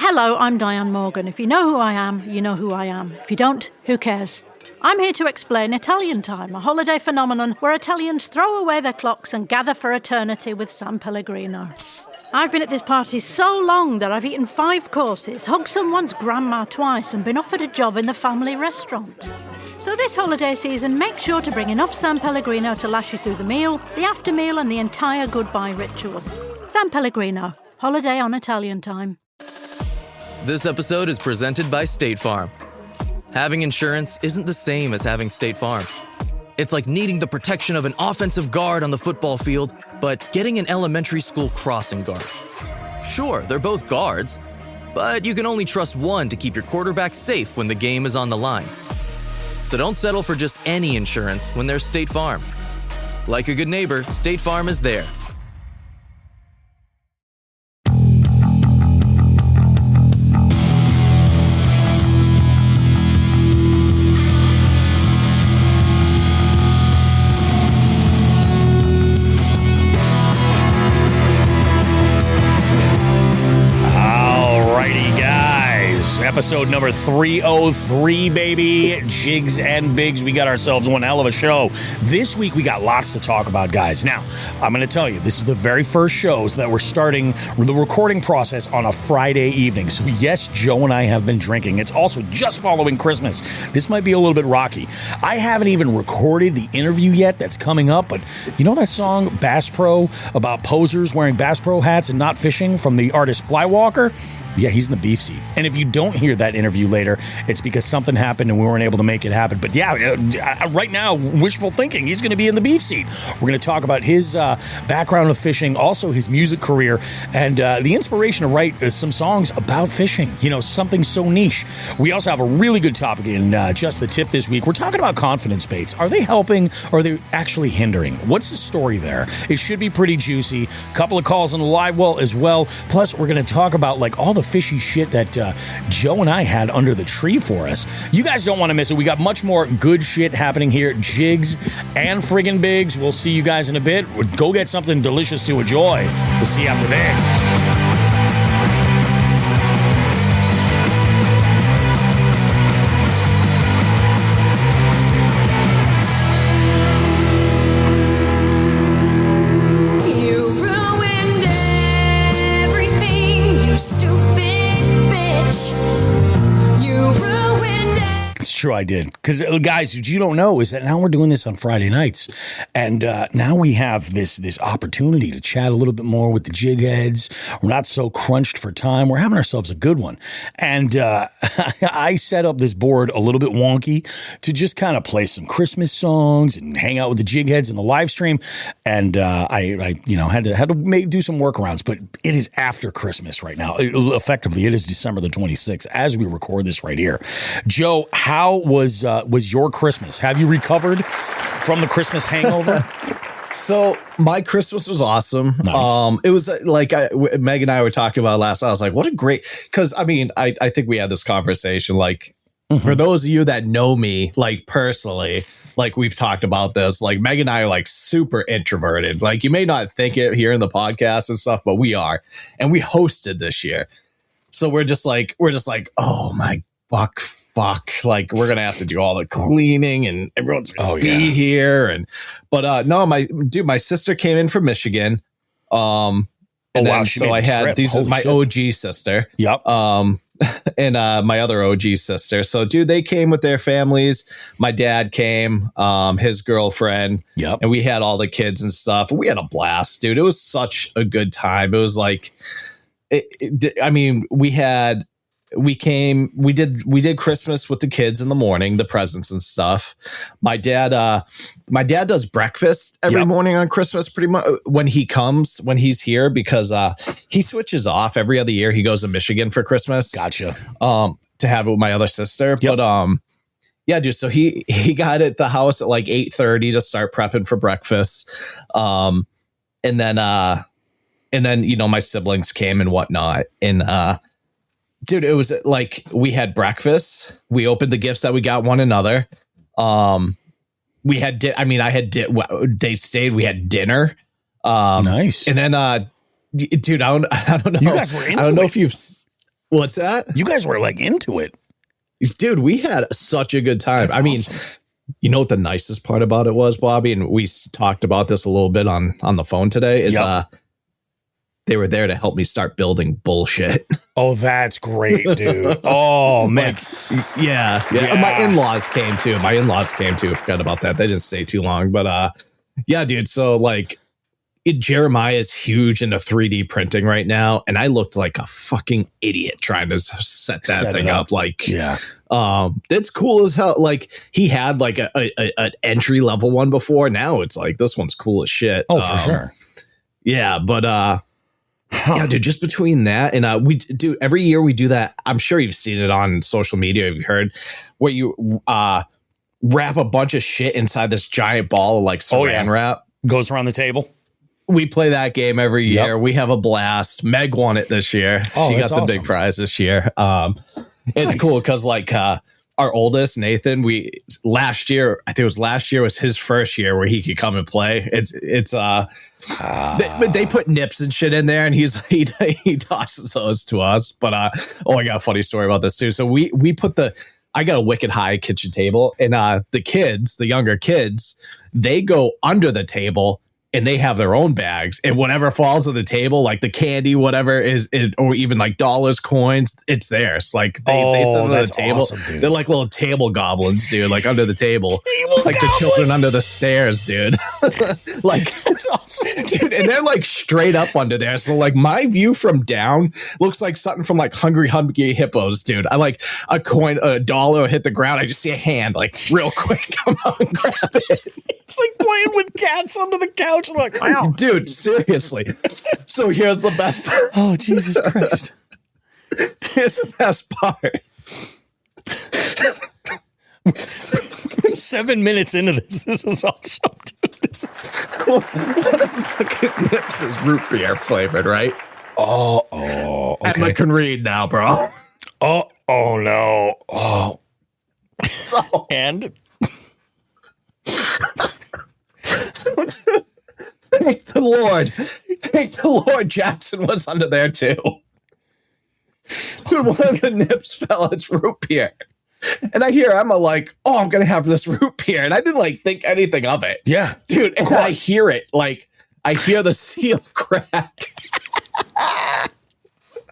Hello, I'm Diane Morgan. If you know who I am, you know who I am. If you don't, who cares? I'm here to explain Italian Time, a holiday phenomenon where Italians throw away their clocks and gather for eternity with San Pellegrino. I've been at this party so long that I've eaten 5 courses, hugged someone's grandma twice, and been offered a job in the family restaurant. So this holiday season, make sure to bring enough San Pellegrino to last you through the meal, the after meal, and the entire goodbye ritual. San Pellegrino, holiday on Italian Time. This episode is presented by State Farm. Having insurance isn't the same as having State Farm. It's like needing the protection of an offensive guard on the football field, but getting an elementary school crossing guard. Sure, they're both guards, but you can only trust one to keep your quarterback safe when the game is on the line. So don't settle for just any insurance when there's State Farm. Like a good neighbor, State Farm is there. Episode number 303, baby. Jigs and Bigs. We got ourselves one hell of a show. This week, we got lots to talk about, guys. Now, I'm going to tell you, this is the very first shows that we're starting the recording process on a Friday evening. So, yes, Joe and I have been drinking. It's also just following Christmas. This might be a little bit rocky. I haven't even recorded the interview yet that's coming up, but you know that song, Bass Pro, about posers wearing Bass Pro hats and not fishing from the artist Flywlkr? Yeah, he's in the beef seat. And if you don't hear that interview later, it's because something happened and we weren't able to make it happen. But yeah, right now, wishful thinking, he's going to be in the beef seat. We're going to talk about his background with fishing, also his music career, and the inspiration to write some songs about fishing. You know, something so niche. We also have a really good topic in Just the Tip this week. We're talking about confidence baits. Are they helping or are they actually hindering? What's the story there? It should be pretty juicy. A couple of calls on the live well as well. Plus, we're going to talk about like all the fishy shit that Joe and I had under the tree for us. You guys don't want to miss it. We got much more good shit happening here. Jigs and friggin' Bigs. We'll see you guys in a bit. Go get something delicious to enjoy. We'll see you after this. True, I did. Because, guys, what you don't know is that now we're doing this on Friday nights. And now we have this opportunity to chat a little bit more with the jig heads. We're not so crunched for time. We're having ourselves a good one. And I set up this board a little bit wonky to just kind of play some Christmas songs and hang out with the jig heads in the live stream. And I had to do some workarounds. But it is after Christmas right now. Effectively, it is December the 26th as we record this right here. Joe, how was your Christmas? Have you recovered from the Christmas hangover? So my Christmas was awesome. Nice. It was like Meg and I were talking about last night. I was like, what a great, because I mean, I think we had this conversation, like, for those of you that know me, like personally, like we've talked about this, like Meg and I are like super introverted. Like you may not think it here in the podcast and stuff, but we are. And we hosted this year. So we're just like, oh my fuck, like we're gonna have to do all the cleaning and everyone's gonna be here. But no, my sister came in from Michigan. So I had my OG sister. Yep. And my other OG sister. So dude, they came with their families. My dad came, his girlfriend. Yep. And we had all the kids and stuff. We had a blast, dude. It was such a good time. It was like we did Christmas with the kids in the morning, the presents and stuff. My dad does breakfast every morning on Christmas, pretty much when he's here, because he switches off every other year. He goes to Michigan for Christmas. Gotcha. To have it with my other sister. Yep. But yeah, dude. So he got at the house at like 8:30 to start prepping for breakfast. And then my siblings came and whatnot. And dude, it was like we had breakfast. We opened the gifts that we got one another. We had, they stayed. We had dinner. Nice. And then, dude, I don't know. You guys were into it. I don't know if you've. What's that? You guys were like into it. Dude, we had such a good time. That's I mean, awesome. you know what the nicest part about it was, Bobby? And we talked about this a little bit on the phone today, is they were there to help me start building bullshit. Oh, that's great, dude. Oh, man. Yeah. My in-laws came too. I forgot about that. They didn't stay too long. But yeah, dude. So like Jeremiah's huge into 3D printing right now. And I looked like a fucking idiot trying to set that thing up. Like, it's cool as hell. Like he had like an entry level one before. Now it's like, this one's cool as shit. Oh, for sure. Yeah. But, yeah, dude, just between that and we do every year we do that. I'm sure you've seen it on social media. You've heard where you wrap a bunch of shit inside this giant ball of like saran wrap. Goes around the table. We play that game every year. Yep. We have a blast. Meg won it this year. Oh, she got the big prize this year. It's cool because like our oldest Nathan, last year was his first year where he could come and play. They put nips and shit in there, and he tosses those to us. But I got a funny story about this too. So we put I got a wicked high kitchen table, and the younger kids, they go under the table. And they have their own bags, and whatever falls on the table, like the candy, whatever is or even like dollars, coins, it's theirs. Like they sit on the table. Awesome, they're like little table goblins, dude. Like under the table, like the children under the stairs, dude. Like that's awesome, dude. And they're like straight up under there. So like my view from down looks like something from like Hungry Hippos, dude. I like a coin, a dollar hit the ground. I just see a hand like real quick come out and grab it. It's like playing with cats under the couch. Like, wow. Dude, seriously. So here's the best part. Oh, Jesus Christ. Here's the best part. 7 minutes into this. This is awesome, dude. This is awesome. One of the fucking nips is root beer flavored, right? Oh, okay. Emma can read now, bro. Oh no. Oh. So, and thank the Lord Jackson was under there too. Dude, one of the nips fell. It's root beer. And I hear Emma like, oh, I'm going to have this root beer. And I didn't like think anything of it. Yeah. Dude, and I hear it. Like, I hear the seal crack.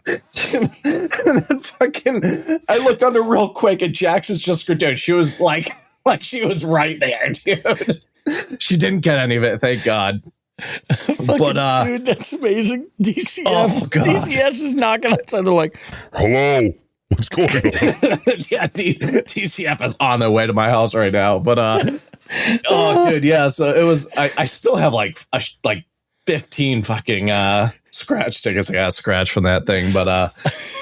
And then fucking, I look under real quick and Jackson's just, dude, she was like she was right there, dude. She didn't get any of it, thank God. But dude, that's amazing. DCF, oh, God. DCS is knocking outside. They're like, hello, what's going on? Yeah, DCF is on their way to my house right now. But oh, dude, yeah. So it was. I still have like 15 fucking scratch tickets. I got scratch from that thing. But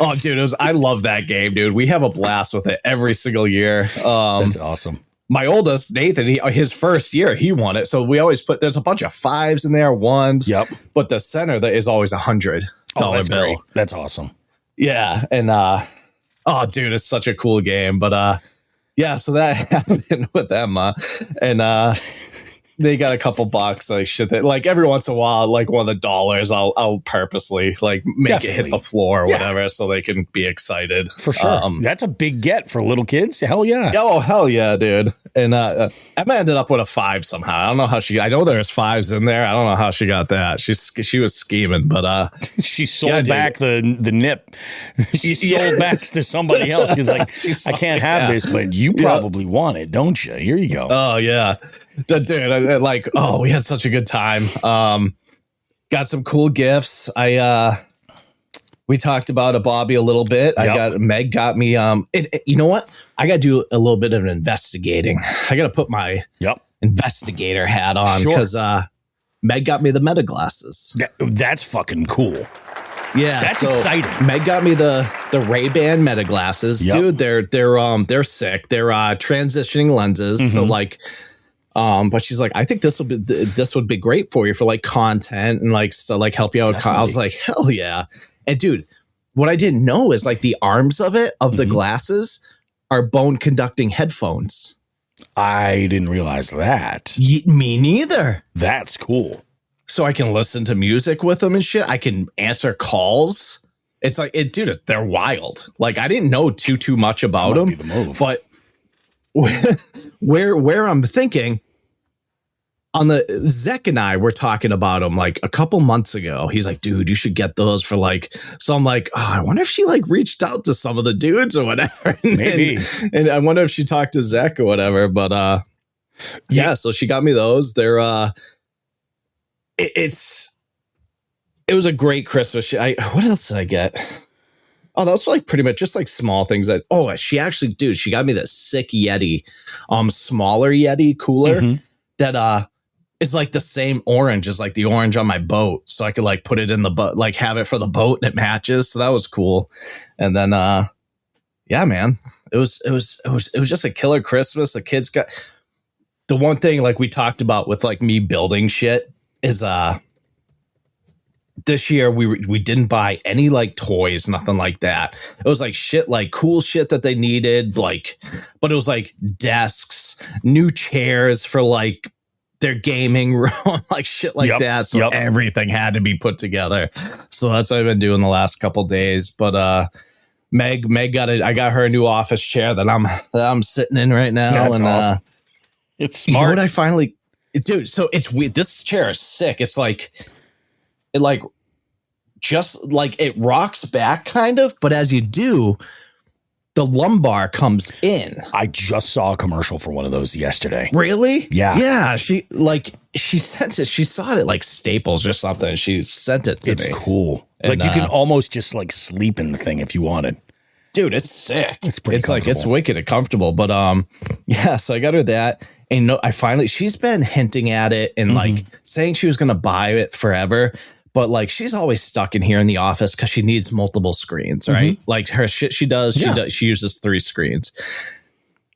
oh, dude, I love that game, dude. We have a blast with it every single year. That's awesome. My oldest, Nathan, his first year, he won it. So we always there's a bunch of fives in there, ones. Yep. But the center that is always $100 that's bill. Great. That's awesome. Yeah. And oh, dude, it's such a cool game. But yeah, so that happened with Emma. And they got a couple bucks, like shit. That, like every once in a while, like one of the dollars, I'll purposely like make it hit the floor or whatever, so they can be excited. For sure, that's a big get for little kids. Hell yeah! Oh hell yeah, dude! And Emma ended up with a 5 somehow. I don't know how I know there's 5s in there. I don't know how she got that. She was scheming, but she sold back the nip. She sold back to somebody else. She's like, I can't have this, but you probably want it, don't you? Here you go. Oh yeah. Dude, we had such a good time. Got some cool gifts. We talked about a Bobby a little bit. Yep. Meg got me. You know what? I got to do a little bit of investigating. I got to put my investigator hat on because Meg got me the Meta glasses. That's fucking cool. Yeah, that's exciting. Meg got me the Ray-Ban Meta glasses, dude. They're sick. They're transitioning lenses, so like. But she's like, I think this would be great for you for like content and like stuff, like help you out. I was like, hell yeah. And dude, what I didn't know is like the arms of the glasses are bone conducting headphones. I didn't realize that. Me neither. That's cool. So I can listen to music with them and shit. I can answer calls. It's like dude, they're wild. Like I didn't know too much about them, the move. but where I'm thinking on the Zek and I were talking about them like a couple months ago. He's like, dude, you should get those for like. So I'm like, oh, I wonder if she like reached out to some of the dudes or whatever. Maybe. And I wonder if she talked to Zek or whatever. But yeah. So she got me those. They're it was a great Christmas. What else did I get? Oh, that was like pretty much just like small things that. Oh, she actually, dude, she got me this sick Yeti, smaller Yeti cooler that is like the same orange as like the orange on my boat, so I could like put it in the boat, like have it for the boat and it matches. So that was cool. And then, yeah, man, it was just a killer Christmas. The kids got the one thing like we talked about with like me building shit is this year we didn't buy any like toys, nothing like that. It was like shit, like cool shit that they needed, like, but it was like desks, new chairs for like their gaming room, like shit like that. So everything had to be put together. So that's what I've been doing the last couple days. But Meg got it. I got her a new office chair that I'm sitting in right now. That's and awesome. It's smart. You know what I finally, dude? So it's weird. This chair is sick. It's like. It like just like it rocks back kind of, but as you do, the lumbar comes in. I just saw a commercial for one of those yesterday. Really? Yeah. Yeah. She sent it. She saw it at like Staples or something. She sent it to me. It's cool. And, like you can almost just like sleep in the thing if you wanted. Dude, it's sick. It's pretty It's like it's wicked and comfortable. But yeah, so I got her that. And no, she's been hinting at it and like saying she was gonna buy it forever. But like she's always stuck in here in the office because she needs multiple screens, right? Like her shit she uses 3 screens.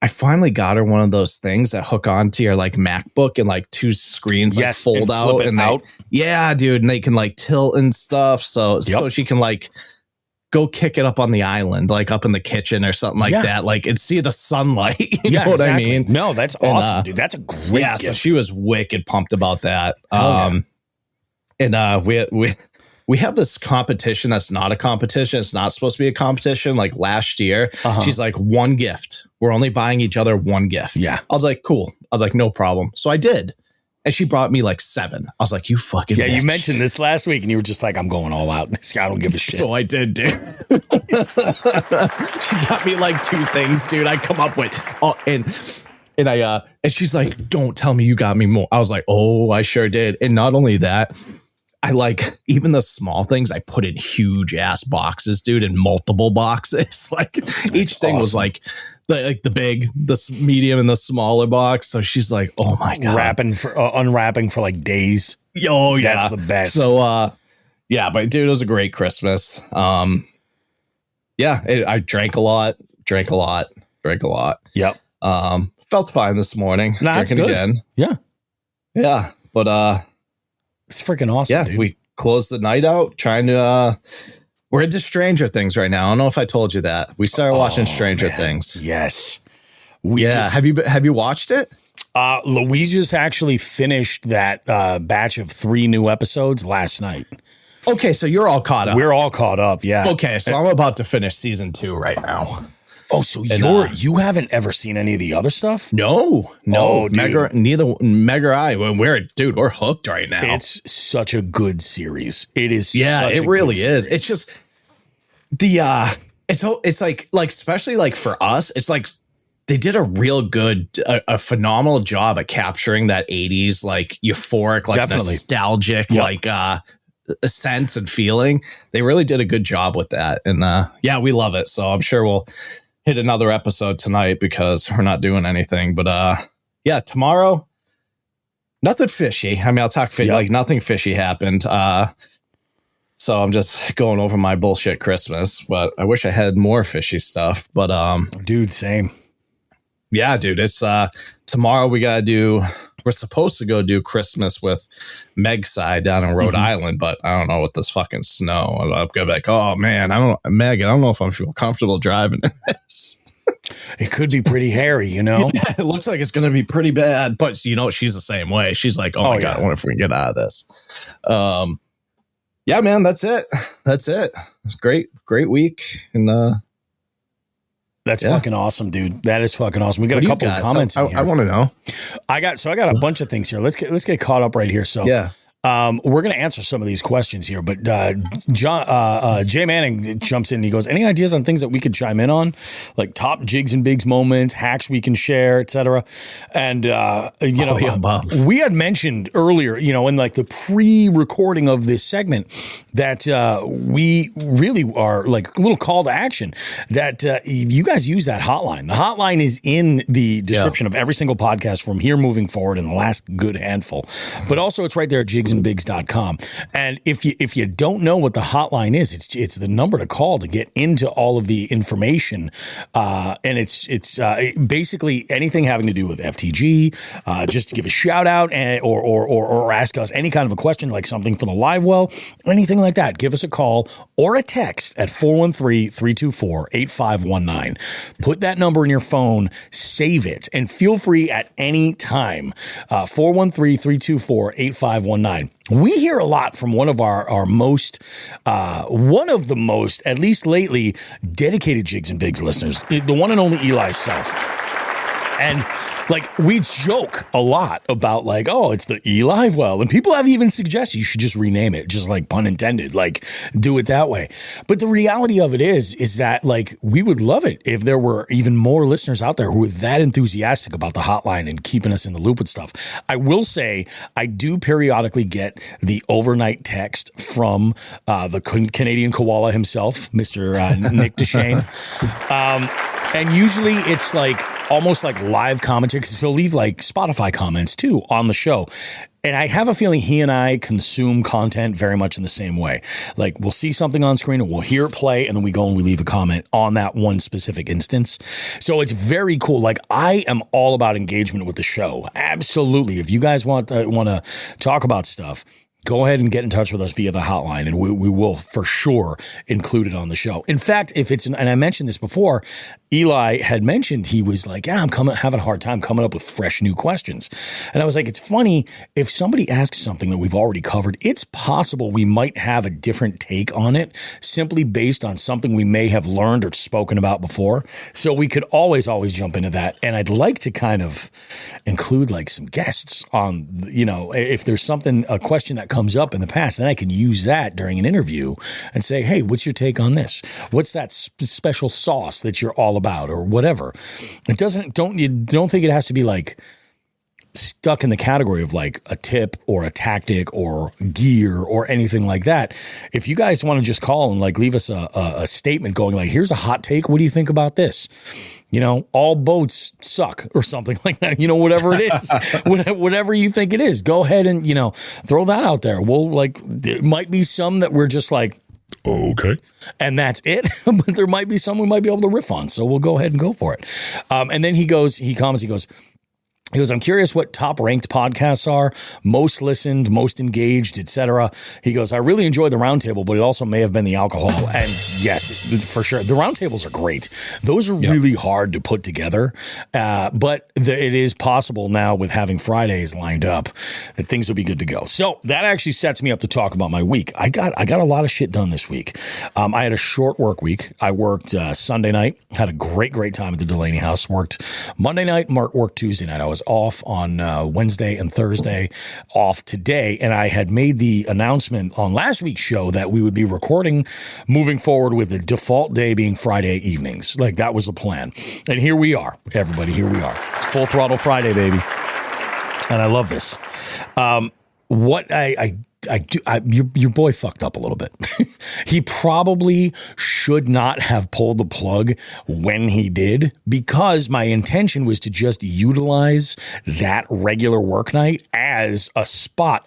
I finally got her one of those things that hook onto your like MacBook and like 2 screens like fold out and out. Yeah, dude, and they can like tilt and stuff. So she can like go kick it up on the island, like up in the kitchen or something like that. Like and see the sunlight. You know what I mean? No, that's awesome, dude. That's a great gift. So she was wicked pumped about that. And we have this competition that's not a competition. It's not supposed to be a competition. Like last year, she's like, 1 gift. We're only buying each other 1 gift. Yeah. I was like, cool. I was like, no problem. So I did. And she brought me like 7. I was like, you fucking bitch. You mentioned this last week and you were just like, I'm going all out. This guy, I don't give a shit. So I did, dude. She got me like 2 things, dude. I come up with, and she's like, don't tell me you got me more. I was like, oh, I sure did. And not only that, I like even the small things I put in huge ass boxes, dude, in multiple boxes. Like each thing was like the big, the medium, and the smaller box. So she's like, "Oh my god!" Unwrapping for like days. Oh yeah, that's the best. So yeah, but dude, it was a great Christmas. Yeah, I drank a lot. Yep. Felt fine this morning. Drinking again. Yeah, but it's freaking awesome, dude. We closed the night out trying to we're into Stranger Things right now. I don't know if I told you that. We started watching Stranger Things. Yes. Have you watched it? Louise just actually finished that batch of 3 new episodes last night. Okay, so you're all caught up. We're all caught up, yeah. Okay, so I'm about to finish season 2 right now. Oh, so you haven't ever seen any of the other stuff? No. Meg or I. We're hooked right now. It's such a good series. It is. Yeah, it really is. It's just the it's like especially like for us, it's like they did a real good, a phenomenal job at capturing that 80s like euphoric, like nostalgic, like a sense and feeling. They really did a good job with that, and yeah, we love it. So I'm sure we'll hit another episode tonight because we're not doing anything. But yeah, tomorrow, nothing fishy. I mean, I'll talk fishy. Like nothing fishy happened. So I'm just going over my bullshit Christmas. But I wish I had more fishy stuff. But dude, same. Yeah, dude. It's tomorrow. We're supposed to go do Christmas with Meg's side down in Rhode Island, but I don't know with this fucking snow. I'll go back. Oh man, I don't know if I feel comfortable driving in this. It could be pretty hairy, you know? Yeah, it looks like it's going to be pretty bad, but you know, she's the same way. She's like, oh my God, I wonder if we can get out of this. Yeah, man, that's it. It's great week. And that's fucking awesome, dude. That is fucking awesome. We got a couple of comments in here. I want to know. I got a bunch of things here. Let's get caught up right here. So yeah. We're going to answer some of these questions here, but Jay Manning jumps in and he goes, any ideas on things that we could chime in on? Like top Jigs and Bigs moments, hacks we can share, etc. And, we had mentioned earlier, in like the pre-recording of this segment that we really are like a little call to action that you guys use that hotline. The hotline is in the description of every single podcast from here moving forward in the last good handful, but also it's right there at jigsandbigs.com. And if you don't know what the hotline is, it's the number to call to get into all of the information. And it's basically anything having to do with FTG, just to give a shout out or ask us any kind of a question, like something for the live well, anything like that. Give us a call or a text at 413-324-8519. Put that number in your phone, save it, and feel free at any time. 413-324-8519. We hear a lot from one of the most, at least lately, dedicated Jigs and Bigs listeners, the one and only Eli Self. And like we joke a lot about like, oh, it's the Eli well, and people have even suggested you should just rename it, just like pun intended, like do it that way. But the reality of it is that like we would love it if there were even more listeners out there who were that enthusiastic about the hotline and keeping us in the loop with stuff. I will say I do periodically get the overnight text from the Canadian koala himself, Mr. Nick Deshane. And usually it's like almost like live commentary, because he'll leave like Spotify comments too on the show. And I have a feeling he and I consume content very much in the same way. Like we'll see something on screen and we'll hear it play, and then we go and we leave a comment on that one specific instance. So it's very cool. Like I am all about engagement with the show. Absolutely. If you guys want to talk about stuff, go ahead and get in touch with us via the hotline, and we will for sure include it on the show. In fact, and I mentioned this before, Eli had mentioned he was like, I'm having a hard time coming up with fresh new questions. And I was like, it's funny, if somebody asks something that we've already covered, it's possible we might have a different take on it simply based on something we may have learned or spoken about before. So we could always jump into that. And I'd like to kind of include like some guests on, if there's a question that comes up in the past, then I can use that during an interview and say, hey, what's your take on this? What's that special sauce that you're all about, or whatever? It don't think it has to be like stuck in the category of like a tip or a tactic or gear or anything like that. If you guys want to just call and like leave us a statement going like, here's a hot take, what do you think about this? All boats suck or something like that, whatever it is, whatever you think it is, go ahead and throw that out there. We'll like, it might be some that we're just like, oh, okay, and that's it. But there might be some we might be able to riff on, so we'll go ahead and go for it. And then he comments, he goes, I'm curious what top ranked podcasts are, most listened, most engaged, etc. He goes, I really enjoy the roundtable, but it also may have been the alcohol. And yes, for sure. The roundtables are great. Those are really hard to put together. But it is possible now with having Fridays lined up that things will be good to go. So that actually sets me up to talk about my week. I got a lot of shit done this week. I had a short work week. I worked Sunday night, had a great time at the Delaney house, worked Monday night, worked Tuesday night. I was off on Wednesday and Thursday, off today, and I had made the announcement on last week's show that we would be recording moving forward with the default day being Friday evenings. Like that was the plan. And here we are, everybody, here we are. It's full throttle Friday, baby. And I love this. Your boy fucked up a little bit. He probably should not have pulled the plug when he did, because my intention was to just utilize that regular work night as a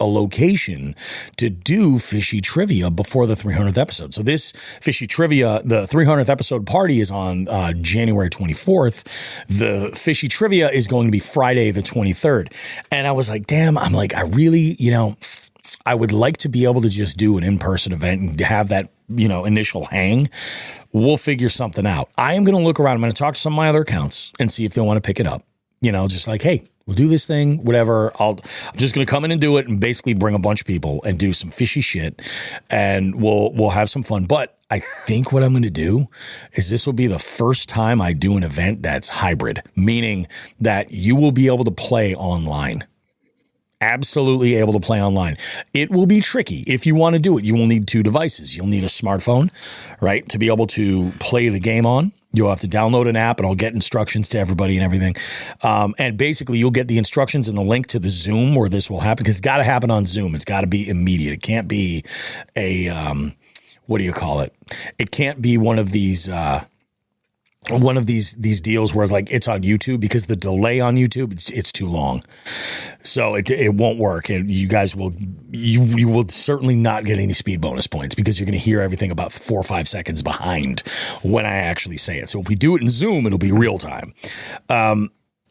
location to do fishy trivia before the 300th episode. So this fishy trivia, the 300th episode party is on January 24th. The fishy trivia is going to be Friday the 23rd. And I was like, damn, I really, I would like to be able to just do an in-person event and have that, initial hang. We'll figure something out. I am going to look around. I'm going to talk to some of my other accounts and see if they want to pick it up. Just like, hey, We'll do this thing, whatever. I'm just going to come in and do it and basically bring a bunch of people and do some fishy shit, and we'll have some fun. But I think what I'm going to do is this will be the first time I do an event that's hybrid, meaning that you will be able to play online. Absolutely able to play online. It will be tricky. If you want to do it, you will need 2 devices. You'll need a smartphone, right, to be able to play the game on. You'll have to download an app, and I'll get instructions to everybody and everything. And basically, you'll get the instructions and the link to the Zoom where this will happen, because it's got to happen on Zoom. It's got to be immediate. It can't be a what do you call it? It can't be one of these deals where it's like it's on YouTube, because the delay on YouTube, it's too long. So it won't work. And you guys will certainly not get any speed bonus points, because you're going to hear everything about 4 or 5 seconds behind when I actually say it. So if we do it in Zoom, it'll be real time.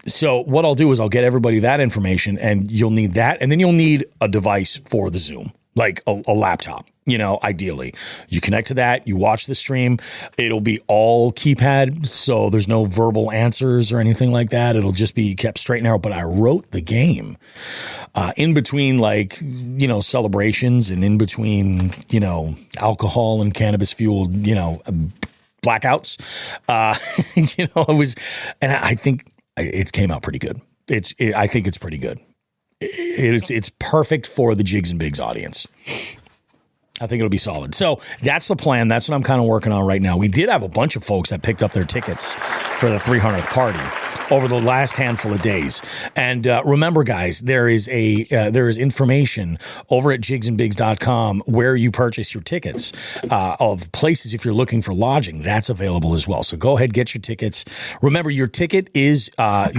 So what I'll do is I'll get everybody that information, and you'll need that. And then you'll need a device for the Zoom, like a laptop. Ideally, you connect to that, you watch the stream. It'll be all keypad, so there's no verbal answers or anything like that. It'll just be kept straight and narrow. But I wrote the game in between, celebrations, and in between, alcohol and cannabis fueled, blackouts. It was, and I think it came out pretty good. I think it's pretty good. It's perfect for the Jigs and Bigs audience. I think it'll be solid. So that's the plan. That's what I'm kind of working on right now. We did have a bunch of folks that picked up their tickets for the 300th party over the last handful of days. And remember, guys, there is information over at jigsandbigs.com where you purchase your tickets of places if you're looking for lodging. That's available as well. So go ahead, get your tickets. Remember, your ticket is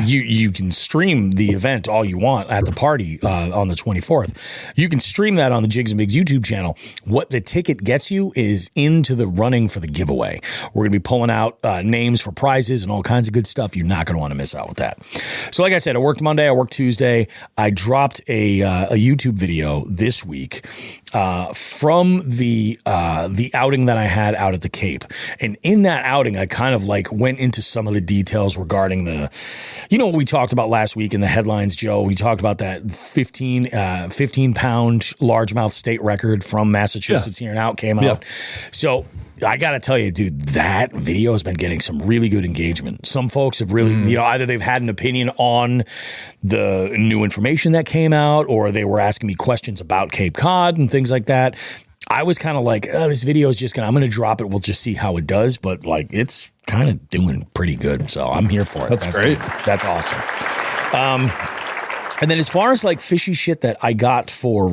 you can stream the event all you want at the party on the 24th. You can stream that on the Jigs and Bigs YouTube channel. What the ticket gets you is into the running for the giveaway. We're going to be pulling out names for prizes and all kinds of good stuff. You're not going to want to miss out with that. So like I said, I worked Monday, I worked Tuesday. I dropped a YouTube video this week from the outing that I had out at the Cape. And in that outing, I kind of went into some of the details regarding what we talked about last week in the headlines, Joe. We talked about that 15-pound largemouth state record from Massachusetts here and out came out. So I got to tell you, dude, that video has been getting some really good engagement. Some folks have really, either they've had an opinion on the new information that came out, or they were asking me questions about Cape Cod and things like that. I was kind of like, this video is I'm going to drop it. We'll just see how it does. But it's kind of doing pretty good. So I'm here for it. That's great. Good. That's awesome. And then as far as fishy shit that I got for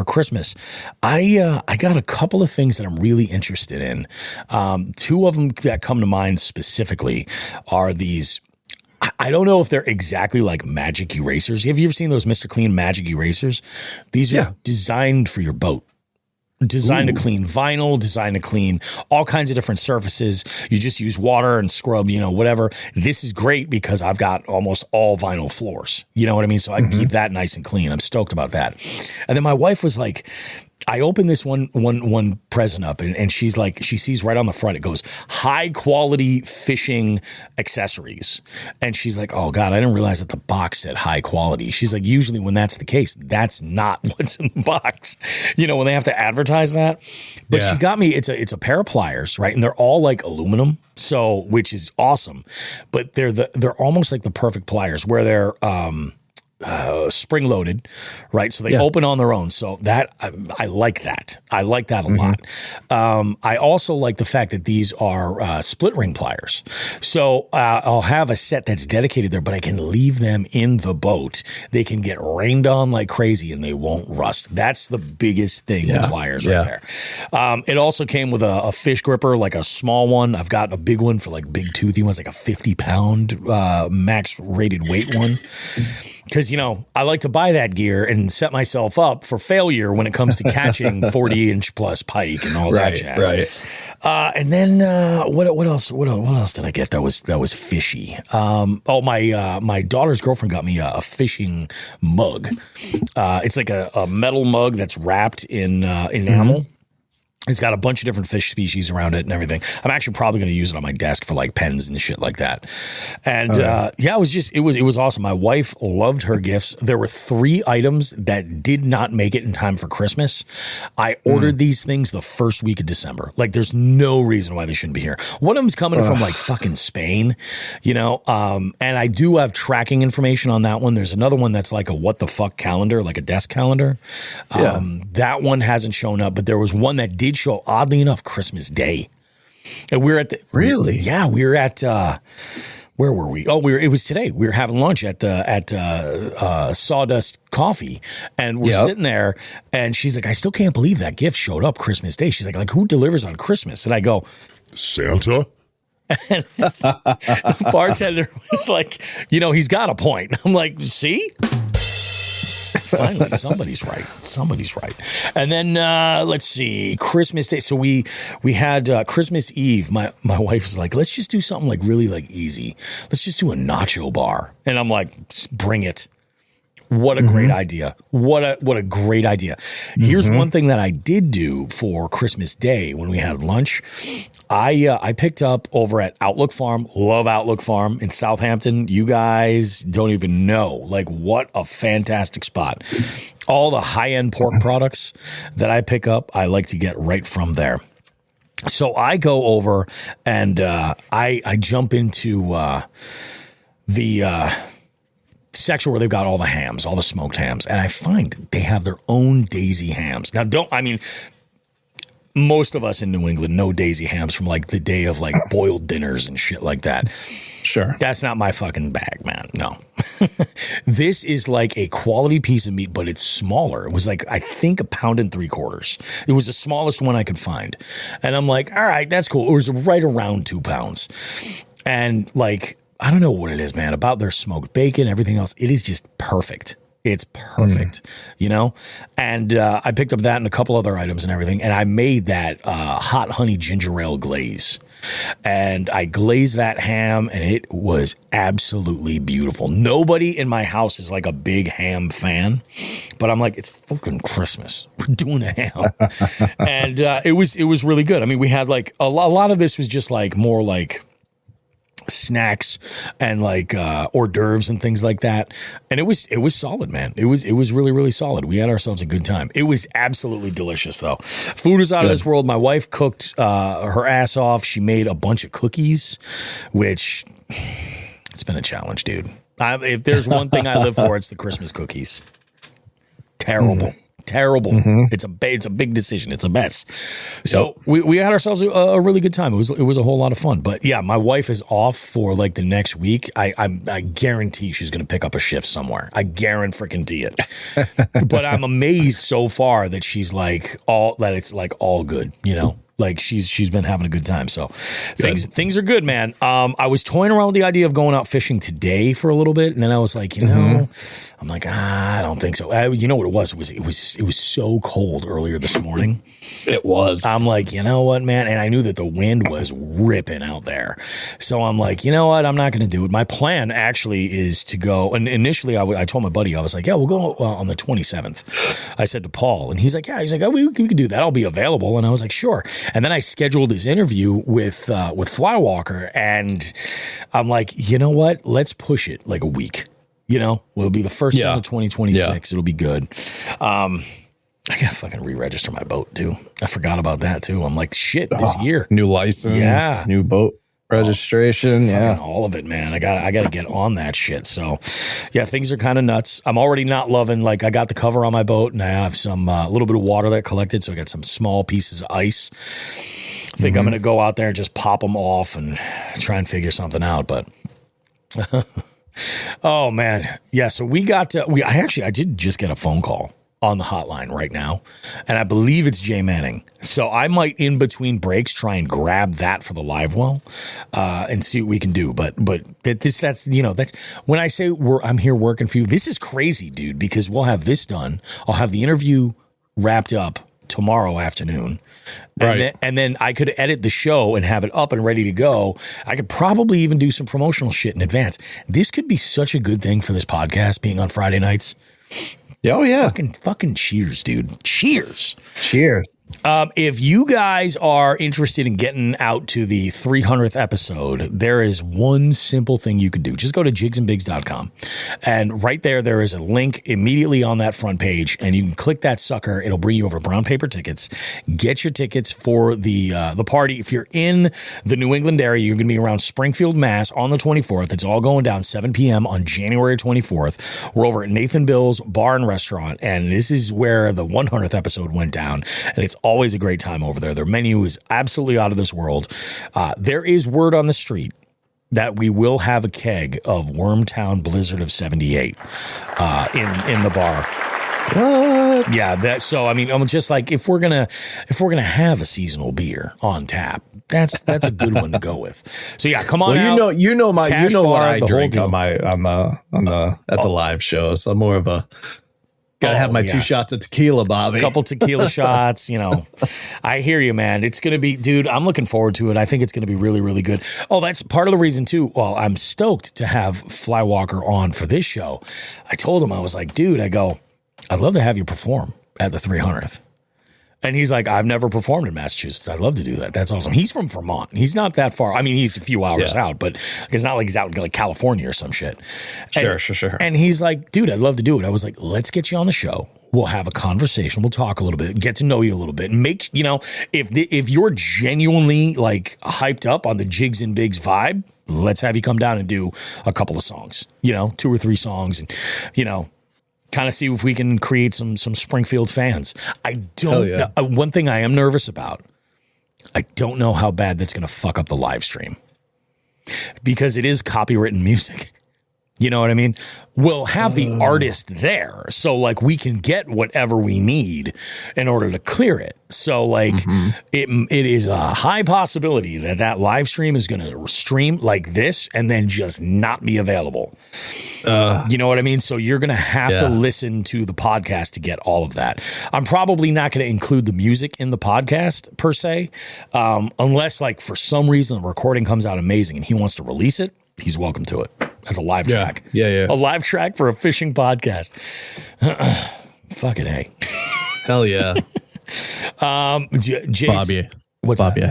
Christmas, I got a couple of things that I'm really interested in. 2 of them that come to mind specifically are these. I don't know if they're exactly like magic erasers. Have you ever seen those Mr. Clean magic erasers? These are designed for your boat. Designed to clean vinyl, designed to clean all kinds of different surfaces. You just use water and scrub, whatever. This is great because I've got almost all vinyl floors. You know what I mean? So I can keep that nice and clean. I'm stoked about that. And then my wife was like, I opened this one present up, and she's like, she sees right on the front, it goes, high quality fishing accessories. And she's like, oh God, I didn't realize that the box said high quality. She's like, usually when that's the case, that's not what's in the box, when they have to advertise that. But she got me, it's a pair of pliers, right? And they're all like aluminum, so, which is awesome. But they're almost like the perfect pliers where they're, spring loaded, right? So they open on their own. So that I like that. I like that a lot. I also like the fact that these are split ring pliers. So I'll have a set that's dedicated there, but I can leave them in the boat. They can get rained on like crazy and they won't rust. That's the biggest thing with pliers right there. It also came with a fish gripper, like a small one. I've got a big one for like big toothy ones, like a 50-pound max rated weight one. Because, I like to buy that gear and set myself up for failure when it comes to catching 40-inch plus pike and all that jazz. Right. And then what else? What else did I get that was fishy? My daughter's girlfriend got me a fishing mug. It's like a metal mug that's wrapped in enamel. It's got a bunch of different fish species around it and everything. I'm actually probably going to use it on my desk for like pens and shit like that. And it was awesome. My wife loved her gifts. There were 3 items that did not make it in time for Christmas. I ordered these things the first week of December. Like, there's no reason why they shouldn't be here. One of them's coming from like fucking Spain, you know. And I do have tracking information on that one. There's another one that's like a what the fuck calendar, like a desk calendar. That one hasn't shown up, but there was one that did show, oddly enough, Christmas Day. And we're at the really, yeah, we were at where were we? Oh, it was today. We were having lunch at Sawdust Coffee, and we're sitting there, and she's like, I still can't believe that gift showed up Christmas Day. She's like who delivers on Christmas? And I go, Santa. And the bartender was like, he's got a point. I'm like, see? Finally, somebody's right. And then let's see, Christmas Day. So we had Christmas Eve. My wife was like, let's just do something like really like easy. Let's just do a nacho bar. And I'm like, bring it. What a great idea. What a great idea. Here's one thing that I did do for Christmas Day when we had lunch. I picked up over at Outlook Farm. Love Outlook Farm in Southampton. You guys don't even know. Like, what a fantastic spot. All the high-end pork products that I pick up, I like to get right from there. So I go over and I jump into the section where they've got all the hams, all the smoked hams. And I find they have their own Daisy hams. Now, most of us in New England know Daisy hams from like the day of like boiled dinners and shit like that. Sure. That's not my fucking bag, man. No. This is like a quality piece of meat, but it's smaller. It was like, I think, 1 3/4 pounds. It was the smallest one I could find. And I'm like, all right, that's cool. It was right around 2 pounds. And like, I don't know what it is, man, about their smoked bacon, everything else. It is just perfect. It's perfect, And I picked up that and a couple other items and everything. And I made that hot honey ginger ale glaze. And I glazed that ham, and it was absolutely beautiful. Nobody in my house is like a big ham fan, but I'm like, it's fucking Christmas. We're doing a ham. And it was really good. I mean, we had like a lot of this was just like more like snacks and like hors d'oeuvres and things like that, and it was solid, man. It was really, really solid. We had ourselves a good time. It was absolutely delicious, though. Food was out of this world. My wife cooked her ass off. She made a bunch of cookies, which it's been a challenge, dude. If there's one thing I live for, it's the Christmas cookies. Terrible. It's a big decision. It's a mess. So we had ourselves a really good time. It was a whole lot of fun. But yeah, my wife is off for like the next week. I guarantee she's going to pick up a shift somewhere. I guarantee it. But I'm amazed so far that she's like it's like all good, Like she's been having a good time. So things are good, man. I was toying around with the idea of going out fishing today for a little bit, and then I was like, I'm like, I don't think so. You know what it was? It was so cold earlier this morning. It was. I'm like, you know what, man? And I knew that the wind was ripping out there. So I'm like, you know what? I'm not going to do it. My plan actually is to go. And initially, I told my buddy, I was like, yeah, we'll go on the 27th. I said to Paul, and he's like, oh, we can do that. I'll be available. And I was like, sure. And then I scheduled this interview with Flywlkr, and I'm like, you know what? Let's push it like a week. It'll be the first time of 2026. Yeah. It'll be good. I gotta fucking re-register my boat too. I forgot about that too. I'm like, shit, this year. New license, new boat registration, all of it, man. I gotta get on that shit. So yeah, things are kind of nuts. I'm already not loving, like, I got the cover on my boat, and I have some little bit of water that collected, so I got some small pieces of ice. I think I'm gonna go out there and just pop them off and try and figure something out. But oh man, yeah. So I did just get a phone call on the hotline right now, and I believe it's Jay Manning. So I might, in between breaks, try and grab that for the live well and see what we can do. But that's when I say I'm here working for you. This is crazy, dude, because we'll have this done. I'll have the interview wrapped up tomorrow afternoon. And then I could edit the show and have it up and ready to go. I could probably even do some promotional shit in advance. This could be such a good thing for this podcast being on Friday nights. Oh, yeah. Fucking cheers, dude. Cheers. If you guys are interested in getting out to the 300th episode, there is one simple thing you can do. Just go to jigsandbigs.com. And right there is a link immediately on that front page. And you can click that sucker. It'll bring you over brown paper tickets. Get your tickets for the party. If you're in the New England area, you're going to be around Springfield, Mass. on the 24th. It's all going down 7 p.m. on January 24th. We're over at Nathan Bill's Bar and Restaurant. And this is where the 100th episode went down. And it's always a great time over there. Their menu is absolutely out of this world. There is word on the street that we will have a keg of Wormtown Blizzard of 78 in the bar. What? Yeah, so I mean, I'm just like, if we're gonna have a seasonal beer on tap, that's a good one to go with. So yeah, come on out. Well, you know what I drink at the live shows. I'm more of a gotta have my 2 shots of tequila, Bobby. A couple tequila shots, I hear you, man. It's going to be, dude, I'm looking forward to it. I think it's going to be really, really good. Oh, that's part of the reason, too. Well, I'm stoked to have Flywlkr on for this show. I told him, I was like, dude, I'd love to have you perform at the 300th. And he's like, I've never performed in Massachusetts. I'd love to do that. That's awesome. He's from Vermont. He's not that far. I mean, he's a few hours out, but it's not like he's out in like California or some shit. Sure. And he's like, dude, I'd love to do it. I was like, let's get you on the show. We'll have a conversation. We'll talk a little bit, get to know you a little bit, and make, if you're genuinely like hyped up on the Jigs and Bigs vibe, let's have you come down and do a couple of songs, 2 or 3 songs, and, kind of see if we can create some Springfield fans. I don't know. One thing I am nervous about, I don't know how bad that's going to fuck up the live stream, because it is copywritten music. You know what I mean? We'll have the artist there, so like we can get whatever we need in order to clear it. So like it is a high possibility that live stream is going to stream like this and then just not be available. You know what I mean? So you're going to have to listen to the podcast to get all of that. I'm probably not going to include the music in the podcast per se, unless like for some reason the recording comes out amazing and he wants to release it. He's welcome to it. As a live track. Yeah. A live track for a fishing podcast. Fucking A. Hell yeah. Jace, Bobby. Bobby, that?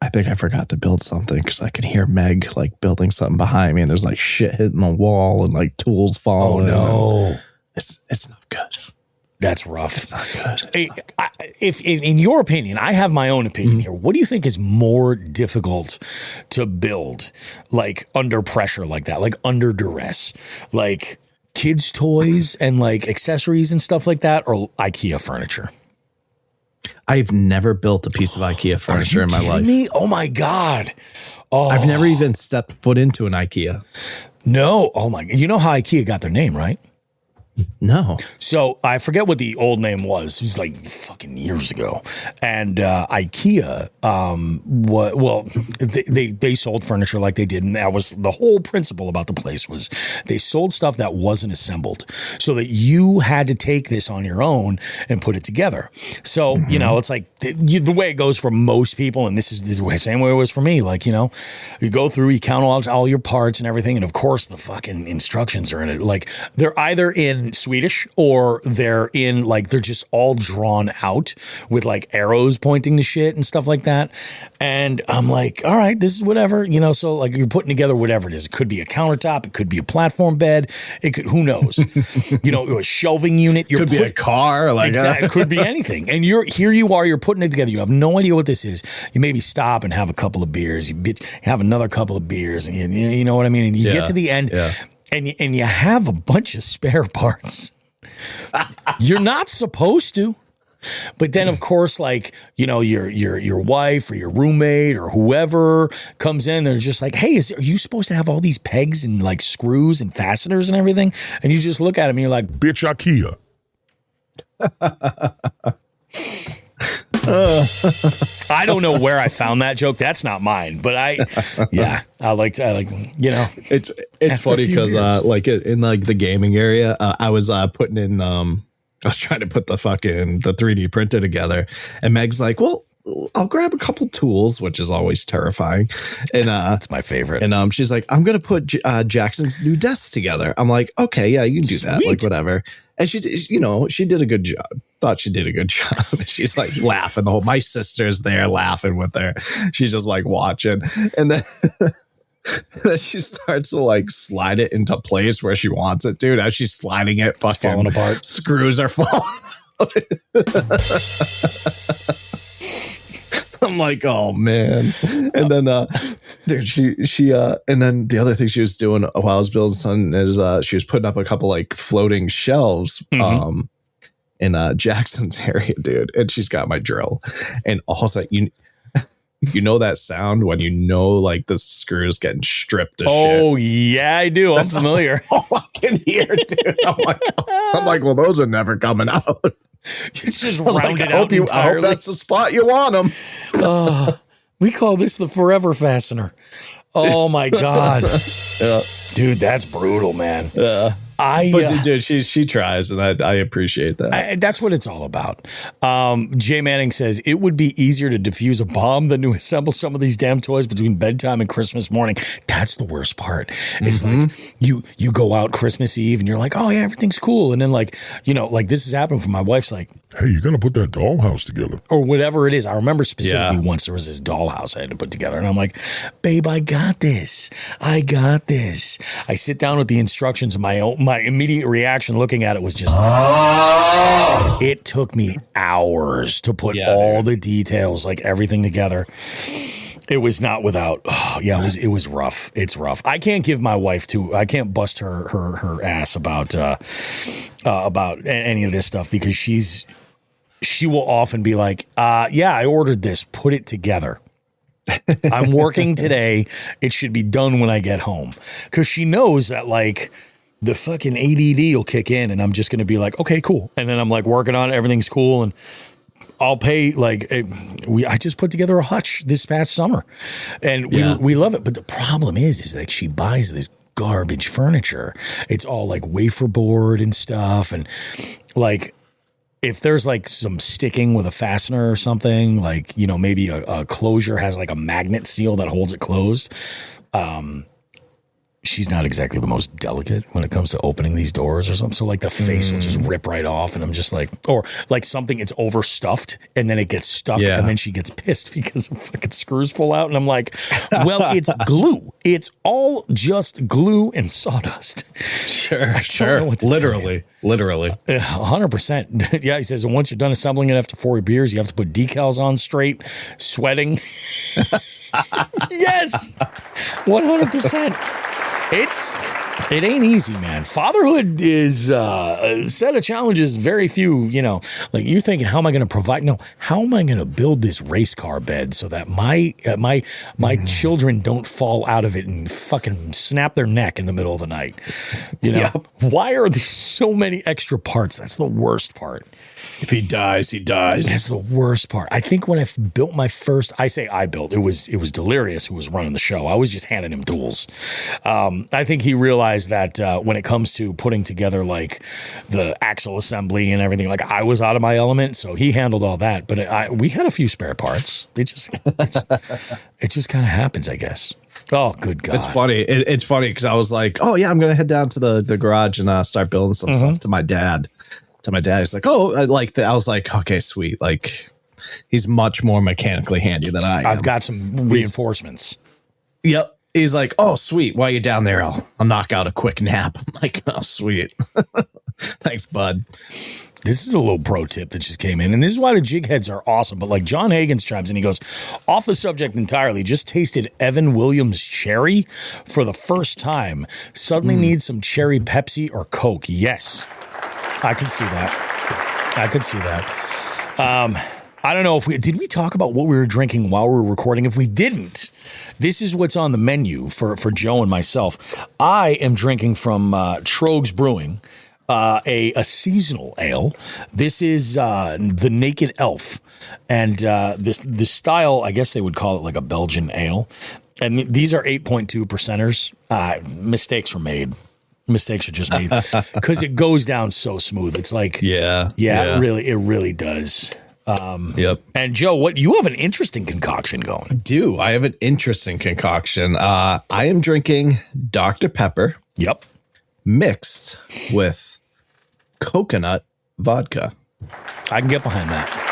I think I forgot to build something because I could hear Meg like building something behind me and there's like shit hitting the wall and like tools falling. Oh no. It's not good. That's rough. It's not good. If in your opinion, I have my own opinion here. What do you think is more difficult to build, like under pressure like that, like under duress, like kids' toys and like accessories and stuff like that, or IKEA furniture? I've never built a piece of IKEA furniture in my life. Me? Oh my God. Oh, I've never even stepped foot into an IKEA. No. Oh my God. You know how IKEA got their name, right? No. So I forget what the old name was. It was like fucking years ago. And IKEA, they sold furniture like they did. And that was the whole principle about the place, was they sold stuff that wasn't assembled, so that you had to take this on your own and put it together. So, it's like the way it goes for most people. And this is the same way it was for me. Like, you go through, you count all your parts and everything. And of course the fucking instructions are in it. Like they're either in Swedish or they're in like, they're just all drawn out with like arrows pointing to shit and stuff like that. And I'm like, all right, this is whatever, so like you're putting together whatever it is. It could be a countertop. It could be a platform bed. It could, who knows, a shelving unit. Could be a car. Like exactly. It could be anything. And you're putting it together. You have no idea what this is. You maybe stop and have a couple of beers. You have another couple of beers, and you know what I mean? And you get to the end. Yeah. And you have a bunch of spare parts. You're not supposed to. But then, of course, like, your wife or your roommate or whoever comes in, they're just like, hey, are you supposed to have all these pegs and like screws and fasteners and everything? And you just look at them and you're like, bitch, IKEA. I don't know where I found that joke. That's not mine, but I like, it's funny because like in like the gaming area, I was putting in, I was trying to put the 3D printer together, and Meg's like, well, I'll grab a couple tools, which is always terrifying. And that's my favorite. And she's like, I'm going to put Jackson's new desk together. I'm like, okay, yeah, you can do that. Like, whatever. And she did a good job. Thought she did a good job. She's like laughing my sister's there laughing with her. She's just like watching. And then then she starts to like slide it into place where she wants it, dude. As she's sliding it, fucking falling apart. Screws are falling out. I'm like, oh man. And then dude, she and then the other thing she was doing while I was building something is she was putting up a couple like floating shelves in Jackson's area, dude. And she's got my drill. And also you know that sound when you know like the screws getting stripped to shit. Oh yeah, I do. I'm familiar. All I can hear, dude. I'm like, well, those are never coming out. It's just rounded out I hope entirely. that's the spot you want them. We call this the forever fastener. Oh my God. Yeah. Dude, that's brutal, man. Yeah. But dude, she tries, and I appreciate that. That's what it's all about. Jay Manning says it would be easier to defuse a bomb than to assemble some of these damn toys between bedtime and Christmas morning. That's the worst part. It's like you go out Christmas Eve and you're like, oh yeah, everything's cool, and then like this has happened for my wife's like, hey, you gotta put that dollhouse together or whatever it is. I remember specifically once there was this dollhouse I had to put together, and I'm like, babe, I got this. I sit down with the instructions, and my immediate reaction looking at it was just, it took me hours to put all the details, like everything together. It was not without, it was rough. It's rough. I can't give my wife I can't bust her ass about any of this stuff, because she will often be like, I ordered this, put it together. I'm working today. It should be done when I get home. Because she knows that like the fucking ADD will kick in, and I'm just going to be like, okay, cool. And then I'm like working on it. Everything's cool. And I'll pay I just put together a hutch this past summer, and we love it. But the problem is like she buys this garbage furniture. It's all like wafer board and stuff. And like, if there's like some sticking with a fastener or something, like, maybe a closure has like a magnet seal that holds it closed. She's not exactly the most delicate when it comes to opening these doors or something. So like the face will just rip right off, and I'm just like, or like something, it's overstuffed and then it gets stuck, and then she gets pissed because the fucking screws pull out. And I'm like, well, it's glue. It's all just glue and sawdust. Sure. Literally. 100%. Yeah, he says, and once you're done assembling it after 4 beers, you have to put decals on straight, sweating. Yes, 100%. It ain't easy, man. Fatherhood is a set of challenges. Very few, like you're thinking, how am I going to provide? No, how am I going to build this race car bed so that my children don't fall out of it and fucking snap their neck in the middle of the night? Why are there so many extra parts? That's the worst part. If he dies, he dies. That's the worst part. I think when I built my first, it was Delirious who was running the show. I was just handing him tools. I think he realized that when it comes to putting together like the axle assembly and everything, like I was out of my element, so he handled all that. But we had a few spare parts. It just kind of happens, I guess. Oh, good God. It's funny. It's funny because I was like, oh yeah, I'm gonna head down to the garage and start building some stuff to my dad. He's like, oh, I like that. I was like, okay, sweet. Like, he's much more mechanically handy than I am. I've got some reinforcements. Yep. He's like, oh, sweet. While you're down there, I'll knock out a quick nap. I'm like, oh, sweet. Thanks, bud. This is a little pro tip that just came in, and this is why the jig heads are awesome. But like John Hagens chimes in, he goes, off the subject entirely, just tasted Evan Williams cherry for the first time. Suddenly need some cherry Pepsi or Coke. Yes. I could see that. I don't know if did we talk about what we were drinking while we were recording? If we didn't, this is what's on the menu for Joe and myself. I am drinking from Trogs Brewing, a seasonal ale. This is the Naked Elf, and this style, I guess they would call it like a Belgian ale. And these are 8.2 percenters. Mistakes were made. Mistakes are just made because it goes down so smooth. It's like, it really does. Yep. And Joe, you have an interesting concoction going. I have an interesting concoction. I am drinking Dr. Pepper. Yep. Mixed with coconut vodka. I can get behind that.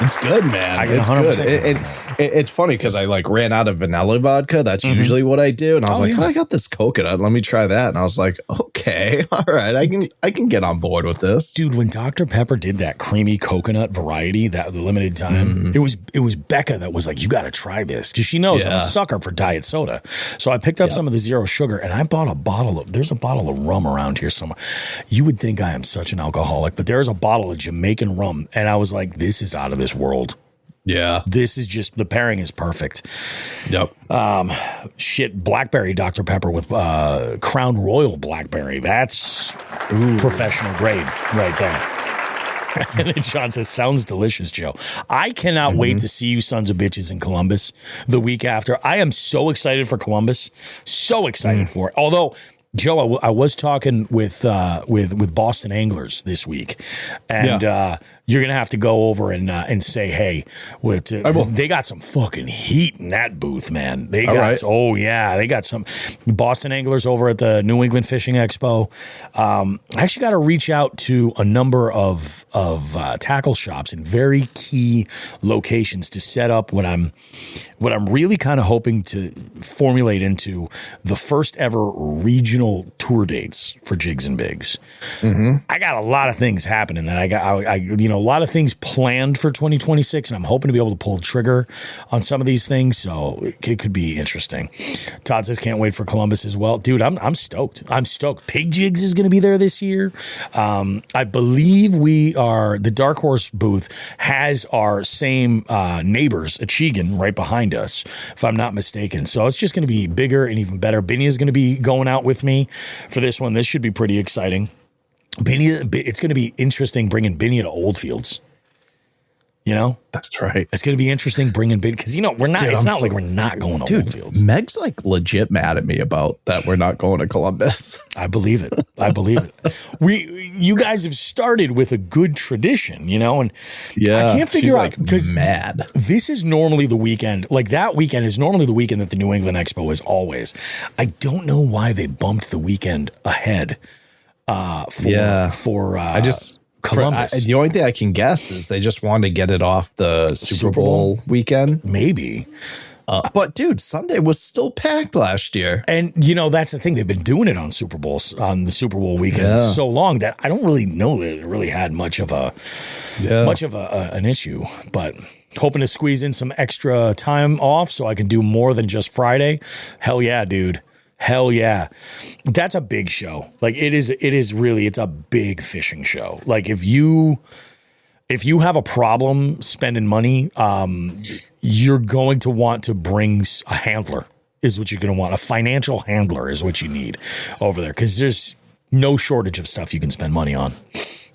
It's good, man. I can It's 100% good. It's funny because I like ran out of vanilla vodka. That's usually what I do, and I was like, I got this coconut. Let me try that. And I was like, okay, all right, I can get on board with this, dude. When Dr. Pepper did that creamy coconut variety, that limited time, it was Becca that was like, you got to try this because she knows I'm a sucker for diet soda. So I picked up some of the zero sugar, and I bought there's a bottle of rum around here somewhere. You would think I am such an alcoholic, but there's a bottle of Jamaican rum, and I was like, this is out of this world. Yeah. This is just, the pairing is perfect. Yep. Blackberry Dr. Pepper with Crown Royal Blackberry. That's professional grade right there. And then Sean says, sounds delicious, Joe. I cannot wait to see you sons of bitches in Columbus the week after. I am so excited for Columbus. So excited for it. Although, Joe, I was talking with Boston Anglers this week, and you're gonna have to go over and say hey. They got some fucking heat in that booth, man. They got they got some Boston Anglers over at the New England Fishing Expo. I actually got to reach out to a number of tackle shops in very key locations to set up what I'm really kind of hoping to formulate into the first ever regional tour dates for Jigs and Bigs. I got a lot of things happening that a lot of things planned for 2026, and I'm hoping to be able to pull the trigger on some of these things. So it could be interesting. Todd says can't wait for Columbus as well, dude. I'm stoked. I'm stoked. Pig Jigs is going to be there this year. I believe the Dark Horse booth has our same neighbors at Chegan right behind us, if I'm not mistaken. So it's just going to be bigger and even better. Binya is going to be going out with me for this one. This should be pretty exciting. It's going to be interesting bringing Binya to Oldfields. You know, that's right. It's going to be interesting bringing Binya because we're not. Dude, it's not like we're not going to Oldfields. Meg's like legit mad at me about that. We're not going to Columbus. I believe it. You guys have started with a good tradition, and I can't figure out because mad. This is normally the weekend. Like that weekend is normally the weekend that the New England Expo is always. I don't know why they bumped the weekend ahead. Columbus. The only thing I can guess is they just wanted to get it off the Super Bowl weekend. Maybe. But dude, Sunday was still packed last year. And that's the thing. They've been doing it on the Super Bowl weekend so long that I don't really know that it really had much of an issue, but hoping to squeeze in some extra time off so I can do more than just Friday. Hell yeah, dude. Hell yeah. That's a big show. Like it's a big fishing show. Like if you have a problem spending money, you're going to want to bring a handler is what you're going to want. A financial handler is what you need over there because there's no shortage of stuff you can spend money on.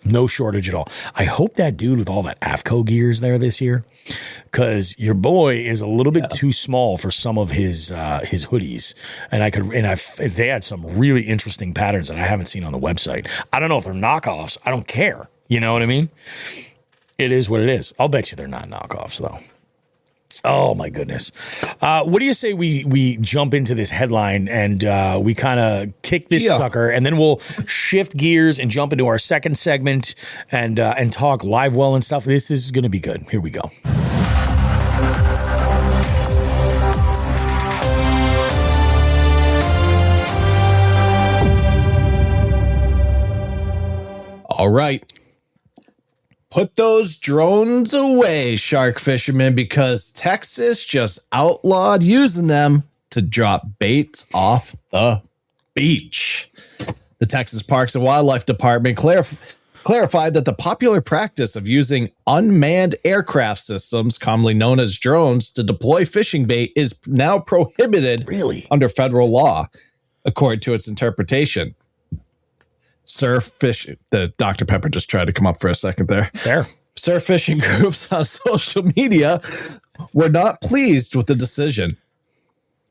No shortage at all. I hope that dude with all that AFCO gear is there this year because your boy is a little bit too small for some of his hoodies. And if they had some really interesting patterns that I haven't seen on the website. I don't know if they're knockoffs. I don't care. You know what I mean? It is what it is. I'll bet you they're not knockoffs though. Oh my goodness. What do you say we jump into this headline and we kind of kick this sucker and then we'll shift gears and jump into our second segment and talk live well and stuff. This is going to be good. Here we go. All right. Put those drones away, shark fishermen, because Texas just outlawed using them to drop baits off the beach. The Texas Parks and Wildlife Department clarified that the popular practice of using unmanned aircraft systems, commonly known as drones, to deploy fishing bait is now prohibited under federal law, according to its interpretation. Surf fishing. The Dr. Pepper just tried to come up for a second there. Fair. Surf fishing groups on social media were not pleased with the decision.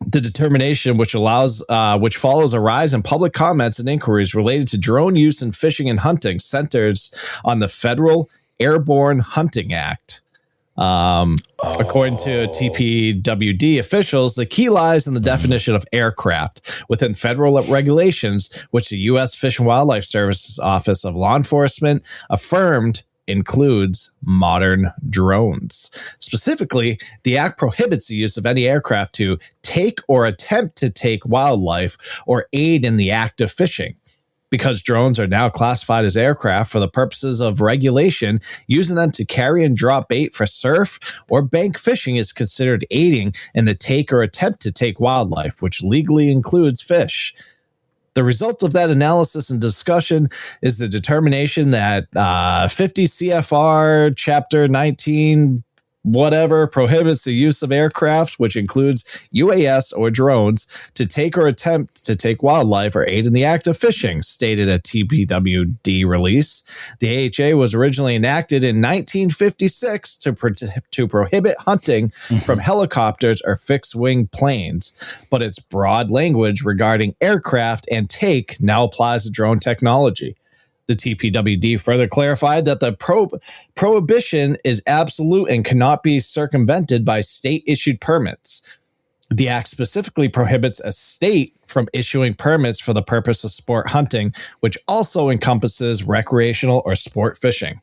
The determination, which follows a rise in public comments and inquiries related to drone use in fishing and hunting, centers on the Federal Airborne Hunting Act, According to TPWD officials, the key lies in the definition of aircraft within federal regulations, which the U.S. Fish and Wildlife Services Office of Law Enforcement affirmed includes modern drones. Specifically, the act prohibits the use of any aircraft to take or attempt to take wildlife or aid in the act of fishing. Because drones are now classified as aircraft for the purposes of regulation, using them to carry and drop bait for surf or bank fishing is considered aiding in the take or attempt to take wildlife, which legally includes fish. The result of that analysis and discussion is the determination that 50 CFR Chapter 19 whatever prohibits the use of aircraft, which includes UAS or drones, to take or attempt to take wildlife or aid in the act of fishing, stated a TPWD release. The AHA was originally enacted in 1956 to prohibit hunting from helicopters or fixed-wing planes, but its broad language regarding aircraft and take now applies to drone technology. The TPWD further clarified that the prohibition is absolute and cannot be circumvented by state-issued permits. The act specifically prohibits a state from issuing permits for the purpose of sport hunting, which also encompasses recreational or sport fishing.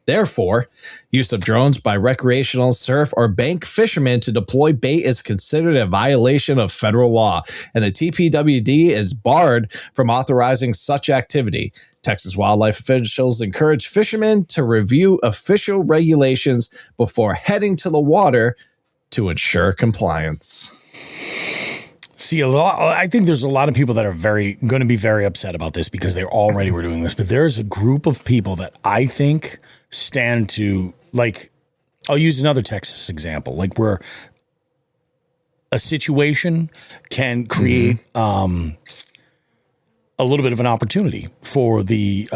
Therefore, use of drones by recreational, surf, or bank fishermen to deploy bait is considered a violation of federal law, and the TPWD is barred from authorizing such activity. Texas wildlife officials encourage fishermen to review official regulations before heading to the water to ensure compliance. See, I think there's a lot of people that are going to be very upset about this because they already were doing this. But there's a group of people that I think stand to, like, I'll use another Texas example, like where a situation can create a little bit of an opportunity for the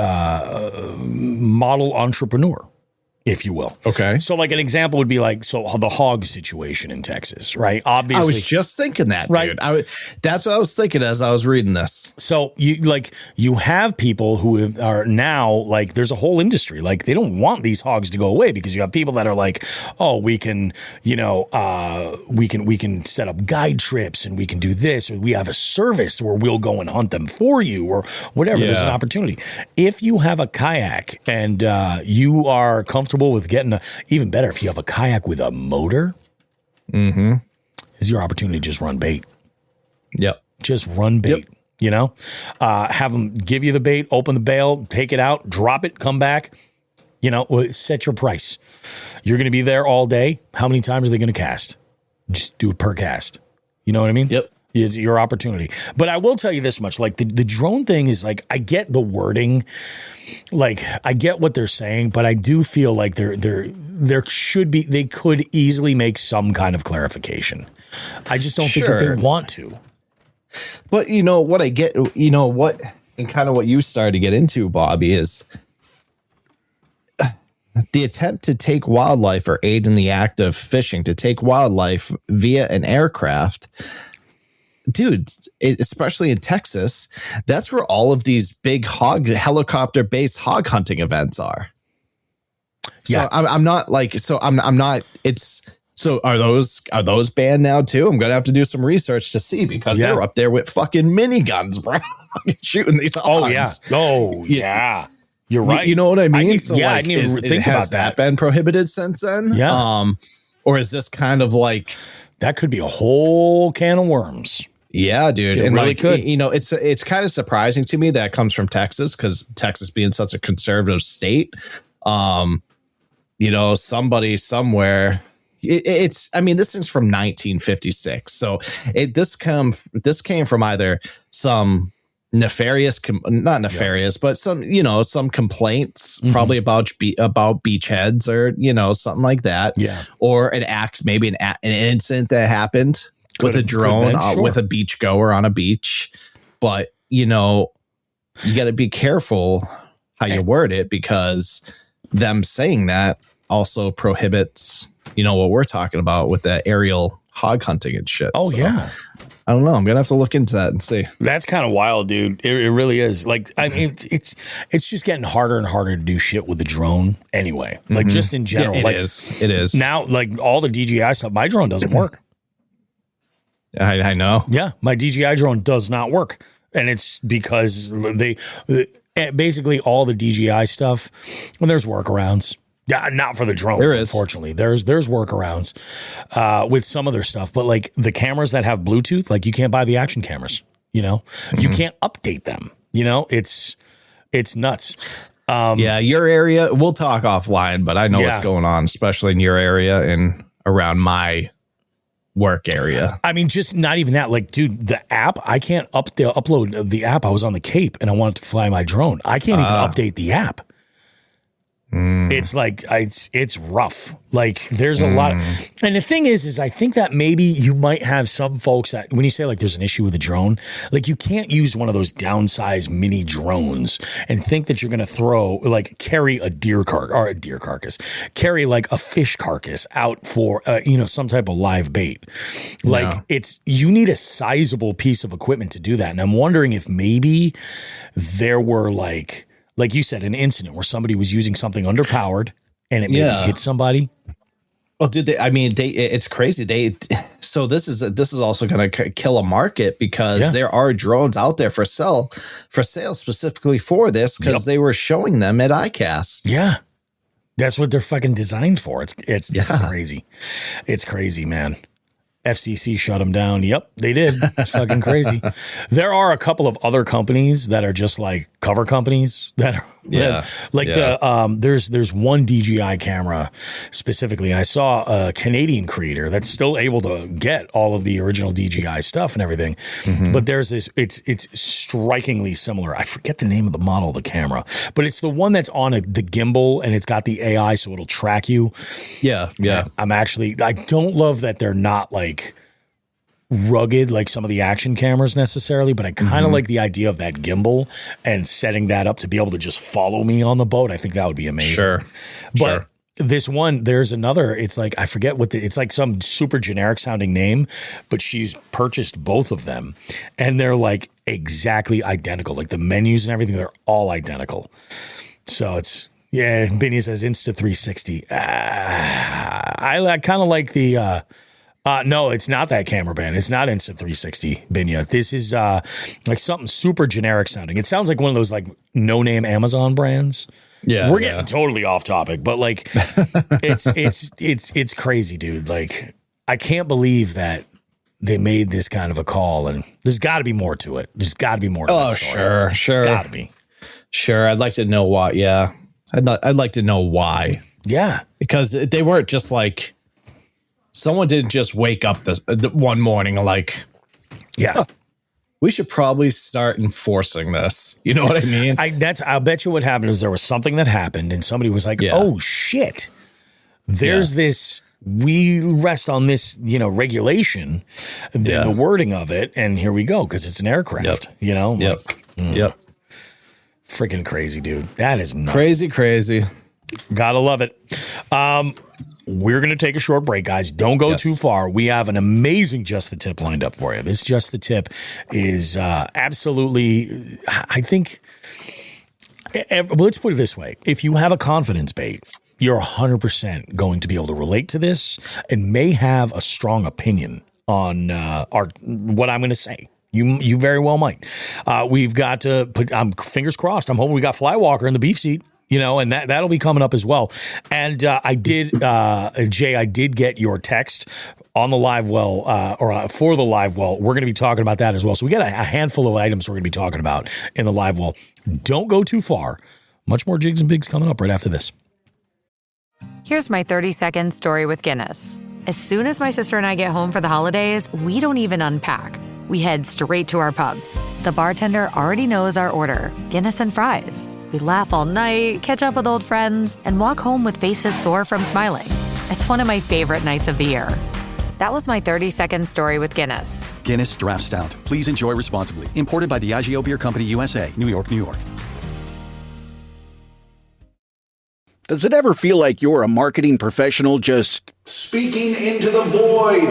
model entrepreneur, if you will. Okay. So like an example would be like, the hog situation in Texas, right? Obviously. I was just thinking that, right? Dude. That's what I was thinking as I was reading this. So you have people who are now like, there's a whole industry. Like they don't want these hogs to go away because you have people that are like, oh, we can, we can set up guide trips and we can do this, or we have a service where we'll go and hunt them for you or whatever. Yeah. There's an opportunity. If you have a kayak and you are comfortable with getting even better if you have a kayak with a motor, is your opportunity to just run bait. Yep. Just run bait, have them give you the bait, open the bail, take it out, drop it, come back, set your price. You're going to be there all day. How many times are they going to cast? Just do it per cast. You know what I mean? Yep. Is your opportunity. But I will tell you this much, like the drone thing is like, I get the wording, like I get what they're saying, but I do feel like there should be, they could easily make some kind of clarification. I just don't think that they want to. But what I get, what, and kind of what you started to get into, Bobby, is the attempt to take wildlife or aid in the act of fishing, to take wildlife via an aircraft. Dude, especially in Texas, that's where all of these big helicopter-based hog hunting events are. So yeah. I'm not like, so I'm not, it's, so are those banned now too? I'm going to have to do some research to see because they're up there with fucking miniguns, bro, shooting these hogs. Oh, yeah. You're right. You know what I mean? I didn't even think about that. Has that been prohibited since then? Yeah. Or is this kind of like, that could be a whole can of worms. Yeah, dude. It and really could. It's kind of surprising to me that it comes from Texas because Texas being such a conservative state, somebody somewhere. This thing's from 1956. So this came from either some nefarious, not nefarious, but some complaints probably about beachheads or, something like that. Yeah. Or an incident that happened with a drone, with a beach goer on a beach. But, you got to be careful how you word it because them saying that also prohibits, what we're talking about with the aerial hog hunting and shit. Oh, so, yeah. I don't know. I'm gonna have to look into that and see. That's kind of wild, dude. It really is. Like, I mean, it's just getting harder and harder to do shit with the drone anyway. Like, just in general. Yeah, it is. Now, like, all the DJI stuff, my drone doesn't work. I know. Yeah, my DJI drone does not work. And it's because basically all the DJI stuff, well, there's workarounds. Yeah, not for the drones, unfortunately. There's workarounds with some of their stuff. But like the cameras that have Bluetooth, like you can't buy the action cameras, you know? You can't update them, you know? It's nuts. Yeah, your area, we'll talk offline, but I know what's going on, especially in your area and around my work area. I mean, just not even that. Like, dude, the app, I can't upload the app. I was on the Cape and I wanted to fly my drone. I can't even update the app. It's like, it's rough. Like there's a lot. And the thing is I think that maybe you might have some folks that when you say like there's an issue with a drone, like you can't use one of those downsized mini drones and think that you're going to carry a deer carcass, carry like a fish carcass out for, some type of live bait. Like you need a sizable piece of equipment to do that. And I'm wondering if maybe there were like you said, an incident where somebody was using something underpowered and it maybe hit somebody. Well, did they? I mean, it's crazy. So this is also going to kill a market because there are drones out there for sale specifically for this because they were showing them at ICAST. Yeah, that's what they're fucking designed for. It's crazy. It's crazy, man. FCC shut them down. Yep, they did. It's fucking crazy. There are a couple of other companies that are just like cover companies that are there's one DJI camera specifically. I saw a Canadian creator that's still able to get all of the original DJI stuff and everything. But there's this, it's strikingly similar. I forget the name of the model of the camera, but it's the one that's on the gimbal and it's got the AI so it'll track you. Yeah. I don't love that they're not like rugged like some of the action cameras necessarily, but I kind of like the idea of that gimbal and setting that up to be able to just follow me on the boat. I think that would be amazing. But this one, there's another, it's like, I forget it's like some super generic sounding name, but she's purchased both of them and they're like exactly identical. Like the menus and everything, they're all identical. So it's, Benny says Insta360. I kind of like the, no, it's not that camera band. It's not Insta360, Binya. This is like something super generic sounding. It sounds like one of those like no-name Amazon brands. Yeah, we're getting totally off topic, but like it's crazy, dude. Like I can't believe that they made this kind of a call, and there's got to be more to it. There's got to be more. To that story. Sure, got to be. Sure, I'd like to know why. Yeah, I'd like to know why. Yeah, because they weren't just like. Someone didn't just wake up this one morning like, we should probably start enforcing this. You know what I mean? I'll bet you what happened is there was something that happened and somebody was like, oh shit, there's this, we rest on this, regulation, the wording of it. And here we go. Cause it's an aircraft, Yep. Freaking crazy, dude. That is nuts. Crazy. Gotta love it. We're going to take a short break, guys. Don't go too far. We have an amazing Just the Tip lined up for you. This Just the Tip is absolutely, I think, let's put it this way. If you have a confidence bait, you're 100% going to be able to relate to this and may have a strong opinion on what I'm going to say. You very well might. We've got to put, fingers crossed, I'm hoping we got Flywlkr in the beef seat. And that'll be coming up as well. And I did get your text on the live well, for the live well. We're going to be talking about that as well. So we got a handful of items we're going to be talking about in the live well. Don't go too far. Much more Jigs and Bigs coming up right after this. Here's my 30-second story with Guinness. As soon as my sister and I get home for the holidays, we don't even unpack. We head straight to our pub. The bartender already knows our order, Guinness and fries. We laugh all night, catch up with old friends, and walk home with faces sore from smiling. It's one of my favorite nights of the year. That was my 30-second story with Guinness. Guinness Draft Stout. Please enjoy responsibly. Imported by Diageo Beer Company, USA, New York, New York. Does it ever feel like you're a marketing professional just speaking into the void?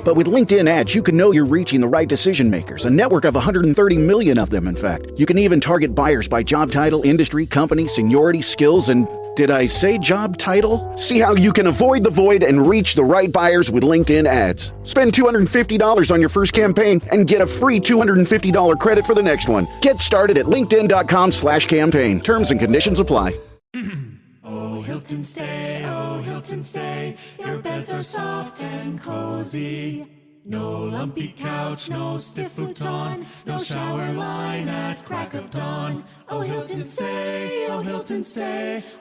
But with LinkedIn ads, you can know you're reaching the right decision makers, a network of 130 million of them, in fact. You can even target buyers by job title, industry, company, seniority, skills, and did I say job title? See how you can avoid the void and reach the right buyers with LinkedIn ads. Spend $250 on your first campaign and get a free $250 credit for the next one. Get started at linkedin.com/campaign. Terms and conditions apply. Oh, Hilton stay. Your beds are soft and cozy. No lumpy couch, no stiff futon, no shower line at crack of dawn. Oh, Hilton stay,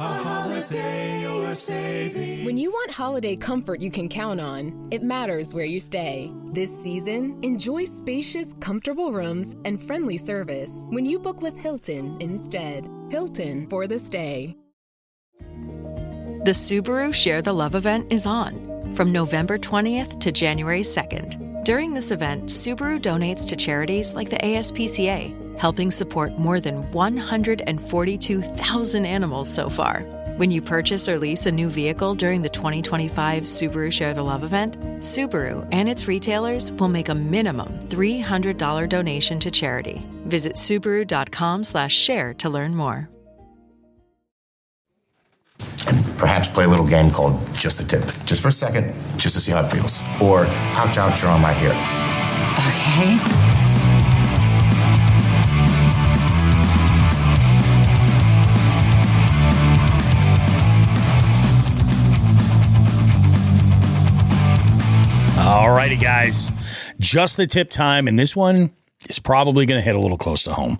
a holiday you're saving. When you want holiday comfort you can count on, it matters where you stay. This season, enjoy spacious, comfortable rooms and friendly service when you book with Hilton instead. Hilton for the stay. The Subaru Share the Love event is on from November 20th to January 2nd. During this event, Subaru donates to charities like the ASPCA, helping support more than 142,000 animals so far. When you purchase or lease a new vehicle during the 2025 Subaru Share the Love event, Subaru and its retailers will make a minimum $300 donation to charity. Visit Subaru.com/share to learn more. And perhaps play a little game called Just the Tip. Just for a second, just to see how it feels. Or ouch, ouch, you're on my hair. Okay. Alrighty, guys. Just the tip time, and this one is probably going to hit a little close to home.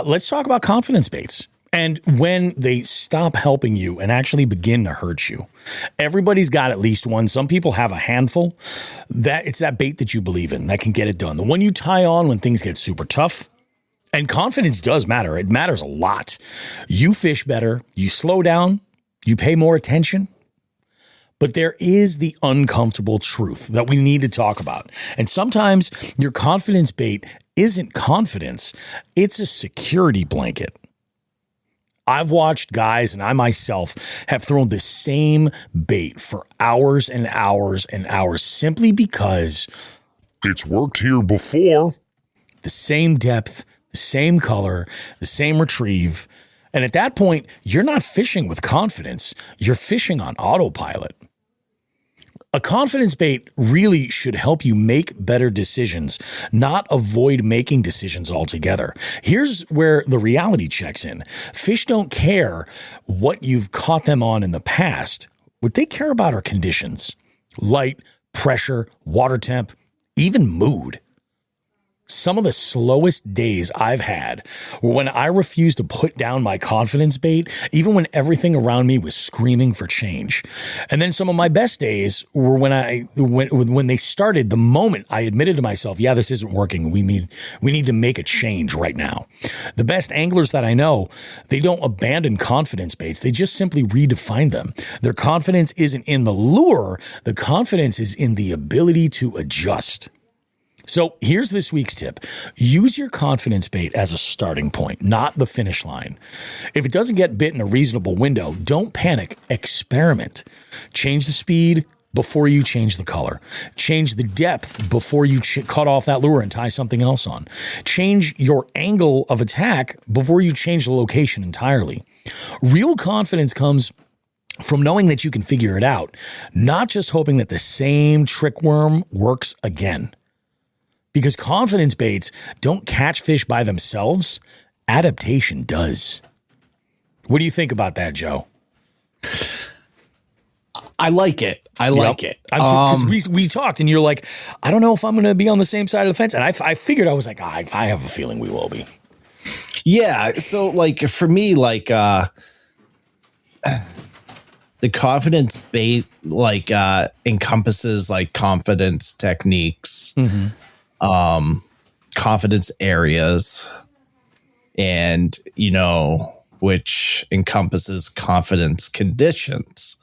Let's talk about confidence baits. And when they stop helping you and actually begin to hurt you. Everybody's got at least one. Some people have a handful. It's that bait that you believe in that can get it done. The one you tie on when things get super tough. And confidence does matter. It matters a lot. You fish better. You slow down. You pay more attention. But there is the uncomfortable truth that we need to talk about. And sometimes your confidence bait isn't confidence. It's a security blanket. I've watched guys, and I myself have thrown the same bait for hours and hours and hours simply because it's worked here before. The same depth, the same color, the same retrieve. And at that point, you're not fishing with confidence. You're fishing on autopilot. A confidence bait really should help you make better decisions, not avoid making decisions altogether. Here's where the reality checks in. Fish don't care what you've caught them on in the past. What they care about are conditions, light, pressure, water temp, even mood. Some of the slowest days I've had were when I refused to put down my confidence bait, even when everything around me was screaming for change. And then some of my best days were when they started the moment I admitted to myself, yeah, this isn't working. We need to make a change right now. The best anglers that I know, they don't abandon confidence baits. They just simply redefine them. Their confidence isn't in the lure. The confidence is in the ability to adjust. So here's this week's tip. Use your confidence bait as a starting point, not the finish line. If it doesn't get bit in a reasonable window, don't panic. Experiment. Change the speed before you change the color. Change the depth before you cut off that lure and tie something else on. Change your angle of attack before you change the location entirely. Real confidence comes from knowing that you can figure it out, not just hoping that the same trick worm works again. Because confidence baits don't catch fish by themselves. Adaptation does. What do you think about that, Joe? I like it. I like it. Because we talked and you're like, I don't know if I'm going to be on the same side of the fence. And I figured, I was like, I have a feeling we will be. Yeah. So like for me, like the confidence bait like encompasses like confidence techniques. Mm-hmm. Confidence areas and, which encompasses confidence conditions.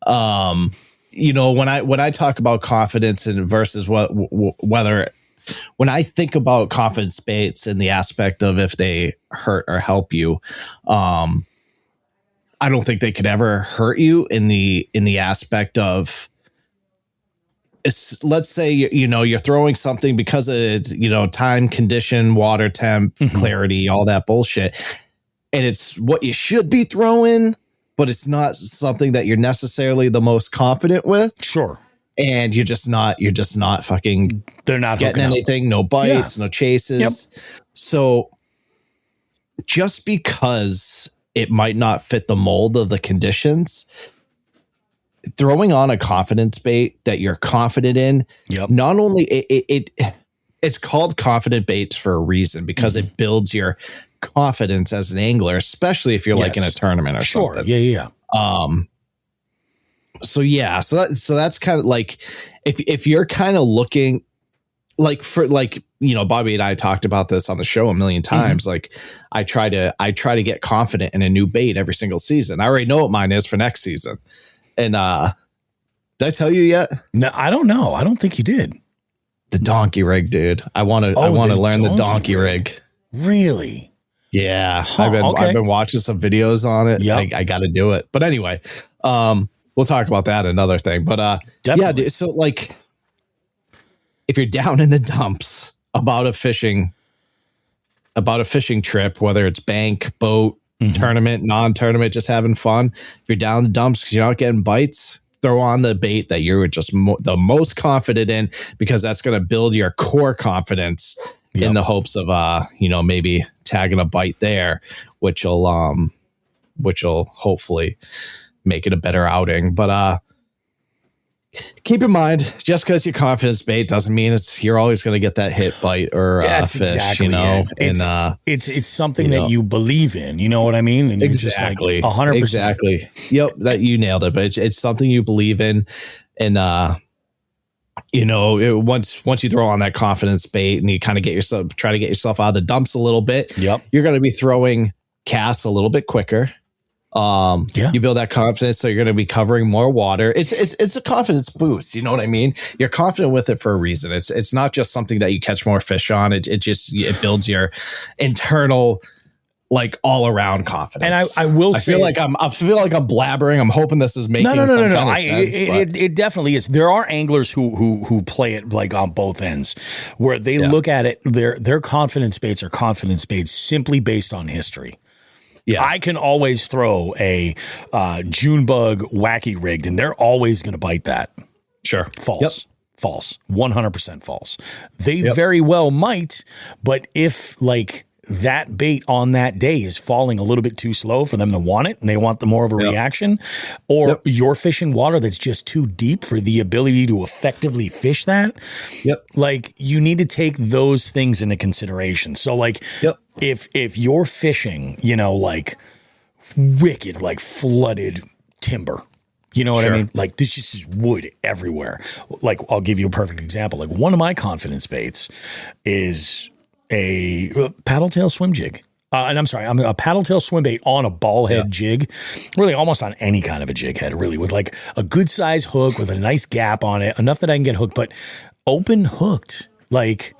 When I talk about confidence and versus whether when I think about confidence baits in the aspect of if they hurt or help you, I don't think they could ever hurt you in the aspect of let's say, you're throwing something because of it's, time, condition, water temp, clarity, all that bullshit. And it's what you should be throwing, but it's not something that you're necessarily the most confident with. Sure. And you're just not fucking, they're not getting anything, no bites, no chases. Yep. So just because it might not fit the mold of the conditions, throwing on a confidence bait that you're confident in, not only it's called confident baits for a reason, because it builds your confidence as an angler, especially if you're like in a tournament or something. Yeah. So that's kind of like, if you're kind of looking like for like, Bobby and I talked about this on the show a million times. Like I try to get confident in a new bait every single season. I already know what mine is for next season. And did I tell you yet? No, I don't know. I don't think you did. The donkey rig, dude. I want to learn the donkey rig. Really? Yeah. I've been watching some videos on it. Yep. I got to do it. But anyway, we'll talk about that another thing. But Definitely. So like if you're down in the dumps about a fishing trip, whether it's bank, boat, tournament, non-tournament, just having fun. If you're down in the dumps because you're not getting bites, throw on the bait that you're just the most confident in, because that's going to build your core confidence in the hopes of maybe tagging a bite there, which will hopefully make it a better outing. But keep in mind, just because you're confidence bait doesn't mean you're always going to get that hit bite or fish. Exactly it. And it's something that you believe in. You know what I mean? And exactly, 100%. Exactly. Yep, that you nailed it. But it's something you believe in, and once you throw on that confidence bait and you kind of try to get yourself out of the dumps a little bit. Yep, you're going to be throwing casts a little bit quicker. You build that confidence, so you're going to be covering more water. It's a confidence boost. You know what I mean? You're confident with it for a reason. It's not just something that you catch more fish on. It builds your internal, like, all around confidence. And I feel like I'm blabbering. I'm hoping this is making some kind of sense. It definitely is. There are anglers who play it like on both ends, where they look at it. Their confidence baits are confidence baits simply based on history. Yeah, I can always throw a June bug wacky rigged, and they're always going to bite that. Sure. False. False. 100% false. They very well might, but if like that bait on that day is falling a little bit too slow for them to want it, and they want the more of a reaction, or you're fishing water that's just too deep for the ability to effectively fish that, like you need to take those things into consideration. So like if you're fishing, like wicked, like flooded timber, you know what I mean? Like this just is wood everywhere. Like I'll give you a perfect example. Like one of my confidence baits is a paddle tail swim jig. And I'm sorry, I'm a paddle tail swim bait on a ball head jig, really almost on any kind of a jig head, really, with like a good size hook with a nice gap on it, enough that I can get hooked, but open hooked, like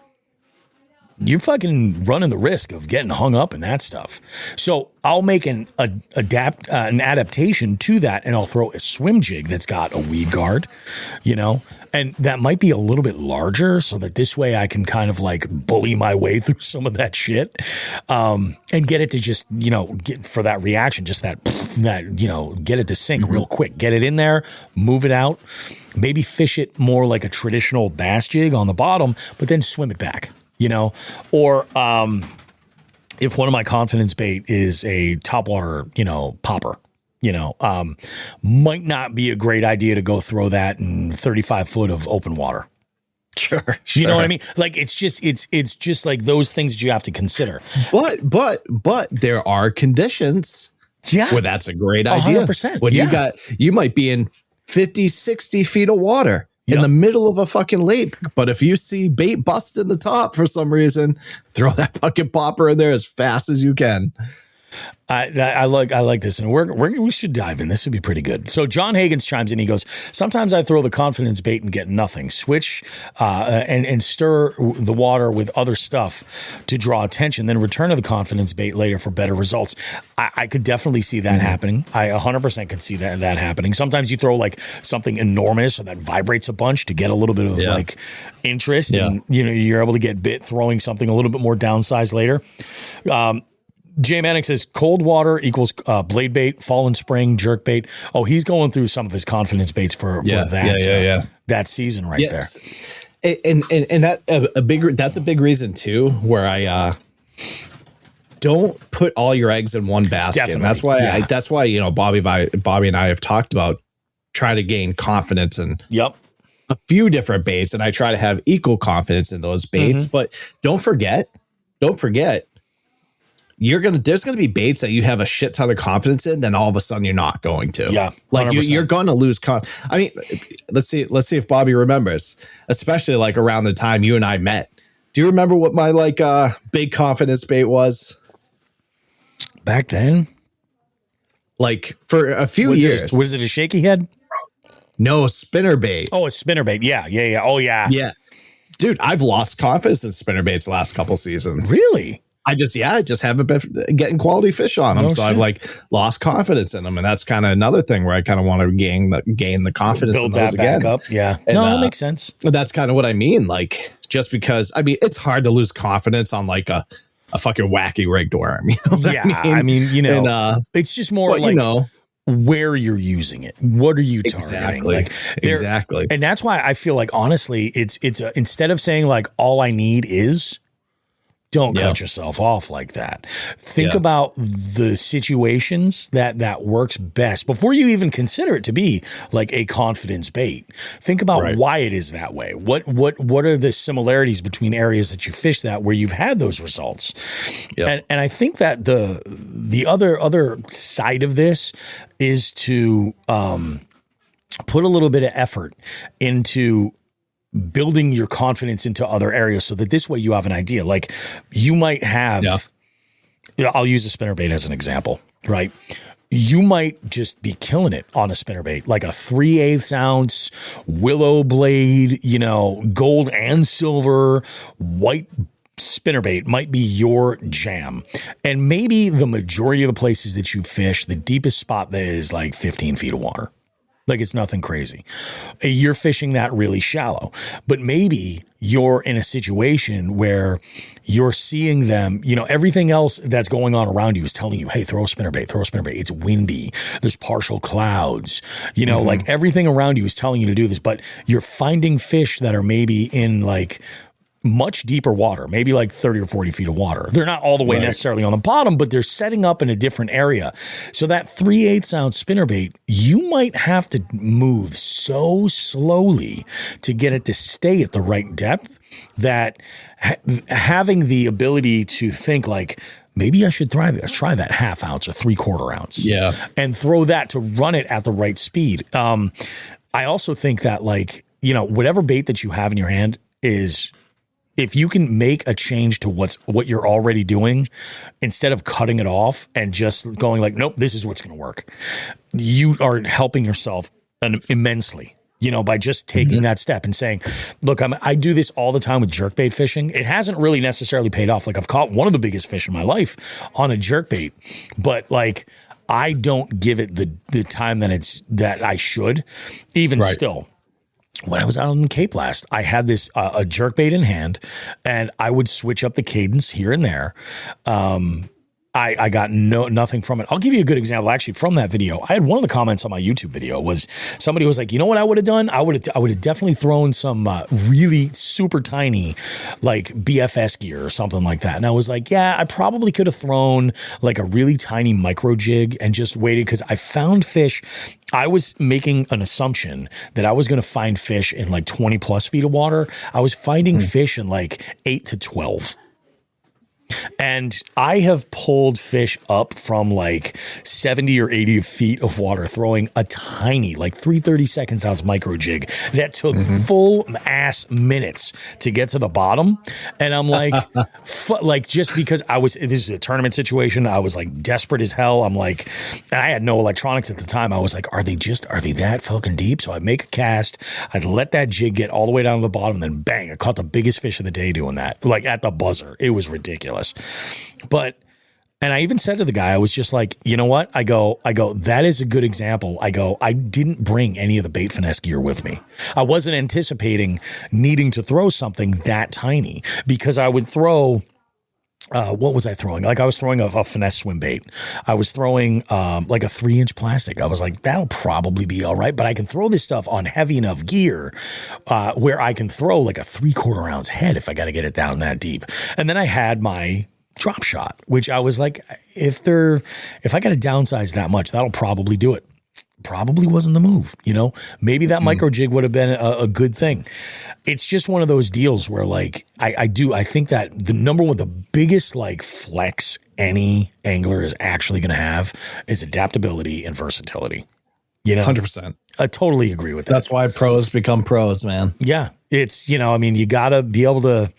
you're fucking running the risk of getting hung up in that stuff. So I'll make an adaptation to that, and I'll throw a swim jig that's got a weed guard, and that might be a little bit larger, so that this way I can kind of like bully my way through some of that shit, and get it to just, get for that reaction, just that, get it to sink real quick, get it in there, move it out, maybe fish it more like a traditional bass jig on the bottom, but then swim it back. Or if one of my confidence bait is a topwater, popper, might not be a great idea to go throw that in 35 foot of open water. Sure. You know what I mean? Like it's just like those things that you have to consider. But there are conditions where that's a great idea. 100%. When you might be in 50, 60 feet of water in the middle of a fucking lake. But if you see bait bust in the top for some reason, throw that fucking popper in there as fast as you can. I like this, and we should dive in. This would be pretty good. So John Hagens chimes in. He goes, sometimes I throw the confidence bait and get nothing. Switch and stir the water with other stuff to draw attention, then return to the confidence bait later for better results. I could definitely see that happening. I 100% could see that happening. Sometimes you throw like something enormous or that vibrates a bunch to get a little bit of like interest, and you're able to get bit throwing something a little bit more downsized later. Jay Manick says cold water equals blade bait, fallen spring, jerk bait. Oh, he's going through some of his confidence baits for that season right there. And that's a big reason too, where I don't put all your eggs in one basket. Definitely. And that's why Bobby and I have talked about trying to gain confidence in a few different baits, and I try to have equal confidence in those baits. But don't forget. There's gonna be baits that you have a shit ton of confidence in, then all of a sudden you're not going to. Yeah, 100%. like you're gonna lose. I mean, let's see if Bobby remembers, especially like around the time you and I met. Do you remember what my big confidence bait was back then? Like for a few years. Was it a shaky head? No, spinner bait. Oh, a spinner bait. Yeah. Oh yeah. Yeah, dude, I've lost confidence in spinner baits the last couple seasons. Really? I just haven't been getting quality fish on them. I've lost confidence in them. And that's kind of another thing where I kind of want to gain the confidence in those again. Back up. Yeah. And, that makes sense. That's kind of what I mean. Like, just because, I mean, it's hard to lose confidence on like a fucking wacky rigged worm. You know what I mean, it's just more where you're using it. What are you targeting? Exactly. And that's why I feel like, honestly, it's instead of saying like, all I need is, don't cut yourself off like that. Think about the situations that works best before you even consider it to be like a confidence bait. Think about why it is that way. What are the similarities between areas that you fish that where you've had those results? And I think that the other side of this is to put a little bit of effort into building your confidence into other areas so that this way you have an idea. Like you might have, I'll use a spinnerbait as an example, right? You might just be killing it on a spinnerbait, like a 3/8 ounce willow blade, gold and silver, white spinnerbait might be your jam. And maybe the majority of the places that you fish, the deepest spot there is like 15 feet of water. Like it's nothing crazy. You're fishing that really shallow, but maybe you're in a situation where you're seeing them, everything else that's going on around you is telling you, hey, throw a spinnerbait. It's windy. There's partial clouds, like everything around you is telling you to do this, but you're finding fish that are maybe in like much deeper water, maybe like 30 or 40 feet of water. They're not all the way necessarily on the bottom, but they're setting up in a different area. So that 3/8 ounce spinnerbait, you might have to move so slowly to get it to stay at the right depth that having the ability to think like, maybe I should try that 1/2 ounce or 3/4 ounce. Yeah. And throw that to run it at the right speed. I also think that whatever bait that you have in your hand is, if you can make a change to what you're already doing, instead of cutting it off and just going like, nope, this is what's going to work, you are helping yourself immensely, by just taking that step and saying, look, I do this all the time with jerkbait fishing. It hasn't really necessarily paid off. Like I've caught one of the biggest fish in my life on a jerkbait, but like I don't give it the time that I should, even still. When I was out on the Cape last, I had this a jerkbait in hand, and I would switch up the cadence here and there. I got nothing from it. I'll give you a good example actually from that video. I had one of the comments on my YouTube video was somebody was like, you know what I would have done? I would have definitely thrown some really super tiny like BFS gear or something like that. And I was like, yeah, I probably could have thrown like a really tiny micro jig and just waited, because I found fish. I was making an assumption that I was going to find fish in like 20 plus feet of water. I was finding fish in like 8 to 12. And I have pulled fish up from like 70 or 80 feet of water, throwing a tiny, like 3/32 ounce micro jig that took full ass minutes to get to the bottom. And I'm like, like just because this is a tournament situation, I was like desperate as hell. I'm like, and I had no electronics at the time. I was like, are they that fucking deep? So I make a cast. I'd let that jig get all the way down to the bottom, and then bang, I caught the biggest fish of the day doing that, like at the buzzer. It was ridiculous. And I even said to the guy, I was just like, you know what? I go, that is a good example. I go, I didn't bring any of the bait finesse gear with me. I wasn't anticipating needing to throw something that tiny, because I would throw, what was I throwing? Like I was throwing a finesse swim bait. I was throwing like a 3-inch plastic. I was like, that'll probably be all right, but I can throw this stuff on heavy enough gear where I can throw like a 3/4 ounce head if I got to get it down that deep. And then I had my drop shot, which I was like, if I got to downsize that much, that'll probably do it. Probably wasn't the move, you know. Maybe that micro jig would have been a good thing. It's just one of those deals where, like, I think that the biggest like flex any angler is actually going to have is adaptability and versatility. You know, 100%. I totally agree with that. That's why pros become pros, man. Yeah, it's, you know, I mean, you got to be able to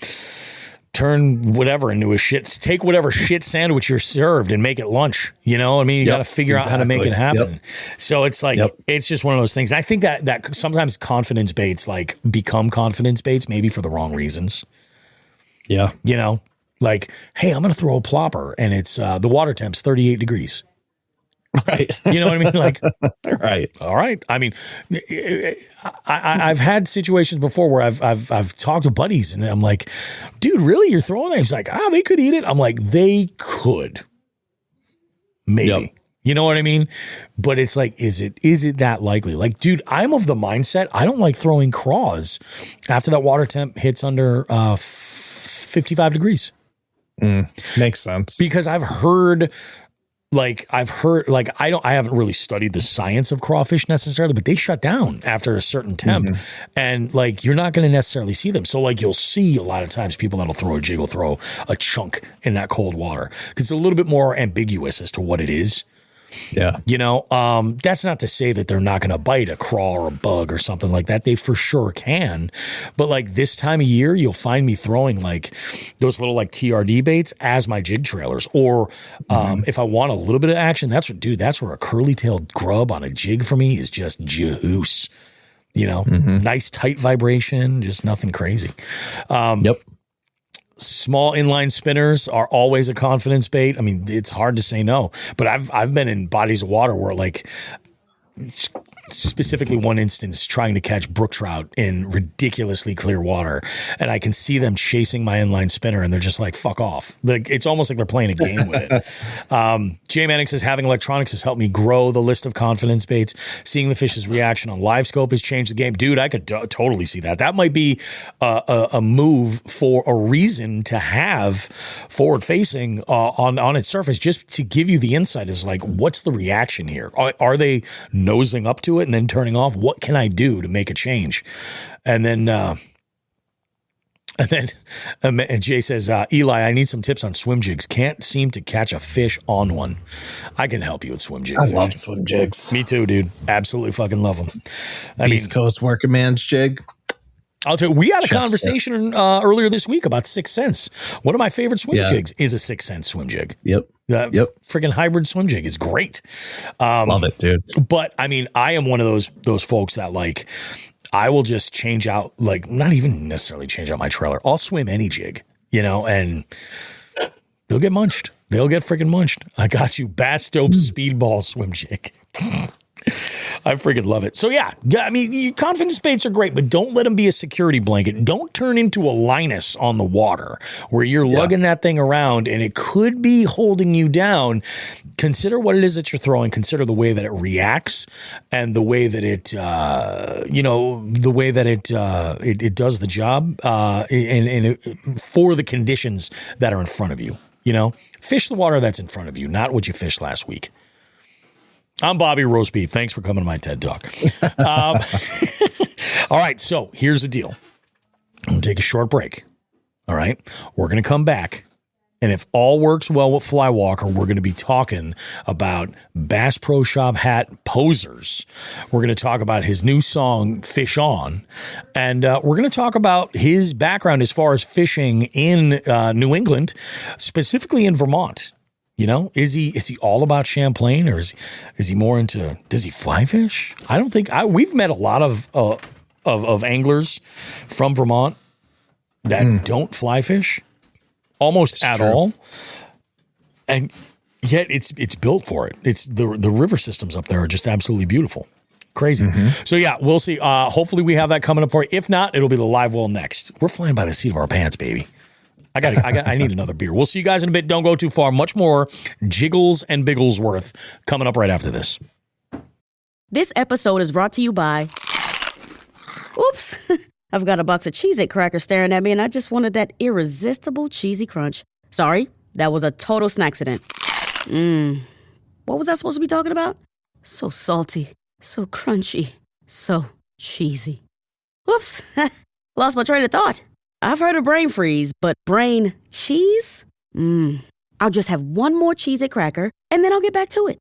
turn whatever into a shit, take whatever shit sandwich you're served and make it lunch. You know, I mean, you got to figure out how to make it happen. So it's like, it's just one of those things. I think that sometimes confidence baits like become confidence baits, maybe for the wrong reasons. Yeah. You know, like, hey, I'm going to throw a plopper and it's the water temp's 38 degrees. Right. You know what I mean? Like, right. All right. I mean, I've had situations before where I've talked to buddies and I'm like, dude, really? You're throwing that? He's like, they could eat it. I'm like, they could. Maybe. Yep. You know what I mean? But it's like, is it that likely? Like, dude, I'm of the mindset, I don't like throwing craws after that water temp hits under 55 degrees. Makes sense. Because I haven't really studied the science of crawfish necessarily, but they shut down after a certain temp and like, you're not going to necessarily see them. So like, you'll see a lot of times people that'll throw a jig will throw a chunk in that cold water because it's a little bit more ambiguous as to what it is. Yeah. You know, that's not to say that they're not going to bite a craw or a bug or something like that. They for sure can. But like this time of year, you'll find me throwing like those little like TRD baits as my jig trailers. Or if I want a little bit of action, that's where a curly-tailed grub on a jig for me is just juice. You know, nice tight vibration, just nothing crazy. Yep. Small inline spinners are always a confidence bait. I mean, it's hard to say no, but I've been in bodies of water where like specifically one instance trying to catch brook trout in ridiculously clear water, and I can see them chasing my inline spinner and they're just like, fuck off. Like, it's almost like they're playing a game with it. Jay Manning says, having electronics has helped me grow the list of confidence baits. Seeing the fish's reaction on live scope has changed the game. Dude, I could totally see that. That might be a move for a reason to have forward facing on its surface, just to give you the insight is like, what's the reaction here? Are they nosing up to it and then turning off? What can I do to make a change? And then Jay says, Eli, I need some tips on swim jigs. Can't seem to catch a fish on one. I can help you with swim jigs. I love swim jigs. Me too, dude. Absolutely fucking love them. East Coast working man's jig. I'll tell you, we had a conversation earlier this week about 6 cents. One of my favorite swim jigs is a 6 cent swim jig. Yep. Freaking hybrid swim jig is great. Love it, dude. But I mean, I am one of those folks that like, I will just change out, like, not even necessarily change out my trailer. I'll swim any jig, you know, and they'll get munched. They'll get freaking munched. I got you. Bass Dope Speedball swim jig. I freaking love it. So yeah, I mean, confidence baits are great, but don't let them be a security blanket. Don't turn into a Linus on the water where you're lugging that thing around and it could be holding you down. Consider what it is that you're throwing. Consider the way that it reacts and the way that it, it does the job and for the conditions that are in front of you. You know, fish the water that's in front of you, not what you fished last week. I'm Bobby Roast Beef. Thanks for coming to my TED Talk. All right, so here's the deal. I'm going to take a short break. All right, we're going to come back, And if all works well with Flywlkr, we're going to be talking about Bass Pro Shop hat posers. We're going to talk about his new song, Fish On. And we're going to talk about his background as far as fishing in New England, specifically in Vermont. You know, is he all about Champlain, or is he more into, does he fly fish? I don't think, we've met a lot of anglers from Vermont that don't fly fish. Almost at all, and yet it's built for it. It's the river systems up there are just absolutely beautiful, crazy. So yeah, we'll see. Hopefully we have that coming up for you. If not, it'll be the live well next. We're flying by the seat of our pants, baby. I need another beer. We'll see you guys in a bit. Don't go too far. Much more Jiggles and Bigglesworth coming up right after this. This episode is brought to you by. Oops. I've got a box of Cheez-It crackers staring at me, and I just wanted that irresistible cheesy crunch. Sorry, that was a total snacksident. What was I supposed to be talking about? So salty, so crunchy, so cheesy. Whoops, lost my train of thought. I've heard of brain freeze, but brain cheese? I'll just have one more Cheez-It cracker, and then I'll get back to it.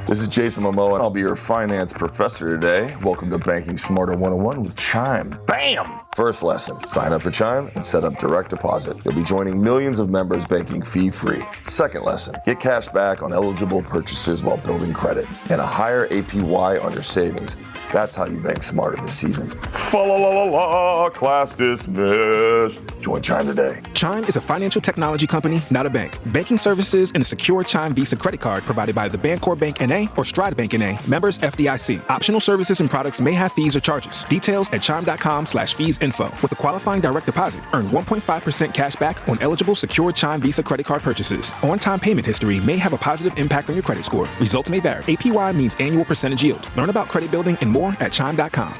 This is Jason Momoa, and I'll be your finance professor today. Welcome to Banking Smarter 101 with Chime. Bam! First lesson, sign up for Chime and set up direct deposit. You'll be joining millions of members banking fee-free. Second lesson, get cash back on eligible purchases while building credit and a higher APY on your savings. That's how you bank smarter this season. Fa-la-la-la-la, class dismissed. Join Chime today. Chime is a financial technology company, not a bank. Banking services and a secure Chime Visa credit card provided by the Bancorp Bank N.A. or Stride Bank N.A. Members FDIC. Optional services and products may have fees or charges. Details at chime.com/feesinfo. With a qualifying direct deposit, earn 1.5% cash back on eligible secure Chime Visa credit card purchases. On-time payment history may have a positive impact on your credit score. Results may vary. APY means annual percentage yield. Learn about credit building and more at chime.com.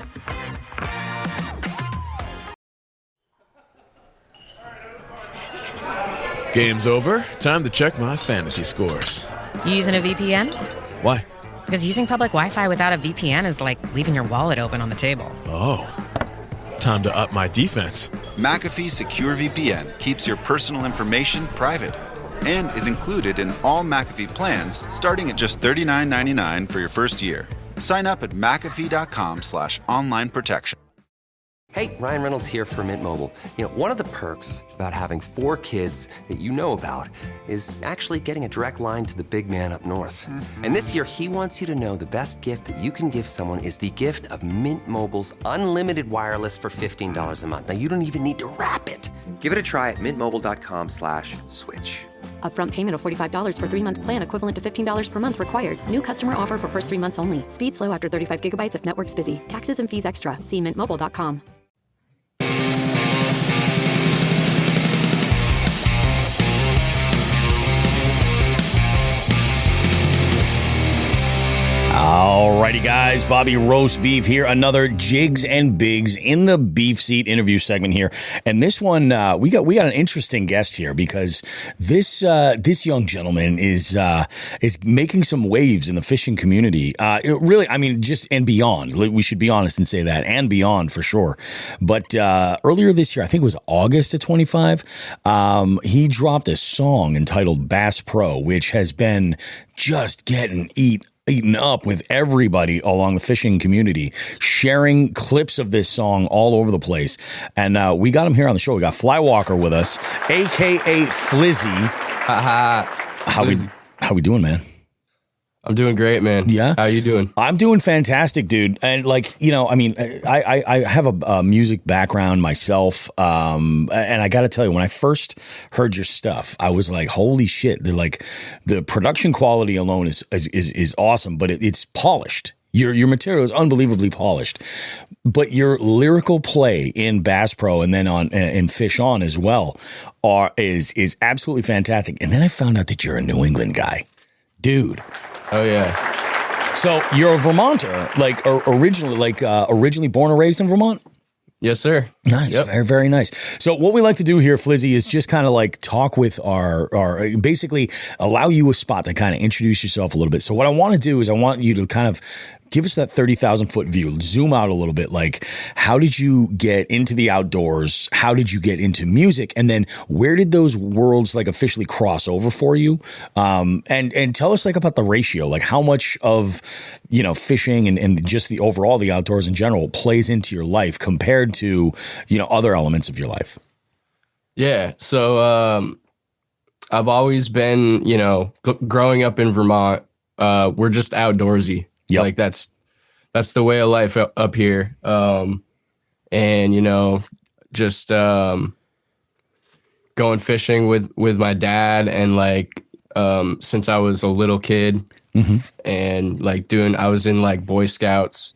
Game's over. Time to check my fantasy scores. You using a VPN? Why? Because using public Wi-Fi without a VPN is like leaving your wallet open on the table. Oh. Time to up my defense. McAfee Secure VPN keeps your personal information private and is included in all McAfee plans starting at just $39.99 for your first year. Sign up at McAfee.com/online protection. Hey, Ryan Reynolds here for Mint Mobile. You know, one of the perks about having 4 kids that you know about is actually getting a direct line to the big man up north. And this year, he wants you to know the best gift that you can give someone is the gift of Mint Mobile's unlimited wireless for $15 a month. Now, you don't even need to wrap it. Give it a try at mintmobile.com/switch. Upfront payment of $45 for 3-month plan equivalent to $15 per month required. New customer offer for first 3 months only. Speed slow after 35 gigabytes if network's busy. Taxes and fees extra. See mintmobile.com. Alrighty, guys. Bobby Roast Beef here. Another Jigs and Bigs in the Beef Seat interview segment here. And this one, we got an interesting guest here because this young gentleman is making some waves in the fishing community. Really, I mean, just and beyond. We should be honest and say that, and beyond for sure. But earlier this year, I think it was August of 25, he dropped a song entitled Bass Pro, which has been just getting eaten up with everybody along the fishing community, sharing clips of this song all over the place. And we got him here on the show. We got Flywlkr with us, AKA Flizzy. How we doing, man? I'm doing great, man. Yeah? How you doing? I'm doing fantastic, dude. And like, you know, I mean, I have a music background myself. And I got to tell you, when I first heard your stuff, I was like, holy shit. The production quality alone is awesome, but it's polished. Your material is unbelievably polished, but your lyrical play in Bass Pro and then in Fish On as well is absolutely fantastic. And then I found out that you're a New England guy, dude. Oh yeah. So you're a Vermonter, originally born and raised in Vermont? Yes, sir. Nice. Yep. Very, very nice. So what we like to do here, Flizzy, is just kind of like talk with our basically allow you a spot to kind of introduce yourself a little bit. So what I want to do is I want you to kind of give us that 30,000 foot view. Zoom out a little bit. Like, how did you get into the outdoors? How did you get into music? And then where did those worlds like officially cross over for you? And tell us like about the ratio, like how much of, you know, fishing and just the overall, the outdoors in general plays into your life compared to, you know, other elements of your life. Yeah. So, I've always been, you know, growing up in Vermont, we're just outdoorsy. Yep. Like that's the way of life up here. And, you know, just going fishing with my dad and like since I was a little kid and like I was in like Boy Scouts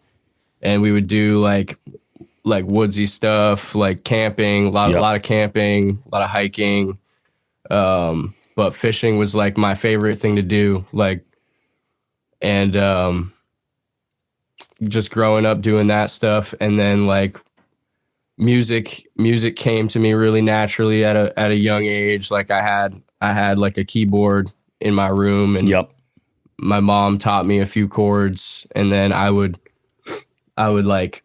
and we would do like woodsy stuff, like camping, a lot of camping, a lot of hiking. But fishing was like my favorite thing to do, like, and, just growing up doing that stuff. And then like music came to me really naturally at a young age. Like I had like a keyboard in my room and my mom taught me a few chords and then I would like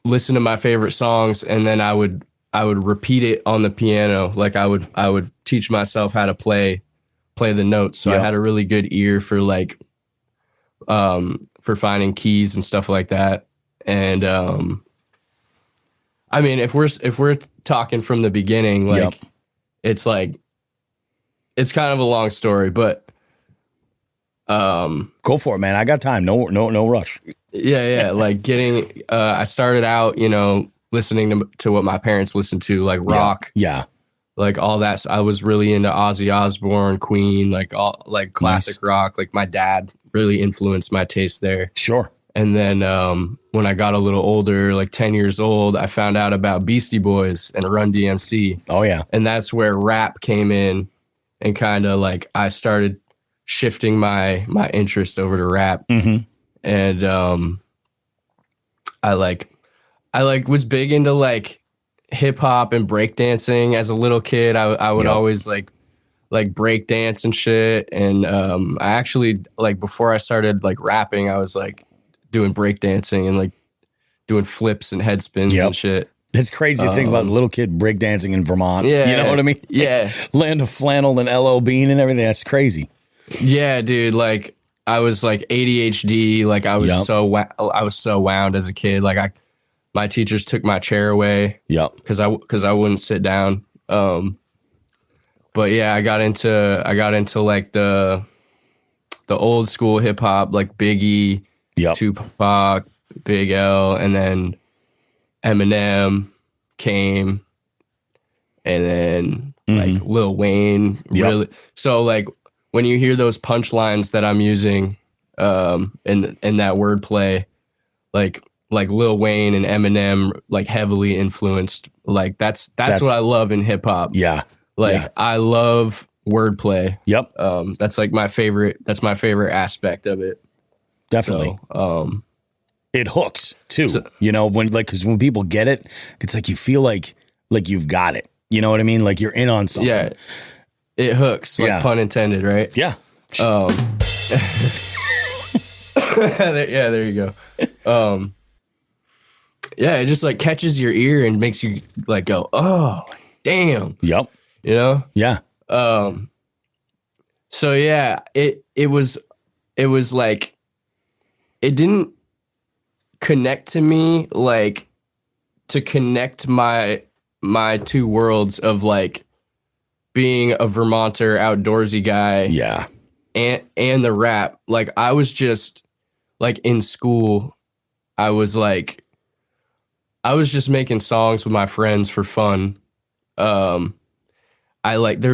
listen to my favorite songs and then I would repeat it on the piano. Like I would teach myself how to play the notes. So I had a really good ear for like, for finding keys and stuff like that. And, I mean, if we're talking from the beginning, like it's kind of a long story, but, go for it, man. I got time. No rush. Yeah. Like I started out, you know, listening to what my parents listened to, like rock. Yeah. Like all that. I was really into Ozzy Osbourne, Queen, like all like classic rock. Like my dad really influenced my taste there. Sure. And then when I got a little older, like 10 years old, I found out about Beastie Boys and Run DMC. Oh yeah. And that's where rap came in and kind of like I started shifting my interest over to rap. And I was big into like hip hop and breakdancing as a little kid. I would always like break dance and shit. And I actually like before I started like rapping, I was like doing breakdancing and like doing flips and head spins and shit. It's crazy to think about a little kid breakdancing in Vermont. Yeah, you know what I mean? Yeah. Land of flannel and LL Bean and everything. That's crazy. Yeah, dude. Like I was like ADHD. Like I was so wound as a kid. Like my teachers took my chair away. Yep. Because I wouldn't sit down. But yeah, I got into like the old school hip hop, like Biggie, Tupac, Big L, and then Eminem came, and then like Lil Wayne. Really, so like when you hear those punchlines that I'm using, in that wordplay, like Lil Wayne and Eminem, like heavily influenced. Like that's what I love in hip hop. Yeah. Like I love wordplay. Yep. That's like my favorite. That's my favorite aspect of it. Definitely. So, it hooks too. You know, because when people get it, it's like you feel like you've got it. You know what I mean? Like you're in on something. Yeah. It hooks. Like pun intended, right? Yeah. There you go. Yeah, it just like catches your ear and makes you like go, oh, damn. Yep. You know? Yeah. So yeah, it was like it didn't connect to me like to connect my two worlds of like being a Vermonter outdoorsy guy. Yeah. And the rap. Like I was just like in school, I was just making songs with my friends for fun. There's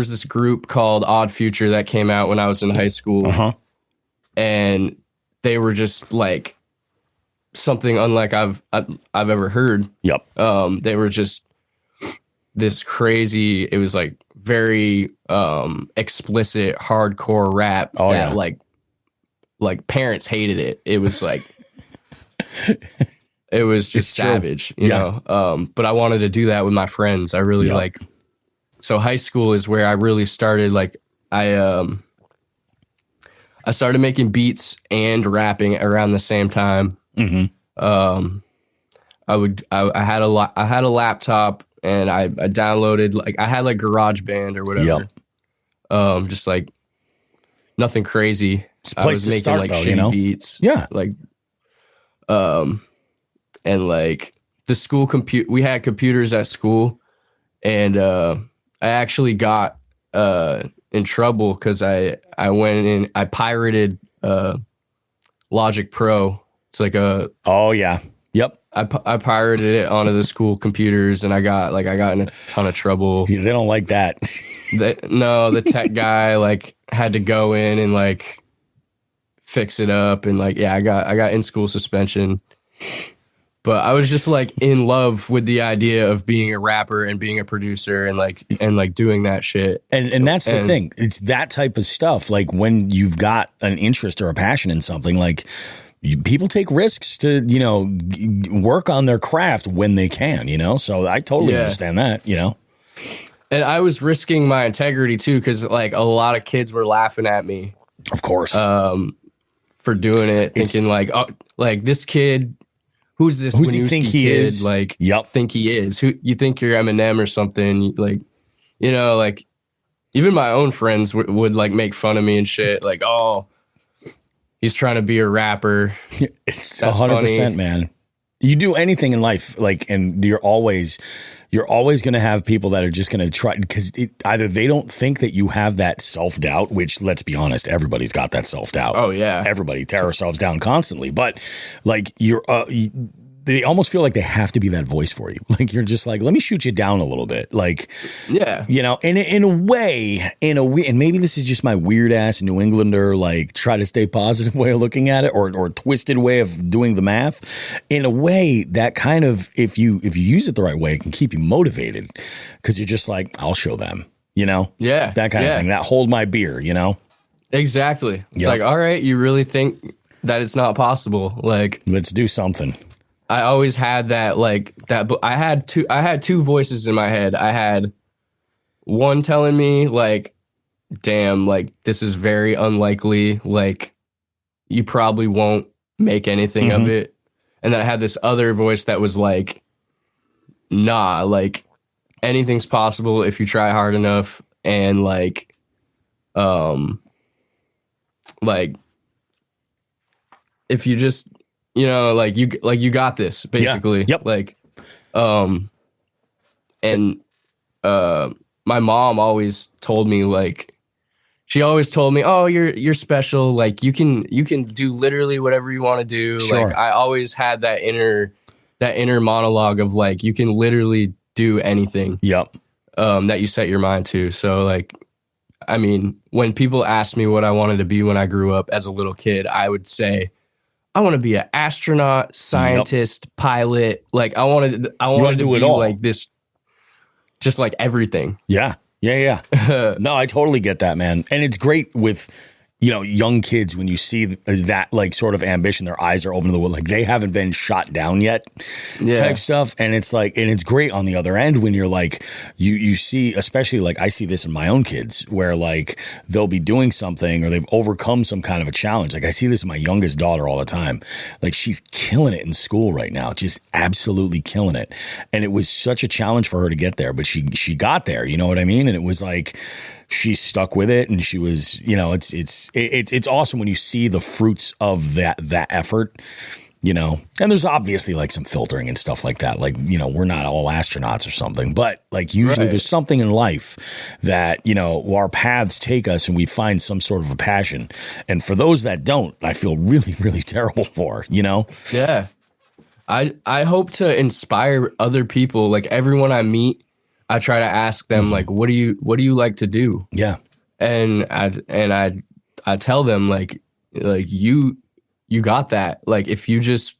this group called Odd Future that came out when I was in high school. And they were just like something unlike I've ever heard. Yep. They were just this crazy, it was like very explicit hardcore rap that like parents hated it. It was like it was just savage, you know. But I wanted to do that with my friends. I really so high school is where I really started. Like I I started making beats and rapping around the same time. I had a laptop and I downloaded I had GarageBand or whatever. Just nothing crazy. I was making shitty beats. Yeah. And the school we had computers at school, and I actually got in trouble because I went in, I pirated Logic Pro. It's I pirated it onto the school computers, and I got in a ton of trouble. They don't like that. The tech guy had to go in and fix it up, and I got in school suspension. But I was just in love with the idea of being a rapper and being a producer and doing that shit. And that's the thing. It's that type of stuff. When you've got an interest or a passion in something, people take risks to, work on their craft when they can, So I totally understand that, And I was risking my integrity too, because a lot of kids were laughing at me. Of course. For doing it, thinking this kid. Who's this Winooski kid? Think he is? Who you think you're Eminem or something? Even my own friends would make fun of me and shit. Oh, he's trying to be a rapper. It's 100%, man. You do anything in life, and you're always going to have people that are just going to try, because either they don't think that you have that self-doubt, which, let's be honest, everybody's got that self-doubt. Oh, yeah. Everybody tear ourselves down constantly. But, they almost feel like they have to be that voice for you. You're just let me shoot you down a little bit. In a way, and maybe this is just my weird ass New Englander, try to stay positive way of looking at it, or twisted way of doing the math. In a way, that kind of, if you use it the right way, it can keep you motivated, because you're just I'll show them, Yeah. that kind of thing, that hold my beer, Exactly. It's all right, you really think that it's not possible? Let's do something. I always had that I had two voices in my head. I had one telling me damn, this is very unlikely, you probably won't make anything of it. And then I had this other voice that was nah, anything's possible if you try hard enough, and if you just you got this, basically. Yeah. Yep. My mom always told me she always told me, oh, you're special, you can do literally whatever you want to do. Sure. I always had that inner monologue of you can literally do anything. Yep. That you set your mind to. So when people asked me what I wanted to be when I grew up as a little kid, I would say, I want to be an astronaut, scientist, pilot. I wanted to do be it all. this, just everything. Yeah. No, I totally get that, man. And it's great with, young kids, when you see that sort of ambition, their eyes are open to the world, they haven't been shot down yet, type stuff. And it's and it's great on the other end when you're you see, especially I see this in my own kids, where they'll be doing something or they've overcome some kind of a challenge. I see this in my youngest daughter all the time. She's killing it in school right now, just absolutely killing it. And it was such a challenge for her to get there, but she got there, you know what I mean? And it was she stuck with it, and she was, it's awesome when you see the fruits of that effort, and there's obviously some filtering and stuff like that. We're not all astronauts or something, but usually there's something in life that, our paths take us and we find some sort of a passion. And for those that don't, I feel really, really terrible for, Yeah. I hope to inspire other people. Everyone I meet, I try to ask them what do you like to do? Yeah. And I tell them you got that. If you just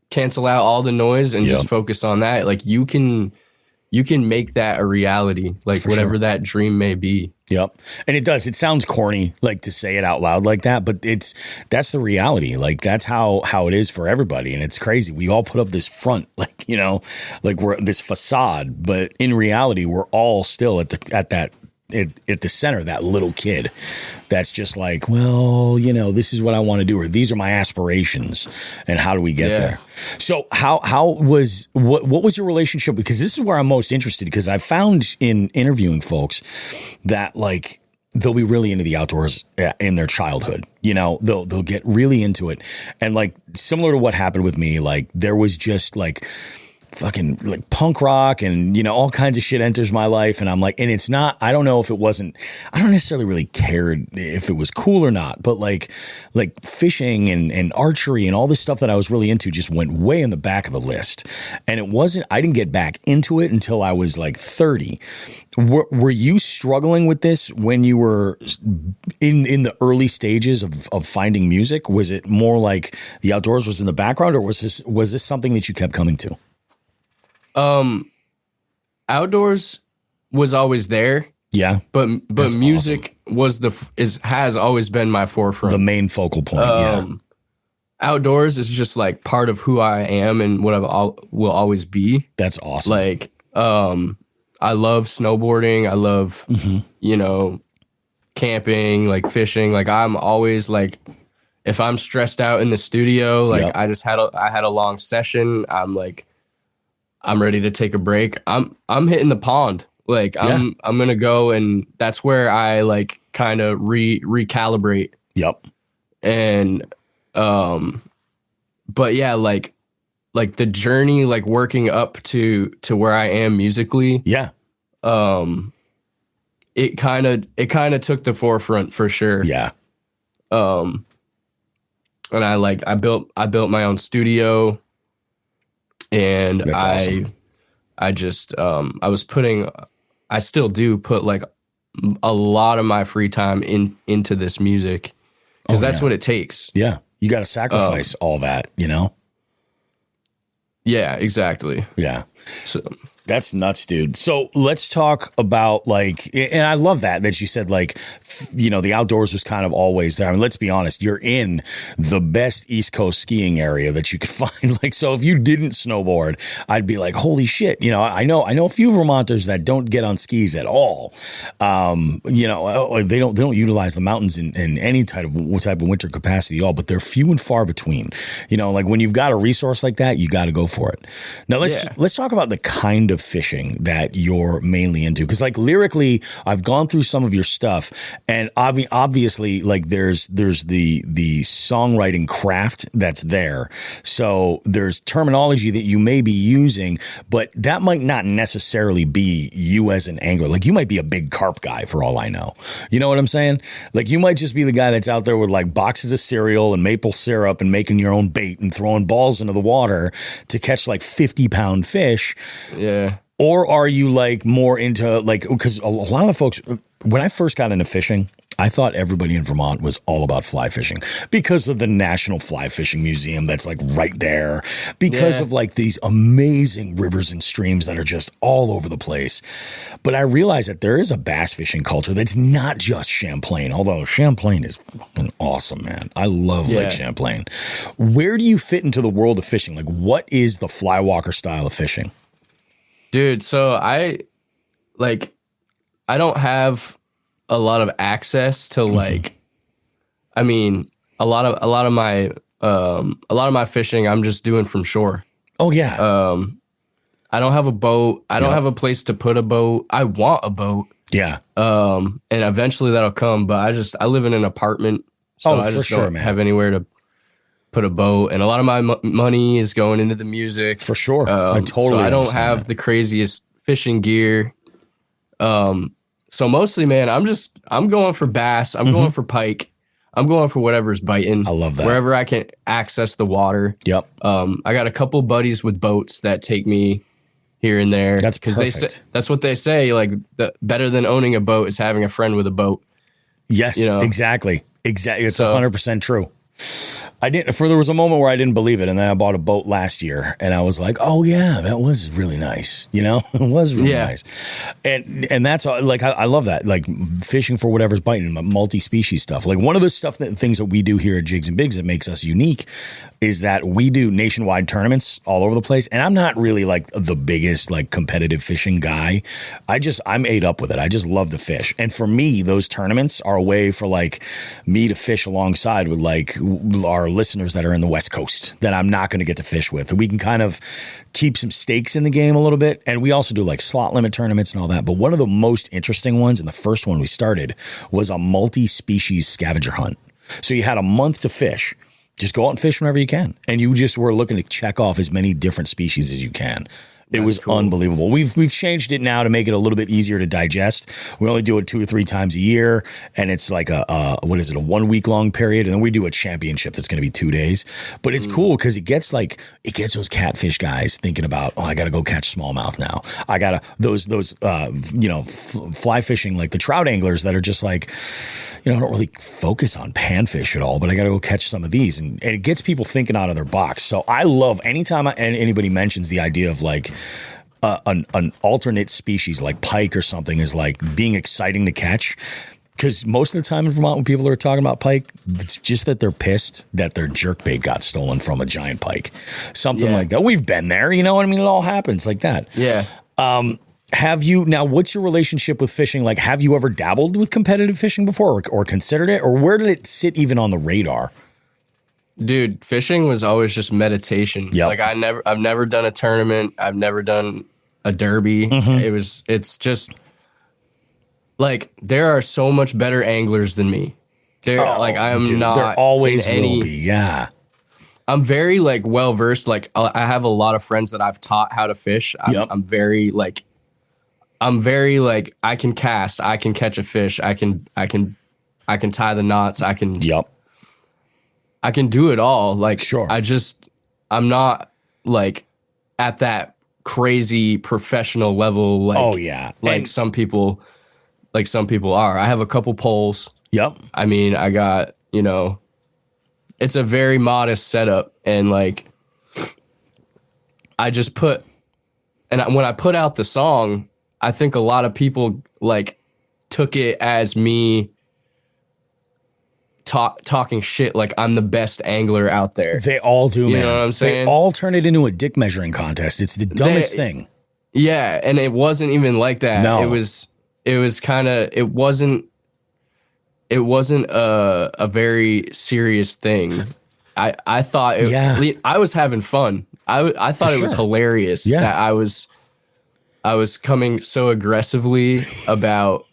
cancel out all the noise and just focus on that, you can make that a reality, whatever that dream may be. Yep. And it does. It sounds corny, to say it out loud like that, but that's the reality. That's how it is for everybody. And it's crazy. We all put up this front, we're this facade, but in reality, we're all still at that at the center, that little kid that's just like, well, you know, this is what I want to do, or these are my aspirations, and how do we get there? So what was your relationship? Because this is where I'm most interested, because I found in interviewing folks that like they'll be really into the outdoors in their childhood. You know, they'll get really into it, and like similar to what happened with me, like there was just like fucking like punk rock and, you know, all kinds of shit enters my life. And I'm like, and it's not, I don't know if it wasn't, I don't necessarily really cared if it was cool or not, but like fishing and archery and all this stuff that I was really into just went way in the back of the list. And I didn't get back into it until I was like 30. Were you struggling with this when you were in the early stages of finding music? Was it more like the outdoors was in the background, or was this something that you kept coming to? Outdoors was always there. Yeah. But music awesome. has always been my forefront. The main focal point. Outdoors is just like part of who I am and what will always be. That's awesome. Like, I love snowboarding. I love, you know, camping, like fishing. Like I'm always like, if I'm stressed out in the studio, like I had a long session. I'm ready to take a break. I'm hitting the pond. Like I'm gonna go, and that's where I like kind of recalibrate. Yep. And but yeah, like the journey, like working up to where I am musically. Yeah. It kind of took the forefront for sure. Yeah. And I built my own studio. And that's awesome. I still do put like a lot of my free time into this music, because that's what it takes. Yeah. You got to sacrifice all that, you know? Yeah, exactly. Yeah. So that's nuts, dude. So let's talk about like, and I love that you said like, you know, the outdoors was kind of always there. I mean, let's be honest, you're in the best East Coast skiing area that you could find. Like, so if you didn't snowboard, I'd be like, holy shit. You know, I know a few Vermonters that don't get on skis at all. You know, they don't utilize the mountains in any type of winter capacity at all, but they're few and far between. You know, like when you've got a resource like that, you got to go for it. Now let's talk about the kind of fishing that you're mainly into, because like lyrically I've gone through some of your stuff, and obviously like there's the songwriting craft that's there, so there's terminology that you may be using, but that might not necessarily be you as an angler. Like you might be a big carp guy for all I know, you know what I'm saying? Like you might just be the guy that's out there with like boxes of cereal and maple syrup and making your own bait and throwing balls into the water to catch like 50-pound fish. Yeah. Or are you like more into like, because a lot of folks, when I first got into fishing, I thought everybody in Vermont was all about fly fishing because of the National Fly Fishing Museum that's like right there, because of like these amazing rivers and streams that are just all over the place. But I realized that there is a bass fishing culture that's not just Champlain, although Champlain is fucking awesome, man. I love Lake Champlain. Where do you fit into the world of fishing? Like, what is the Flywlkr style of fishing? Dude, so I don't have a lot of access to like, I mean, a lot of my fishing I'm just doing from shore. Oh yeah. I don't have a boat. I don't have a place to put a boat. I want a boat. Yeah. And eventually that'll come, but I live in an apartment, so I just don't have anywhere to put a boat, and a lot of my money is going into the music. For sure. I don't have the craziest fishing gear. So mostly, man, I'm going for bass. I'm going for pike. I'm going for whatever's biting. I love that. Wherever I can access the water. Yep. I got a couple buddies with boats that take me here and there. That's perfect. That's what they say. Like better than owning a boat is having a friend with a boat. Yes, you know? Exactly. It's 100% true. There was a moment where I didn't believe it, and then I bought a boat last year, and I was like, "Oh yeah, that was really nice." You know, it was really nice, and that's like I love that, like fishing for whatever's biting, multi-species stuff. Like one of the things that we do here at Jigs and Bigs that makes us unique is that we do nationwide tournaments all over the place, and I'm not really like the biggest like competitive fishing guy. I'm ate up with it. I just love the fish, and for me, those tournaments are a way for like me to fish alongside with like our listeners that are in the West Coast that I'm not going to get to fish with. We can kind of keep some stakes in the game a little bit. And we also do like slot limit tournaments and all that. But one of the most interesting ones, and the first one we started, was a multi-species scavenger hunt. So you had a month to fish. Just go out and fish whenever you can. And you just were looking to check off as many different species as you can. It was unbelievable. We've changed it now to make it a little bit easier to digest. We only do it 2 or 3 times a year, and it's like a 1 week long period, and then we do a championship that's going to be 2 days. But it's cool because it gets those catfish guys thinking about, I got to go catch smallmouth now. I got to those fly fishing, like the trout anglers that are just like, I don't really focus on panfish at all, but I got to go catch some of these, and it gets people thinking out of their box. So I love anytime anybody mentions the idea of like an alternate species like pike or something is like being exciting to catch, because most of the time in Vermont when people are talking about pike, it's just that they're pissed that their jerkbait got stolen from a giant pike, something like that. We've been there, you know what I mean? It all happens like that. Have you now? What's your relationship with fishing? Like, have you ever dabbled with competitive fishing before, or considered it, or where did it sit even on the radar? Dude, fishing was always just meditation. Like I've never done a tournament. I've never done a derby. It's just like there are so much better anglers than me. I'm not. There always will be. Yeah. I'm very like well versed. Like I have a lot of friends that I've taught how to fish. I'm very like I can cast. I can catch a fish. I can tie the knots. I can do it all. Like, sure. I'm not like at that crazy professional level. Like, like some people are. I have a couple poles. I mean, I got, it's a very modest setup. And like, when I put out the song, I think a lot of people like took it as me talking shit like I'm the best angler out there. They all do, man. You know what I'm saying? They all turn it into a dick measuring contest. It's the dumbest thing. Yeah, and it wasn't even like that. No. It wasn't a very serious thing. I thought I was having fun. I thought it was hilarious that I was coming so aggressively about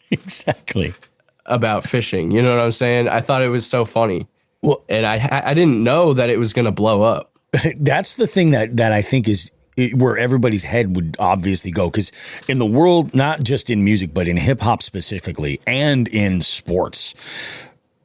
about fishing. You know what I'm saying? I thought it was so funny. Well, and I didn't know that it was going to blow up. That's the thing that I think is where everybody's head would obviously go. Because in the world, not just in music, but in hip hop specifically and in sports,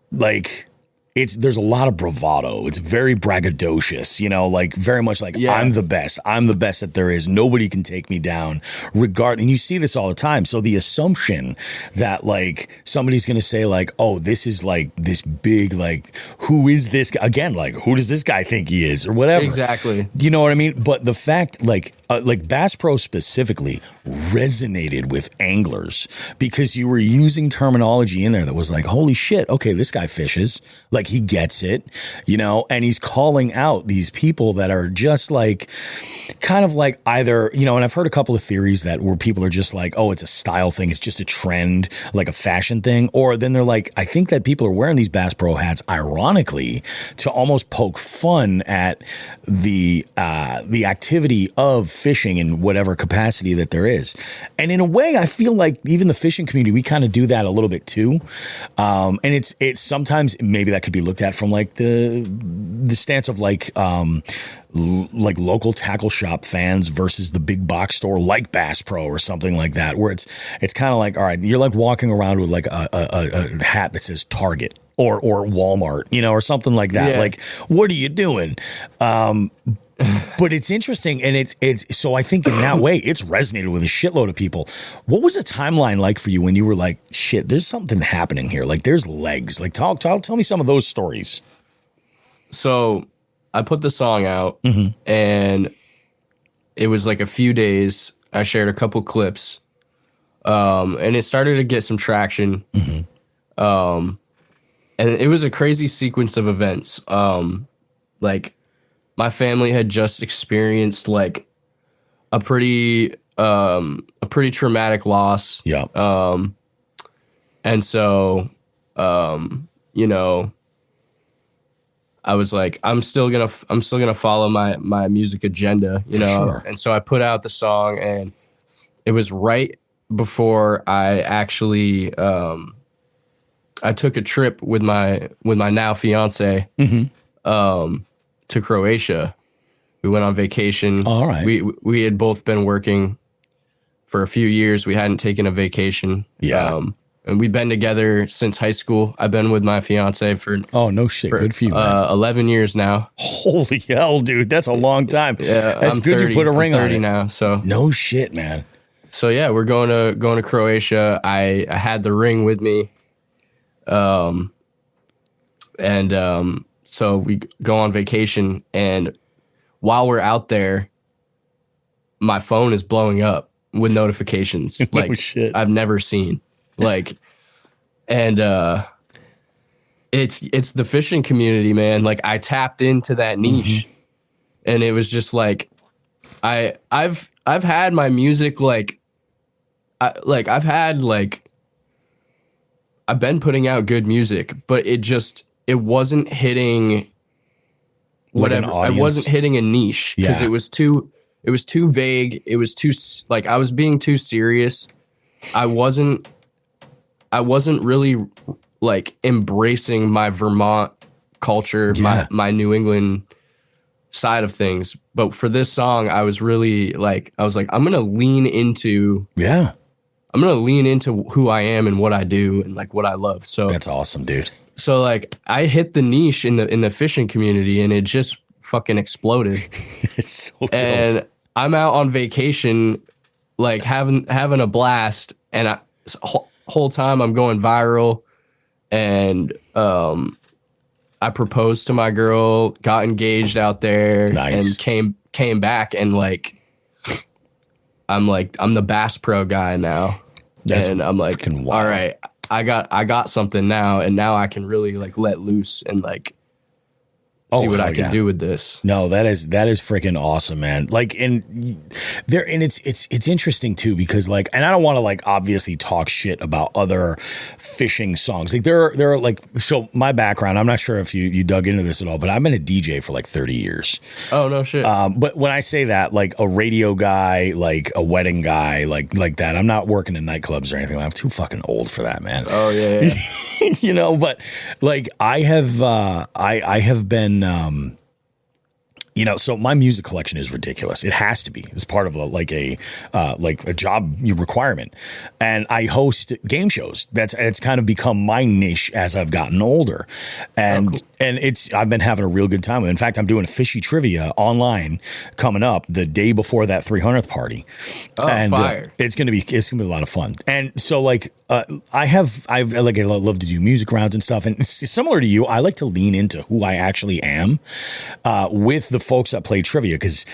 like there's a lot of bravado. It's very braggadocious, like very much like I'm the best. I'm the best that there is. Nobody can take me down. And you see this all the time. So the assumption that like somebody's going to say like, oh, this is like this big, like, who is this guy? Again, like, who does this guy think he is or whatever? Exactly. You know what I mean? But the fact like Bass Pro specifically resonated with anglers because you were using terminology in there that was like, holy shit. Okay. This guy fishes. Like he gets it, and he's calling out these people that are just like, kind of like either, and I've heard a couple of theories that where people are just like, oh, it's a style thing. It's just a trend, like a fashion thing. Or then they're like, I think that people are wearing these Bass Pro hats, ironically, to almost poke fun at the activity of fishing in whatever capacity that there is. And in a way, I feel like even the fishing community, we kind of do that a little bit too. And it's sometimes maybe that could be looked at from like the stance of like local tackle shop fans versus the big box store like Bass Pro or something like that, where it's kind of like, all right, you're like walking around with like a hat that says Target or Walmart, or something like that. Yeah. Like, what are you doing? But it's interesting, and it's so I think in that way it's resonated with a shitload of people. What was the timeline like for you when you were like, shit, there's something happening here? Like there's legs. Like tell me some of those stories. So I put the song out, and it was like a few days. I shared a couple clips, and it started to get some traction. And it was a crazy sequence of events. Like my family had just experienced like a pretty traumatic loss. Yeah. And so, you know, I was like, I'm still gonna follow my music agenda, you know. Sure. And so I put out the song, and it was right before I actually I took a trip with my now fiance to Croatia. We went on vacation. All right. We had both been working for a few years. We hadn't taken a vacation. Yeah. And we've been together since high school. I've been with my fiance for no shit. Good for you, man. 11 years now. Holy hell, dude, that's a long time. Yeah, that's I'm good 30, you put a ring I'm on 30 it now. So no shit, man. So yeah, we're going to Croatia. I had the ring with me, so we go on vacation, and while we're out there, my phone is blowing up with notifications like shit. I've never seen. Like, and it's the fishing community, man. Like I tapped into that niche, and it was just like I've had my music I've been putting out good music, but it wasn't hitting whatever. I wasn't hitting a niche because it was too vague. It was too like I was being too serious. I wasn't really like embracing my Vermont culture, my New England side of things. But for this song, I was really like, I'm gonna lean into who I am and what I do and like what I love. So that's awesome, dude. So like I hit the niche in the fishing community, and it just fucking exploded. It's so dope. And I'm out on vacation, like having a blast, and whole time I'm going viral, and I proposed to my girl, got engaged out there, and came back, and like I'm the Bass Pro guy now. And I'm like, all right, I got something now, and now I can really like let loose and like see what I can do with this. No, that is freaking awesome, man. Like, and it's interesting too, because like, and I don't want to like obviously talk shit about other fishing songs. Like there are like, so my background, I'm not sure if you dug into this at all, but I've been a DJ for like 30 years. Oh, no shit. But when I say that, like a radio guy, like a wedding guy, like that, I'm not working in nightclubs or anything. I'm too fucking old for that, man. Oh yeah. You know, but like I have been, you know, so my music collection is ridiculous. It has to be. It's part of a job requirement. And I host game shows. It's kind of become my niche as I've gotten older. And I've been having a real good time. In fact, I'm doing a fishy trivia online coming up the day before that 300th party. Oh, and fire. It's gonna be a lot of fun. And so like I love to do music rounds and stuff. And similar to you, I like to lean into who I actually am with the folks that play trivia, because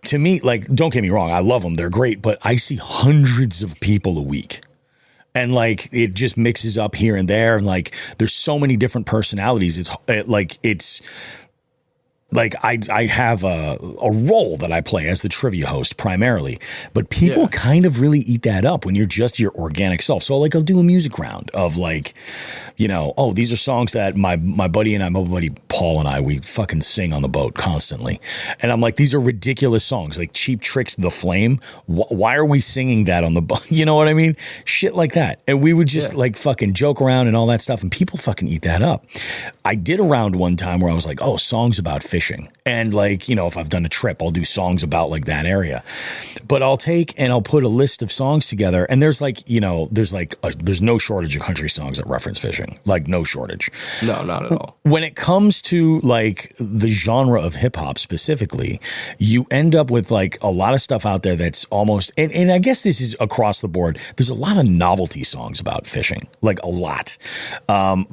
to me, like, don't get me wrong, I love them, they're great, but I see hundreds of people a week, and like it just mixes up here and there, and like there's so many different personalities. It's like I have a role that I play as the trivia host primarily, but people kind of really eat that up when you're just your organic self. So like I'll do a music round of like, you know, oh, these are songs that my buddy and my buddy Paul and I, we fucking sing on the boat constantly. And I'm like, these are ridiculous songs, like Cheap Trick's The Flame. Why are we singing that on the boat? You know what I mean? Shit like that. And we would just like fucking joke around and all that stuff. And people fucking eat that up. I did a round one time where I was like, oh, songs about fishing. fishing. And like, you know, if I've done a trip, I'll do songs about like that area. But I'll take and I'll put a list of songs together, and there's like, you know, there's no shortage of country songs that reference fishing. Like no shortage. No, not at all. When it comes to like the genre of hip hop specifically, you end up with like a lot of stuff out there that's almost, and I guess this is across the board. There's a lot of novelty songs about fishing, like a lot.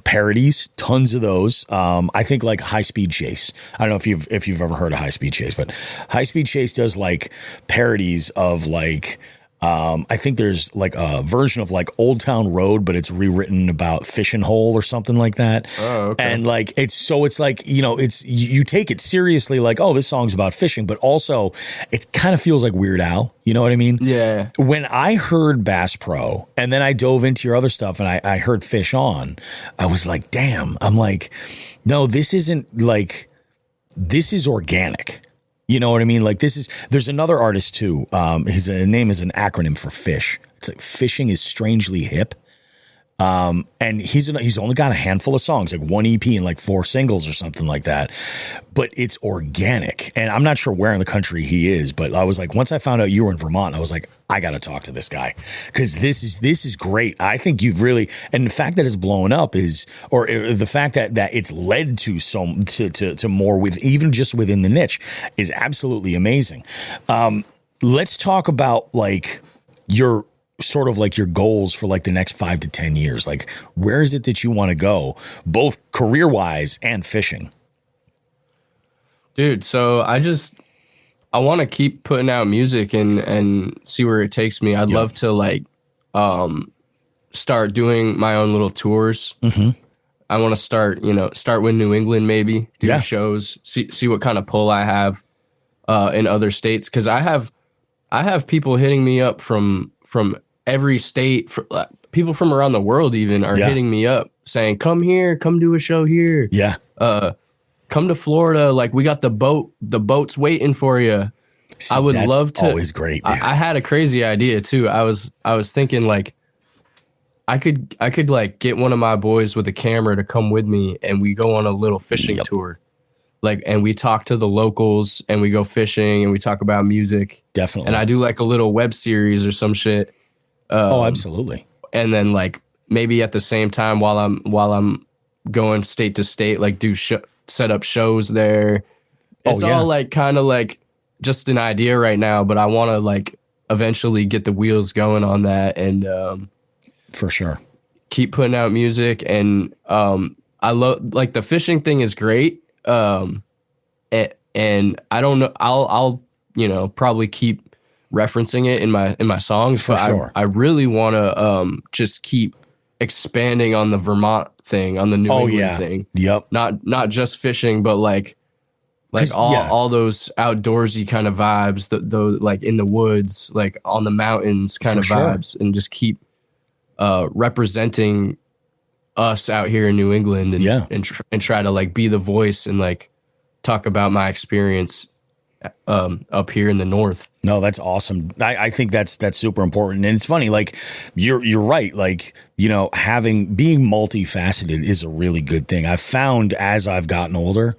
Parodies, tons of those. I think like High Speed Chase. I don't know if you've ever heard of High Speed Chase, but High Speed Chase does like parodies of like, I think there's like a version of like Old Town Road, but it's rewritten about Fishing Hole or something like that. Oh, okay. And like, it's like, you know, it's, you take it seriously, like, oh, this song's about fishing, but also it kind of feels like Weird Al. You know what I mean? Yeah. When I heard Bass Pro and then I dove into your other stuff and I heard Fish On, I was like, damn, I'm like, no, this isn't like, this is organic. You know what I mean? Like there's another artist too. His name is an acronym for FISH. It's like Fishing is Strangely Hip. And he's only got a handful of songs, like one EP and like 4 singles or something like that. But it's organic. And I'm not sure where in the country he is, but I was like, once I found out you were in Vermont, I was like, I got to talk to this guy because this is great. I think you've really, and the fact that it's blown up is, or the fact that it's led to more with even just within the niche is absolutely amazing. Let's talk about like your sort of like your goals for like the next 5 to 10 years. Like, where is it that you want to go, both career wise and fishing? Dude, so I want to keep putting out music and see where it takes me. I'd love to like start doing my own little tours. Mm-hmm. I want to start with New England, maybe do shows, see what kind of pull I have in other states. Cause I have people hitting me up from every state, people from around the world even are hitting me up saying, come here, come do a show here. Yeah. Come to Florida. Like we got the boat's waiting for you. See, I would love to. Always great. I had a crazy idea too. I was thinking like I could like get one of my boys with a camera to come with me and we go on a little fishing tour. Like, and we talk to the locals and we go fishing and we talk about music. Definitely. And I do like a little web series or some shit. Absolutely. And then like maybe at the same time while I'm going state to state, like do set up shows there. It's all like kind of like just an idea right now, but I want to like eventually get the wheels going on that and for sure keep putting out music. And I love like the fishing thing is great. And I don't know, I'll probably keep referencing it in my songs, but sure. I really want to just keep expanding on the Vermont thing, on the New England thing. Yep. Not just fishing, but like all those outdoorsy kind of vibes, the like in the woods, like on the mountains kind of vibes, and just keep representing us out here in New England and try to like be the voice and like talk about my experience up here in the north. No, that's awesome. I think that's super important. And it's funny, like you're right. Like, being multifaceted is a really good thing. I've found as I've gotten older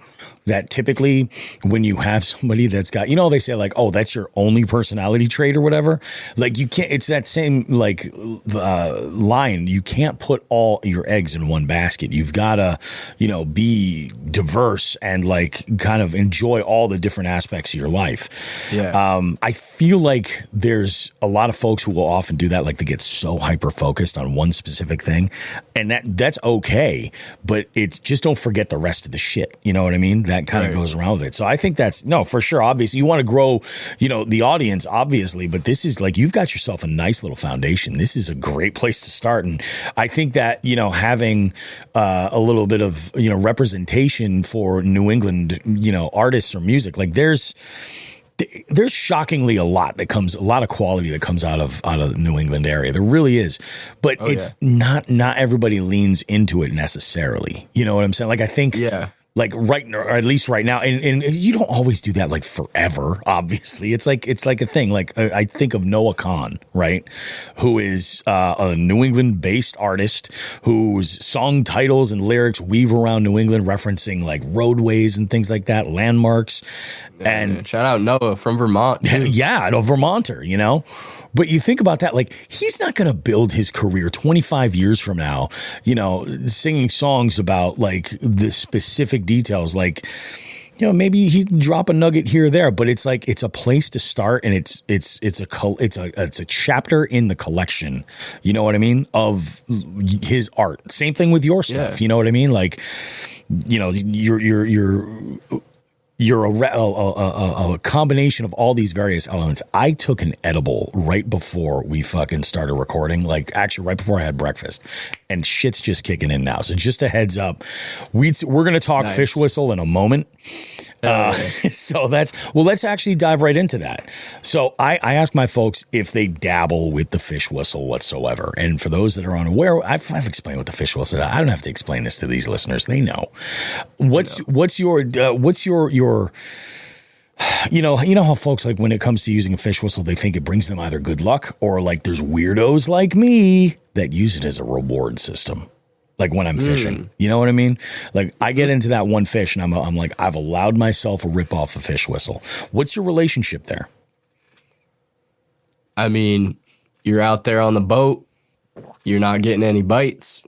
that typically when you have somebody that's got, they say like, oh, that's your only personality trait or whatever. Like you can't, it's that same like line. You can't put all your eggs in one basket. You've got to, be diverse and like kind of enjoy all the different aspects of your life. Yeah. I feel like there's a lot of folks who will often do that. Like they get so hyper focused on one specific thing, and that's okay, but it's just don't forget the rest of the shit. You know what I mean? That kind of goes around with it. So I think that's for sure. Obviously you want to grow, the audience obviously, but this is like, you've got yourself a nice little foundation. This is a great place to start. And I think that, having a little bit of, representation for New England, artists or music, like there's shockingly a lot of quality that comes out of the New England area. There really is, but not everybody leans into it necessarily. You know what I'm saying? Like I think Like or at least right now, and you don't always do that like forever. Obviously, it's like a thing. Like I think of Noah Kahn, right, who is a New England-based artist whose song titles and lyrics weave around New England, referencing like roadways and things like that, landmarks. And shout out Noah from Vermont, too. Yeah, a Vermonter, you know. But you think about that, like he's not going to build his career 25 years from now, you know, singing songs about like the specific details, like, you know, maybe he'd drop a nugget here or there, but it's like it's a place to start, and it's a chapter in the collection. You know what I mean, of his art. Same thing with your stuff. Yeah. You know what I mean, like, you know, you're a combination of all these various elements. I took an edible right before we fucking started recording, like actually right before I had breakfast, and shit's just kicking in now. So just a heads up, we're going to talk fish whistle in a moment. So let's actually dive right into that. So I asked my folks if they dabble with the fish whistle whatsoever. And for those that are unaware, I've explained what the fish whistle is. I don't have to explain this to these listeners. They know. What's your you know how folks, like, when it comes to using a fish whistle, they think it brings them either good luck, or like there's weirdos like me that use it as a reward system. Like when I'm fishing, you know what I mean? Like I get into that one fish and I'm like, I've allowed myself a rip off the fish whistle. What's your relationship there? I mean, you're out there on the boat, you're not getting any bites.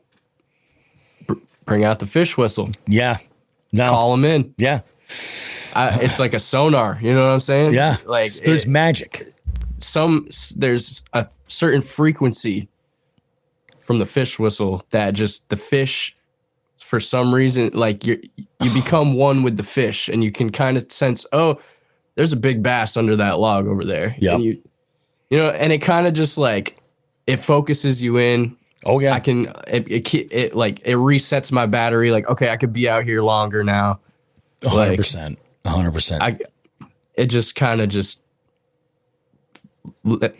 Bring out the fish whistle. Yeah. No. Call them in. Yeah. It's like a sonar. You know what I'm saying? Yeah. Like there's magic. There's a certain frequency from the fish whistle that just the fish, for some reason, like you become one with the fish, and you can kind of sense, oh, there's a big bass under that log over there. Yeah. You know, and it kind of just like it focuses you in. Oh yeah. I can it like it resets my battery. Like, okay, I could be out here longer now. 100%. 100%. It just kind of just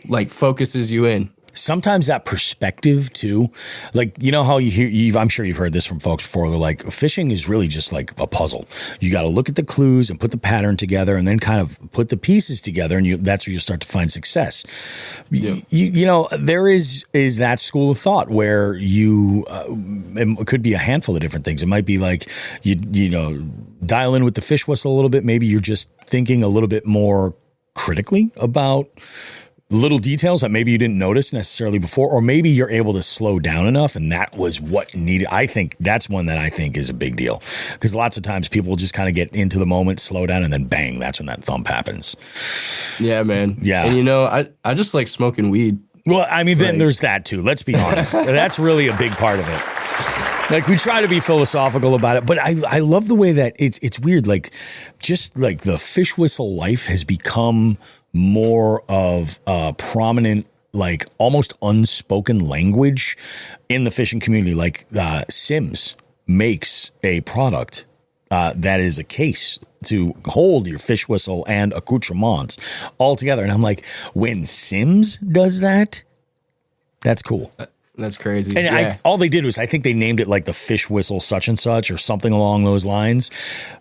like focuses you in. Sometimes that perspective too, like, you know how I'm sure you've heard this from folks before. They're like, fishing is really just like a puzzle. You got to look at the clues and put the pattern together, and then kind of put the pieces together, and that's where you start to find success. Yeah. You know, there is that school of thought where it could be a handful of different things. It might be like you know, dial in with the fish whistle a little bit. Maybe you're just thinking a little bit more critically about little details that maybe you didn't notice necessarily before, or maybe you're able to slow down enough, and that was what needed. I think that's one that I think is a big deal, because lots of times people will just kind of get into the moment, slow down, and then bang, that's when that thump happens. Yeah, man. Yeah. And you know, I just like smoking weed. Well, I mean, then there's that too. Let's be honest. That's really a big part of it. Like, we try to be philosophical about it, but I love the way that it's weird. Like, just like the fish whistle life has become more of a prominent, like almost unspoken language in the fishing community. Like Sims makes a product that is a case to hold your fish whistle and accoutrements all together. And I'm like, when Sims does that, that's cool. That's crazy. And all they did was, I think they named it like the fish whistle such and such or something along those lines.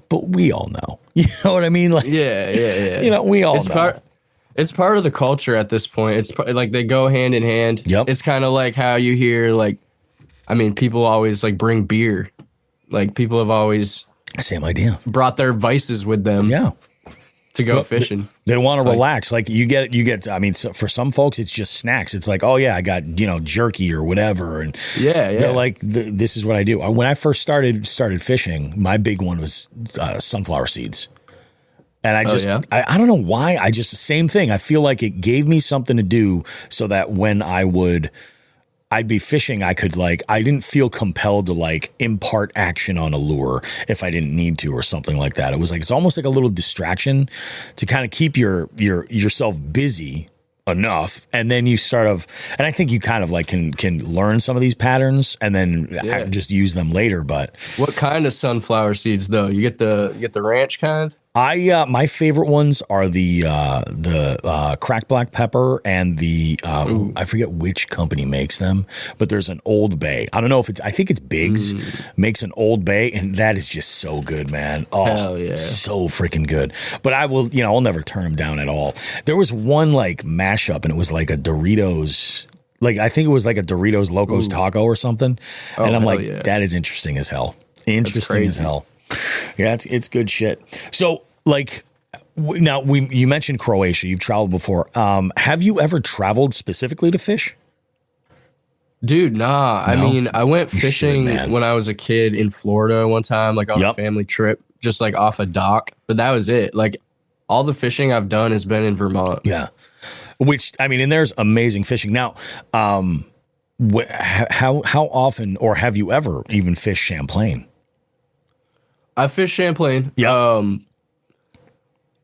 But we all know. You know what I mean? Like, yeah. You know, we all know. It's part of the culture at this point. It's like they go hand in hand. Yep. It's kind of like how you hear, like, I mean, people always like bring beer. Like, people have always same idea brought their vices with them. Yeah. To go fishing. They want to relax. Like you get, I mean, so for some folks, it's just snacks. It's like, oh yeah, I got, you know, jerky or whatever. And they're like, this is what I do. When I first started fishing, my big one was sunflower seeds. And I just, I don't know why. I just, same thing. I feel like it gave me something to do so that when I'd be fishing, I could I didn't feel compelled to impart action on a lure if I didn't need to or something like that. It was it's almost like a little distraction to kind of keep yourself busy enough. And then you and I think you kind of can learn some of these patterns and then just use them later. But what kind of sunflower seeds though? You get the ranch kind? My favorite ones are the cracked black pepper and the I forget which company makes them, but there's an Old Bay. I don't know if I think it's Biggs makes an Old Bay, and that is just so good, man. Oh, hell yeah. So freaking good. But I'll never turn them down at all. There was one like mashup, and it was like a Doritos. Like, I think it was like a Doritos Locos Taco or something. And I'm like, that is interesting as hell. Interesting as hell. Yeah, it's good shit. So, like, now you mentioned Croatia. You've traveled before. Have you ever traveled specifically to fish? Dude, nah. No? I mean, I went fishing when I was a kid in Florida one time, like on a family trip, just like off a dock. But that was it. Like, all the fishing I've done has been in Vermont. Yeah. Which, I mean, and there's amazing fishing. Now, how often, or have you ever even fished Champlain? I fished Champlain. Yeah.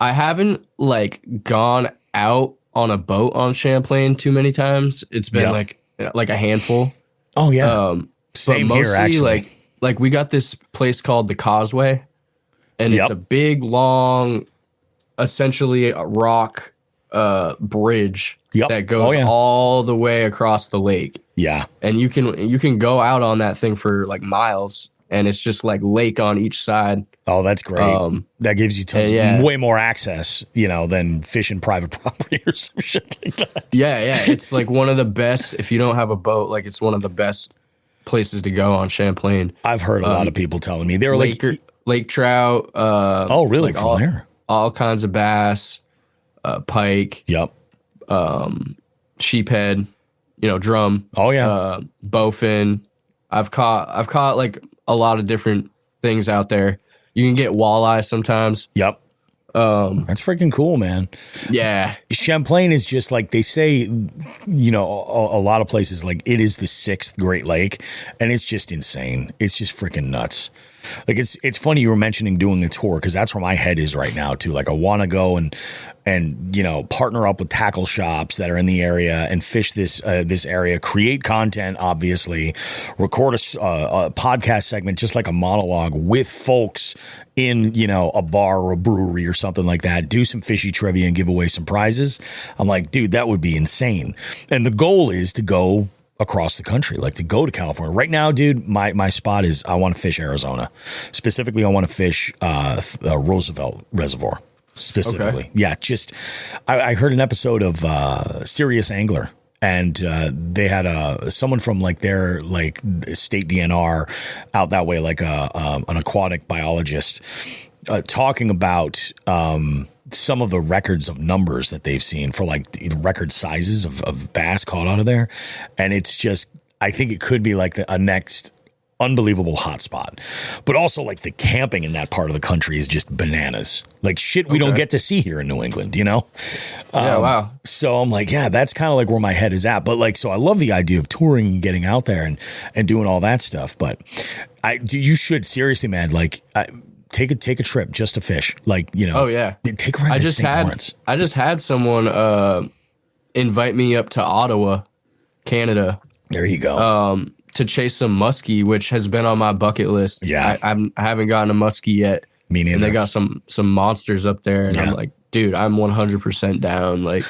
I haven't like gone out on a boat on Champlain too many times. It's been like a handful. Oh yeah. Same but mostly, here, actually. Like we got this place called the Causeway, and it's a big, long, essentially a rock bridge that goes all the way across the lake. Yeah. And you can go out on that thing for like miles. And it's just like lake on each side. Oh, that's great. That gives you way more access, than fishing private property or some shit like that. Yeah. It's like one of the best, if you don't have a boat, like it's one of the best places to go on Champlain. I've heard a lot of people telling me. They're lake trout. Oh, really? Like From there? All kinds of bass, pike. Yep. Sheephead, drum. Oh, yeah. Bowfin. I've caught like a lot of different things out there. You can get walleye sometimes. Yep. That's freaking cool, man. Yeah. Champlain is just like they say, a lot of places, like it is the 6th Great Lake, and it's just insane. It's just freaking nuts. Like it's funny you were mentioning doing a tour, because that's where my head is right now too. Like I want to go and partner up with tackle shops that are in the area and fish this area, create content, obviously, record a podcast segment, just like a monologue with folks in a bar or a brewery or something like that. Do some fishy trivia and give away some prizes. I'm like, dude, that would be insane. And the goal is to go across the country, like to go to California. Right now, dude, my spot is I want to fish Arizona. Specifically, I want to fish Roosevelt Reservoir. Specifically. Okay. Yeah, just I heard an episode of Serious Angler, and they had someone from like their like state DNR out that way, like an aquatic biologist, talking about some of the records of numbers that they've seen for like record sizes of bass caught out of there. And it's just, I think it could be like a next unbelievable hotspot. But also like the camping in that part of the country is just bananas. Like shit we don't get to see here in New England, Yeah, wow. So I'm like, yeah, that's kind of like where my head is at. But like, so I love the idea of touring and getting out there and doing all that stuff. But you should seriously, man, like take a trip just to fish, like Oh yeah, take a ride to St. Lawrence. I just had someone invite me up to Ottawa, Canada. There you go. To chase some muskie, which has been on my bucket list. Yeah, I haven't gotten a muskie yet. Me neither. And they got some monsters up there, and I'm like, dude, I'm 100% down. Like,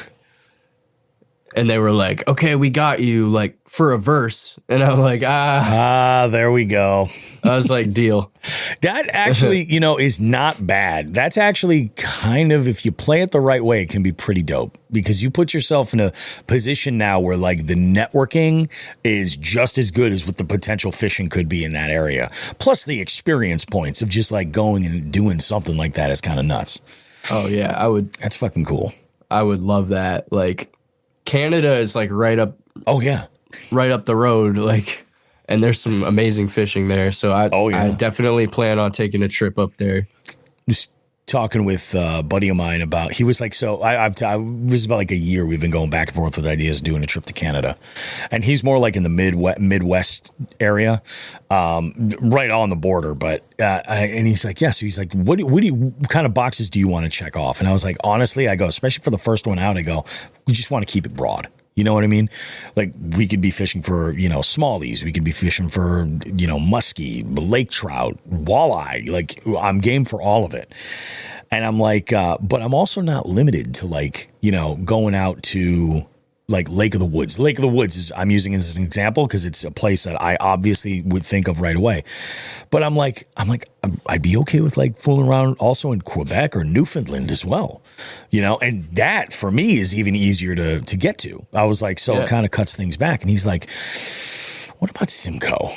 and they were like, okay, we got you, like, for a verse. And I'm like, there we go. I was like, deal. That actually, is not bad. That's actually kind of, if you play it the right way, it can be pretty dope, because you put yourself in a position now where like the networking is just as good as what the potential fishing could be in that area. Plus the experience points of just like going and doing something like that is kind of nuts. Oh yeah, I would. That's fucking cool. I would love that. Like, Canada is like right up. Oh yeah. Right up the road, like, and there's some amazing fishing there. So I definitely plan on taking a trip up there. Just talking with a buddy of mine about, he was like, so I was about like a year we've been going back and forth with ideas of doing a trip to Canada, and he's more like in the Midwest area, right on the border. But and he's like, yeah. So he's like, what kind of boxes do you want to check off? And I was like, honestly, I go, especially for the first one out, I go, we just want to keep it broad. You know what I mean? Like, we could be fishing for, smallies. We could be fishing for, muskie, lake trout, walleye. Like, I'm game for all of it. And I'm like, but I'm also not limited to like, you know, going out to like Lake of the Woods. Lake of the Woods is, I'm using as an example because it's a place that I obviously would think of right away. But I'm like, I'd be okay with like fooling around also in Quebec or Newfoundland as well, you know. And that for me is even easier to get to. I was like, so it kind of cuts things back. And he's like, what about Simcoe?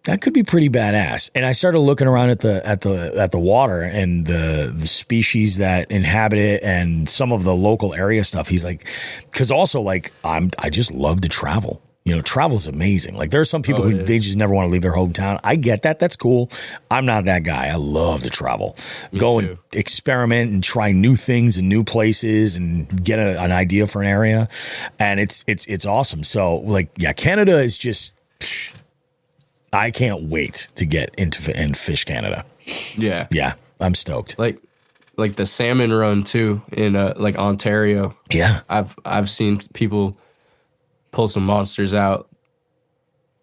That could be pretty badass. And I started looking around at the water and the species that inhabit it and some of the local area stuff. He's like, because also like I just love to travel. You know, travel is amazing. Like there are some people who they just never want to leave their hometown. I get that. That's cool. I'm not that guy. I love to travel, go and experiment and try new things and new places and get an idea for an area. And it's awesome. So like, yeah, Canada is just. I can't wait to get into and fish Canada. Yeah, I'm stoked. Like the salmon run too in like Ontario. Yeah, I've seen people pull some monsters out.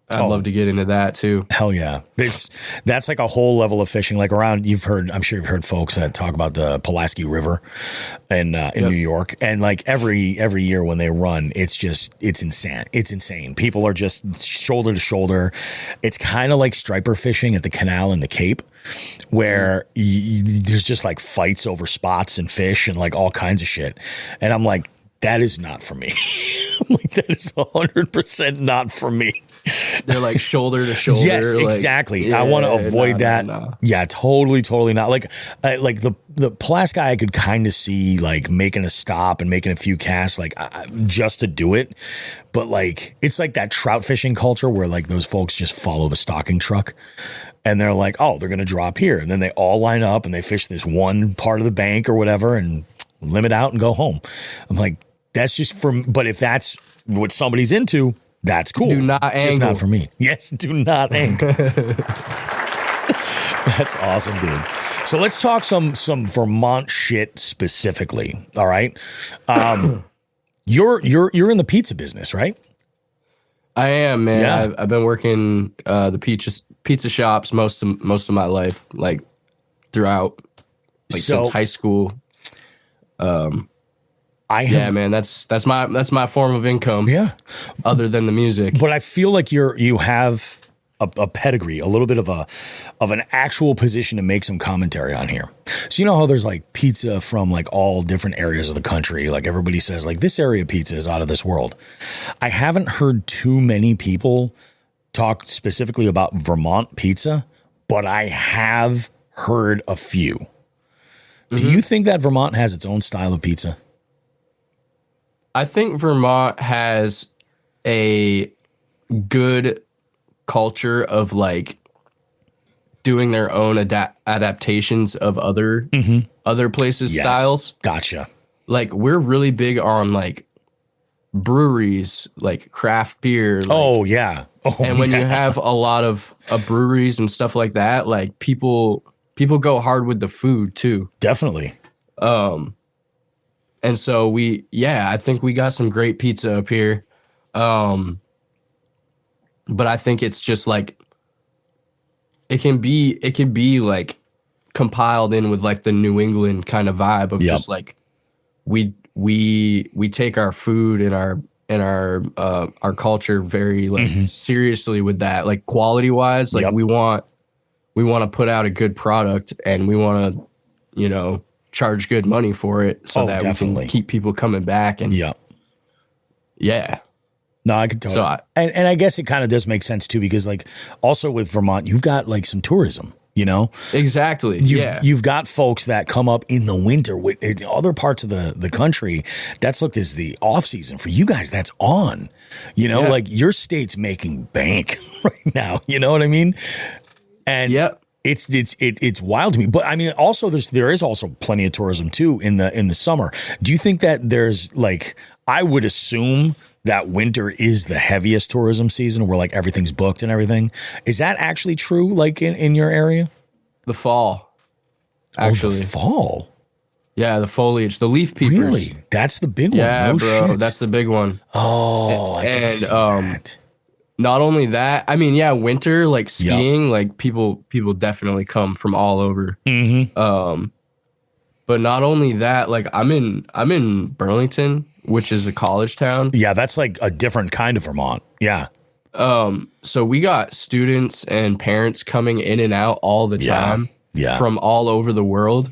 I'd love to get into that too. Hell yeah. That's like a whole level of fishing. Like around, I'm sure you've heard folks that talk about the Pulaski River in New York. And like every year when they run, it's insane. It's insane. People are just shoulder to shoulder. It's kind of like striper fishing at the canal in the Cape, where there's just like fights over spots and fish and like all kinds of shit. And I'm like, that is not for me. I'm like, that is 100% not for me. They're like shoulder to shoulder. Yes, like, exactly. I want to avoid that. No. Yeah, totally not. Like the Pulaski, I could kind of see like making a stop and making a few casts, like just to do it. But like, it's like that trout fishing culture where like those folks just follow the stocking truck. And they're like, oh, they're going to drop here. And then they all line up and they fish this one part of the bank or whatever and limit out and go home. I'm like, that's just but if that's what somebody's into, that's cool. Do not angle. Just not for me. Yes, do not angle. That's awesome, dude. So let's talk some Vermont shit specifically. All right. You're in the pizza business, right? I am, man. Yeah. I've been working the pizza shops most of my life, like throughout, like since high school. Man, that's my form of income. Yeah, other than the music. But I feel like you have a pedigree, a little bit of an actual position to make some commentary on here. So you know how there's like pizza from like all different areas of the country. Like everybody says, like this area pizza is out of this world. I haven't heard too many people talk specifically about Vermont pizza, but I have heard a few. Mm-hmm. Do you think that Vermont has its own style of pizza? I think Vermont has a good culture of like doing their own adaptations of other places' styles. Gotcha. Like we're really big on like breweries, like craft beer. Like, and when you have a lot of breweries and stuff like that, like people go hard with the food too. Definitely. And so I think we got some great pizza up here. But I think it's just like, it can be like compiled in with like the New England kind of vibe of just like, we take our food and our culture very like seriously with that, like quality wise, like we want to put out a good product and we want to, you know, charge good money for it so that we can keep people coming back. And yeah. No, I can totally. So and I guess it kind of does make sense too, because like also with Vermont, you've got like some tourism, you know? Exactly. You've got folks that come up in the winter with in other parts of the country. That's looked as the off season for you guys. That's on, you know, like your state's making bank right now. You know what I mean? And it's wild to me. But I mean, also there is also plenty of tourism too in the summer. Do you think that there's like, I would assume that winter is the heaviest tourism season where like everything's booked and everything. Is that actually true? Like in your area? The fall, actually. The fall. Yeah, the foliage, the leaf peepers. Really? That's the big one. Yeah, no bro, shit. that's the big one. Oh, I can see that. Not only that, I mean, winter, like skiing, like people definitely come from all over. But not only that, like I'm in Burlington, which is a college town. Yeah, that's like a different kind of Vermont. Yeah. So we got students and parents coming in and out all the time. Yeah. From all over the world.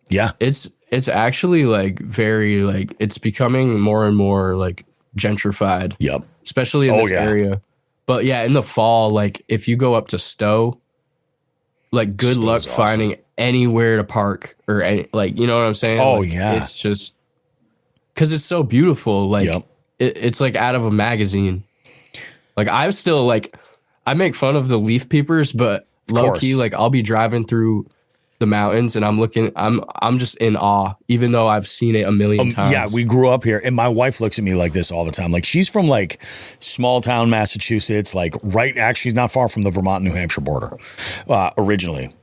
Yeah. It's actually like very like it's becoming more and more like gentrified. Yep. Especially in this area. But yeah, in the fall, like if you go up to Stowe, like good luck finding anywhere to park or any, like, you know what I'm saying? Oh, like, yeah. It's just because it's so beautiful. Like it's like out of a magazine. Like I'm still like, I make fun of the leaf peepers, but low key, like I'll be driving through the mountains and I'm just in awe, even though I've seen it a million times. Yeah, we grew up here, and my wife looks at me like this all the time. Like she's from like small town Massachusetts, like she's not far from the Vermont New Hampshire border, originally.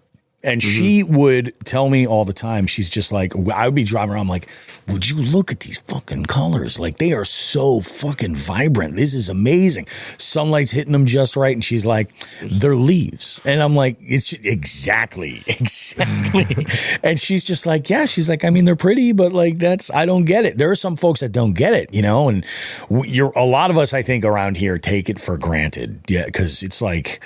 And she would tell me all the time, she's just like, I would be driving around, I'm like, would you look at these fucking colors? Like, they are so fucking vibrant. This is amazing. Sunlight's hitting them just right. And she's like, they're leaves. And I'm like, it's just, exactly. And she's just like, yeah, she's like, I mean, they're pretty, but like, I don't get it. There are some folks that don't get it, you know? And a lot of us, I think, around here take it for granted. Yeah, because it's like,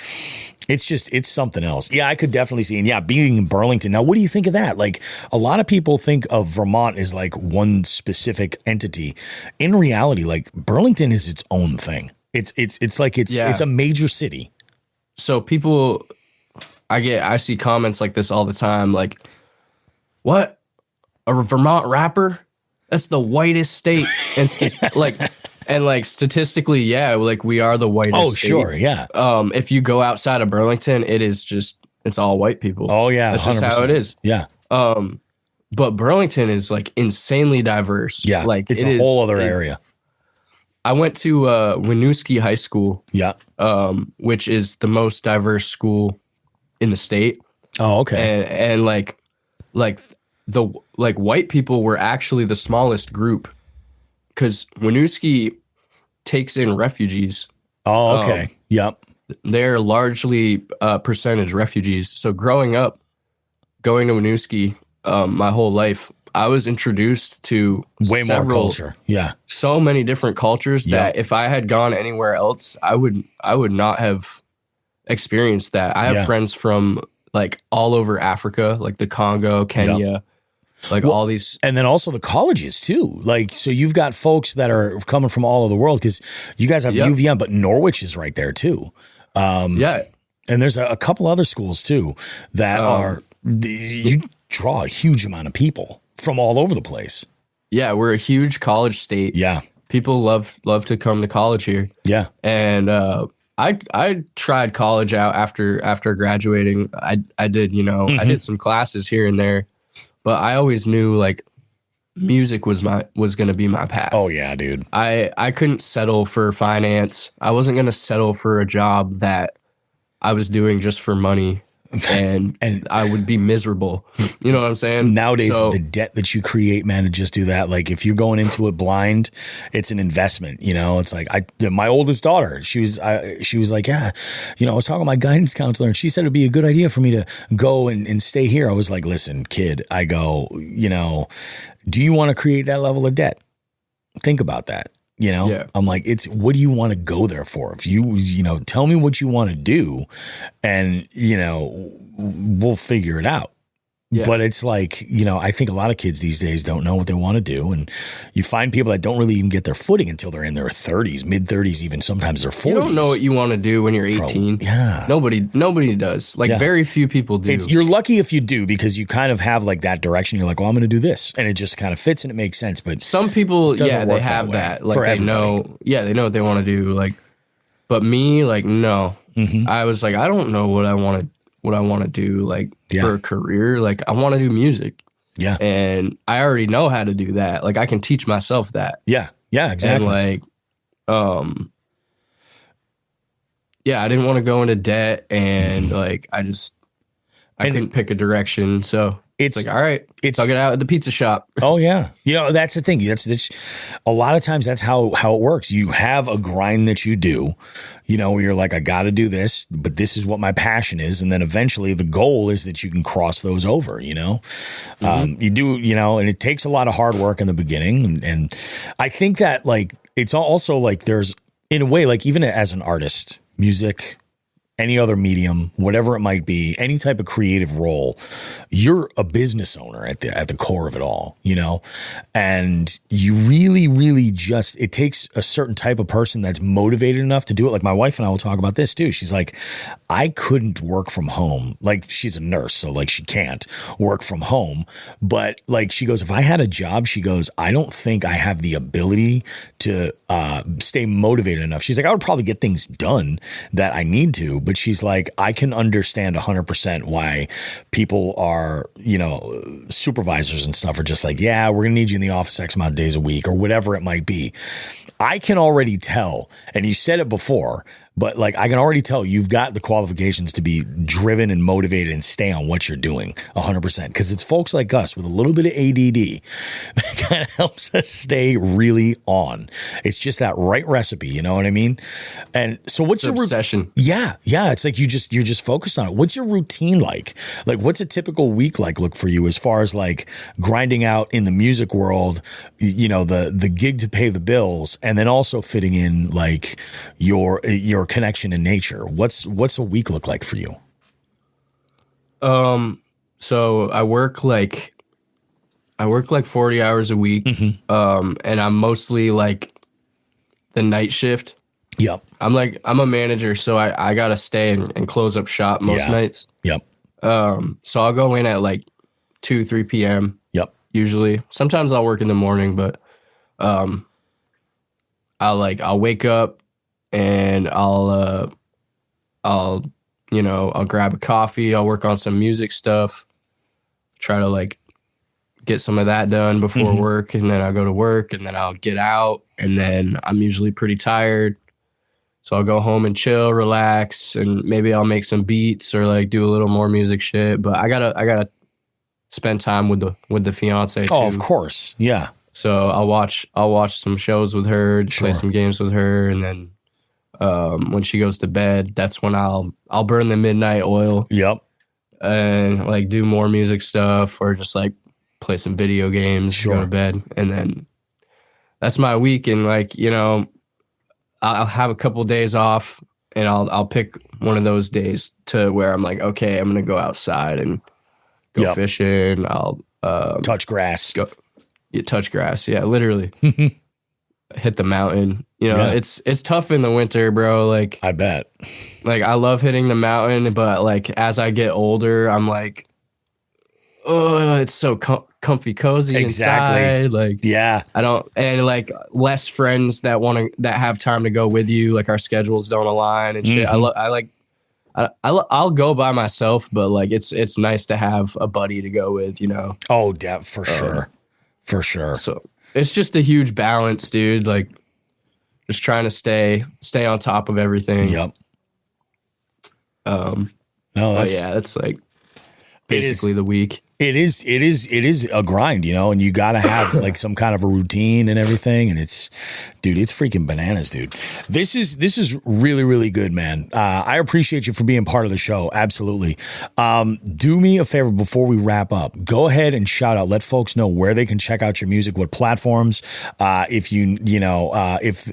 it's something else. Yeah, I could definitely see. And yeah, being in Burlington. Now, what do you think of that? Like, a lot of people think of Vermont as like one specific entity. In reality, like Burlington is its own thing. It's a major city. So people, I see comments like this all the time. Like, what? A Vermont rapper? That's the whitest state. And like statistically, yeah, like we are the whitest. Oh, state. sure, yeah. If you go outside of Burlington, it's all white people. Oh yeah, that's just 100%. How it is. Yeah. But Burlington is like insanely diverse. Yeah, like it's a whole other area. I went to Winooski High School. Yeah. Which is the most diverse school in the state. Oh, okay. And like white people were actually the smallest group. Because Winooski takes in refugees. Oh, okay. Yep. They're largely percentage refugees. So growing up, going to Winooski my whole life, I was introduced to way more culture. Yeah. So many different cultures that if I had gone anywhere else, I would not have experienced that. I have friends from like all over Africa, like the Congo, Kenya. Yep. Like all these. And then also the colleges too. Like, so you've got folks that are coming from all over the world because you guys have UVM, but Norwich is right there too. Yeah. And there's a couple other schools too that you draw a huge amount of people from all over the place. Yeah. We're a huge college state. Yeah. People love to come to college here. Yeah. And, I tried college out after graduating. I did, I did some classes here and there. But I always knew like music was going to be my path. Oh yeah, dude. I couldn't settle for finance. I wasn't going to settle for a job that I was doing just for money and I would be miserable. You know what I'm saying? Nowadays, the debt that you create, man, to just do that. Like if you're going into it blind, it's an investment. You know, it's like my oldest daughter, she was like, yeah, I was talking to my guidance counselor and she said it'd be a good idea for me to go and stay here. I was like, listen, kid, I go, do you want to create that level of debt? Think about that. I'm like, what do you want to go there for? If you tell me what you want to do and, we'll figure it out. Yeah. But it's like, I think a lot of kids these days don't know what they want to do. And you find people that don't really even get their footing until they're in their 30s, mid 30s, even sometimes their 40s. You don't know what you want to do when you're 18. Yeah. Nobody does. Like very few people do. You're lucky if you do because you kind of have like that direction. You're like, well, I'm going to do this. And it just kind of fits and it makes sense. But some people, they have that. Like they know what they want to do. Like, but me, like, no. Mm-hmm. I was like, I don't know what I want to do like for a career. Like I want to do music. Yeah. And I already know how to do that. Like I can teach myself that. Yeah. Yeah, exactly. And I didn't want to go into debt and like I couldn't pick a direction. So It's like, all right, tug it out at the pizza shop. Oh yeah. That's the thing. That's a lot of times that's how it works. You have a grind that you do, where you're like, I got to do this, but this is what my passion is. And then eventually the goal is that you can cross those over, you do, and it takes a lot of hard work in the beginning. And I think that like, it's also like there's in a way, like even as an artist, music, any other medium, whatever it might be, any type of creative role, you're a business owner at the core of it all, and you really, really it takes a certain type of person that's motivated enough to do it. Like my wife and I will talk about this too. She's like, I couldn't work from home. Like she's a nurse, so like she can't work from home. But like she goes, if I had a job, she goes, I don't think I have the ability to stay motivated enough. She's like, I would probably get things done that I need to, but she's like, I can understand 100% why people are, supervisors and stuff are just like, yeah, we're going to need you in the office X amount of days a week or whatever it might be. I can already tell, and you said it before, but like I can already tell you've got the qualifications to be driven and motivated and stay on what you're doing 100%. Because it's folks like us with a little bit of ADD that kind of helps us stay really on. It's just that right recipe, you know what I mean? And so what's your obsession? Yeah. It's like you're just focused on it. What's your routine like? Like what's a typical week like look for you as far as like grinding out in the music world, the gig to pay the bills, and then also fitting in like your connection in nature? What's a week look like for you? So I work like 40 hours a week. And I'm mostly like the night shift. Yep. I'm a manager, so I gotta stay and close up shop most nights. Yep. So I'll go in at like 2-3 p.m. Yep. Usually. Sometimes I'll work in the morning, but I'll wake up and I'll grab a coffee. I'll work on some music stuff, try to like get some of that done before work. And then I'll go to work and then I'll get out, and then I'm usually pretty tired. So I'll go home and chill, relax, and maybe I'll make some beats or like do a little more music shit. But I gotta spend time with the fiance too. Oh, of course. Yeah. So I'll watch some shows with her, play some games with her, and then when she goes to bed, that's when I'll burn the midnight oil. Yep. And like do more music stuff or just like play some video games, go to bed. And then that's my week. And like, I'll have a couple days off and I'll pick one of those days to where I'm like, okay, I'm going to go outside and go fishing. I'll touch grass. Touch grass. Yeah, literally. Hit the mountain. It's tough in the winter, bro. Like I bet. Like I love hitting the mountain, but like as I get older, I'm like, oh, it's so comfy, cozy inside. Like yeah, I don't, and like less friends that have time to go with you. Like our schedules don't align and shit. I'll go by myself, but like it's nice to have a buddy to go with. Oh, yeah, for sure, for sure. So it's just a huge balance, dude. Like just trying to stay on top of everything. Yep. No, that's like basically the week. It is a grind, and you got to have like some kind of a routine and everything. And it's freaking bananas, dude. This is really, really good, man. I appreciate you for being part of the show. Absolutely. Do me a favor before we wrap up. Go ahead and shout out. Let folks know where they can check out your music, what platforms, if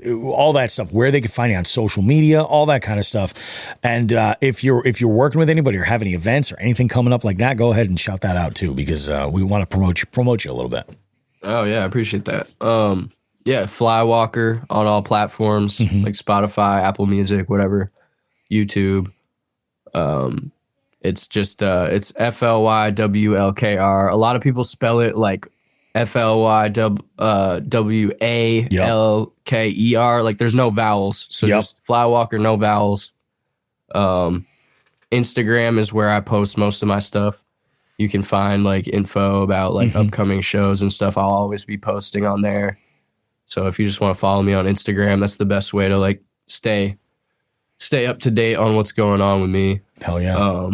all that stuff, where they can find you on social media, all that kind of stuff. And if you're working with anybody or have any events or anything coming up like that, go ahead and shout that out too, because we want to promote you a little bit. Oh yeah, I appreciate that. Flywlkr on all platforms like Spotify, Apple Music, whatever, YouTube. It's just it's Flywlkr. A lot of people spell it like Flywalker. Like there's no vowels, so just Flywlkr, no vowels. Instagram is where I post most of my stuff. You can find like info about like upcoming shows and stuff. I'll always be posting on there. So if you just want to follow me on Instagram, that's the best way to like stay up to date on what's going on with me. Hell yeah.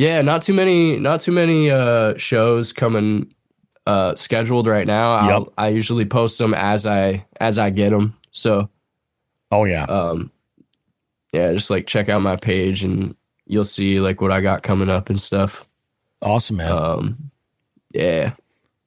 Yeah, not too many shows coming scheduled right now. I usually post them as I get them. So, just like check out my page and you'll see like what I got coming up and stuff. Awesome, man. Yeah.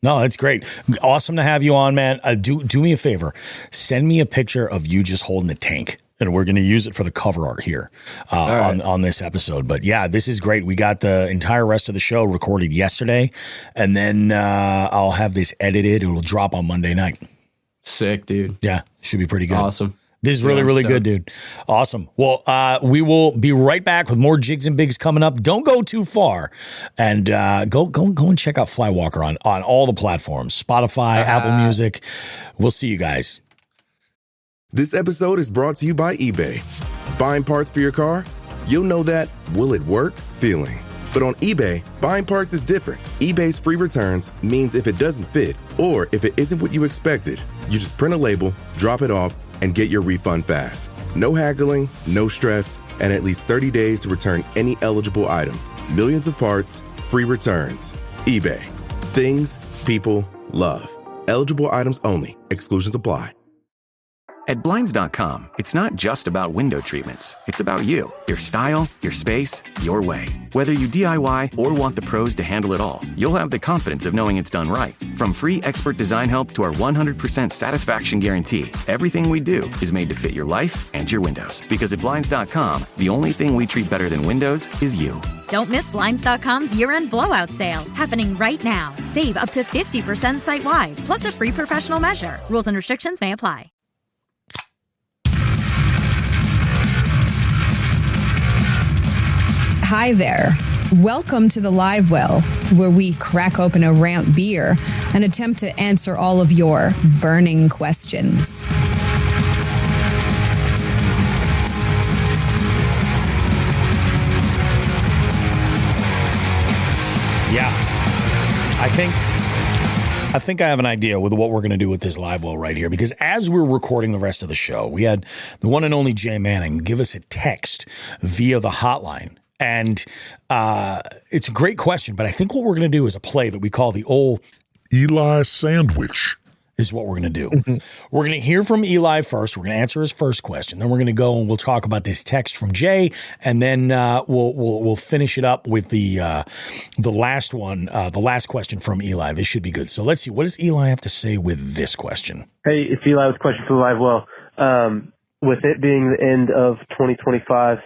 No, that's great. Awesome to have you on, man. Do me a favor. Send me a picture of you just holding the tank. And we're going to use it for the cover art here on this episode. But yeah, this is great. We got the entire rest of the show recorded yesterday. And then I'll have this edited. It will drop on Monday night. Sick, dude. Yeah, should be pretty good. Awesome. This is really good, dude. Awesome. Well, we will be right back with more Jigs and Bigs coming up. Don't go too far, and go and check out Flywlkr on all the platforms: Spotify, Apple Music. We'll see you guys. This episode is brought to you by eBay. Buying parts for your car? You'll know that will it work feeling. But on eBay, buying parts is different. eBay's free returns means if it doesn't fit or if it isn't what you expected, you just print a label, drop it off, and get your refund fast. No haggling, no stress, and at least 30 days to return any eligible item. Millions of parts, free returns. eBay. Things people love. Eligible items only. Exclusions apply. At Blinds.com, it's not just about window treatments. It's about you, your style, your space, your way. Whether you DIY or want the pros to handle it all, you'll have the confidence of knowing it's done right. From free expert design help to our 100% satisfaction guarantee, everything we do is made to fit your life and your windows. Because at Blinds.com, the only thing we treat better than windows is you. Don't miss Blinds.com's year-end blowout sale, happening right now. Save up to 50% site-wide, plus a free professional measure. Rules and restrictions may apply. Hi there. Welcome to the Live Well, where we crack open a ramp beer and attempt to answer all of your burning questions. Yeah. I think I have an idea with what we're going to do with this Live Well right here, because as we're recording the rest of the show, we had the one and only Jay Manning give us a text via the hotline. And it's a great question, but I think what we're going to do is a play that we call the old Eli sandwich. Is what we're going to do. We're going to hear from Eli first. We're going to answer his first question. Then we're going to go and we'll talk about this text from Jay, and then we'll finish it up with the last one, the last question from Eli. This should be good. So let's see. What does Eli have to say with this question? Hey, it's Eli with a question for the Live Well. With it being the end of 2025,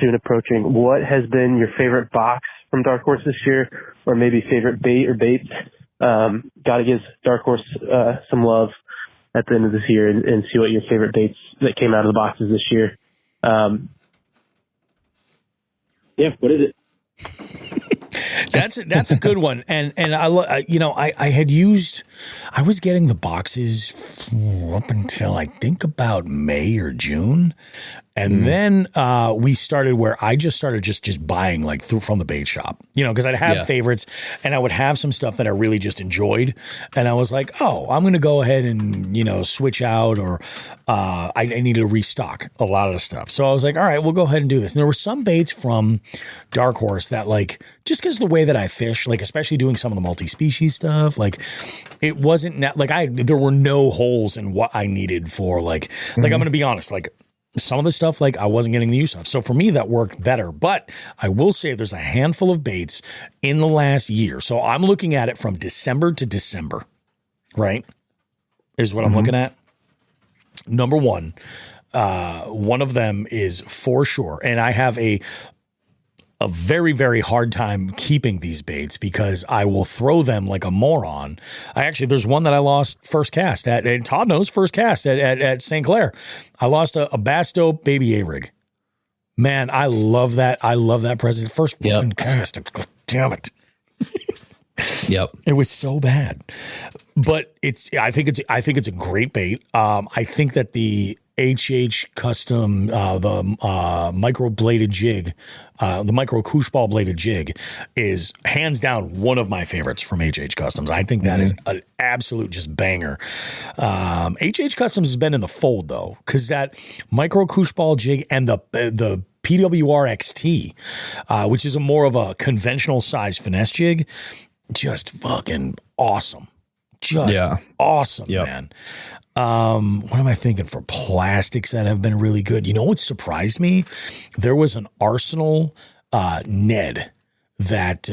soon approaching, what has been your favorite box from Dark Horse this year, or maybe favorite bait or baits? Got to give Dark Horse some love at the end of this year and see what your favorite baits that came out of the boxes this year. Yeah, what is it? That's a good one, and I was getting the boxes up until I think about May or June, and then we started where I just started just buying like from the bait shop, because I'd have favorites and I would have some stuff that I really just enjoyed, and I was like, oh, I'm gonna go ahead and switch out, or I need to restock a lot of the stuff. So I was like, all right, we'll go ahead and do this. And there were some baits from Dark Horse that, like, just because the way that I fish, like especially doing some of the multi-species stuff, like it wasn't there were no holes in what I needed for like I'm going to be honest, like some of the stuff like I wasn't getting the use of. So for me that worked better, but I will say there's a handful of baits in the last year. So I'm looking at it from December to December, right? Is what I'm looking at. Number one of them is for sure. And I have a very, very hard time keeping these baits because I will throw them like a moron. There's one that I lost first cast at, and Todd knows, first cast at St. Clair. I lost a Bass Dope Baby A-Rig. Man, I love that. I love that present. First fucking cast. Damn it. Yep. It was so bad. But I think it's a great bait. I think that the HH Custom, the micro bladed jig, the micro koosh ball bladed jig is hands down one of my favorites from HH Customs. I think that is an absolute just banger. HH Customs has been in the fold though, because that micro koosh ball jig and the PWR XT, which is a more of a conventional size finesse jig. Just fucking awesome. Just awesome, man. What am I thinking for plastics that have been really good? You know what surprised me? There was an Arsenal Ned that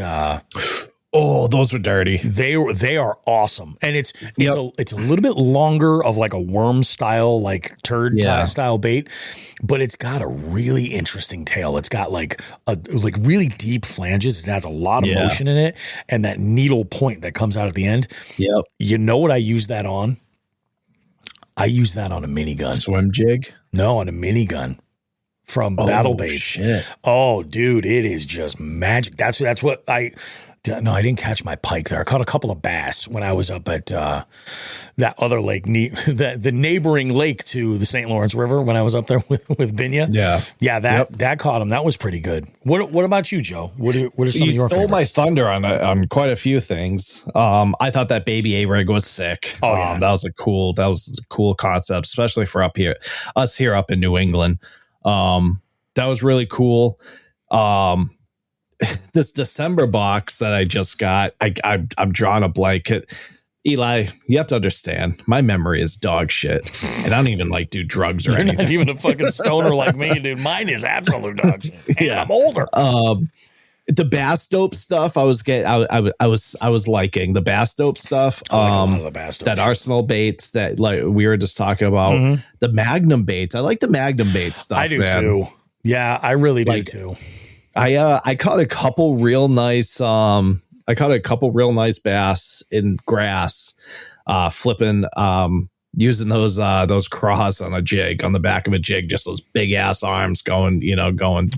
those were dirty. They are awesome. And it's a little bit longer of like a worm style, like turd style bait, but it's got a really interesting tail. It's got like really deep flanges. It has a lot of motion in it, and that needle point that comes out at the end. Yep. You know what I use that on? I use that on a minigun. Swim jig? No, on a minigun from Battle Baits. Shit. Oh, dude, it is just magic. That's what I didn't catch my pike there. I caught a couple of bass when I was up at that other lake, the neighboring lake to the St. Lawrence River when I was up there with Binya. Yeah, that caught him. That was pretty good. What about you, Joe? What are some of your favorites? You stole my thunder on quite a few things. I thought that baby A-rig was sick. That was a cool concept, especially for us here up in New England. That was really cool. This December box that I just got, I'm drawing a blanket. Eli, you have to understand, my memory is dog shit, and I don't even like do drugs or You're anything. not even a fucking stoner like me, dude. Mine is absolute dog shit. And I'm older. The bass dope stuff I was liking the bass dope stuff. I like a lot of the bass dope that shit. Arsenal baits that like we were just talking about. The Magnum baits. I like the Magnum bait stuff. I do too. Yeah, I really do too. I caught a couple real nice bass in grass, flipping using those craws on a jig, on the back of a jig, just those big ass arms going down.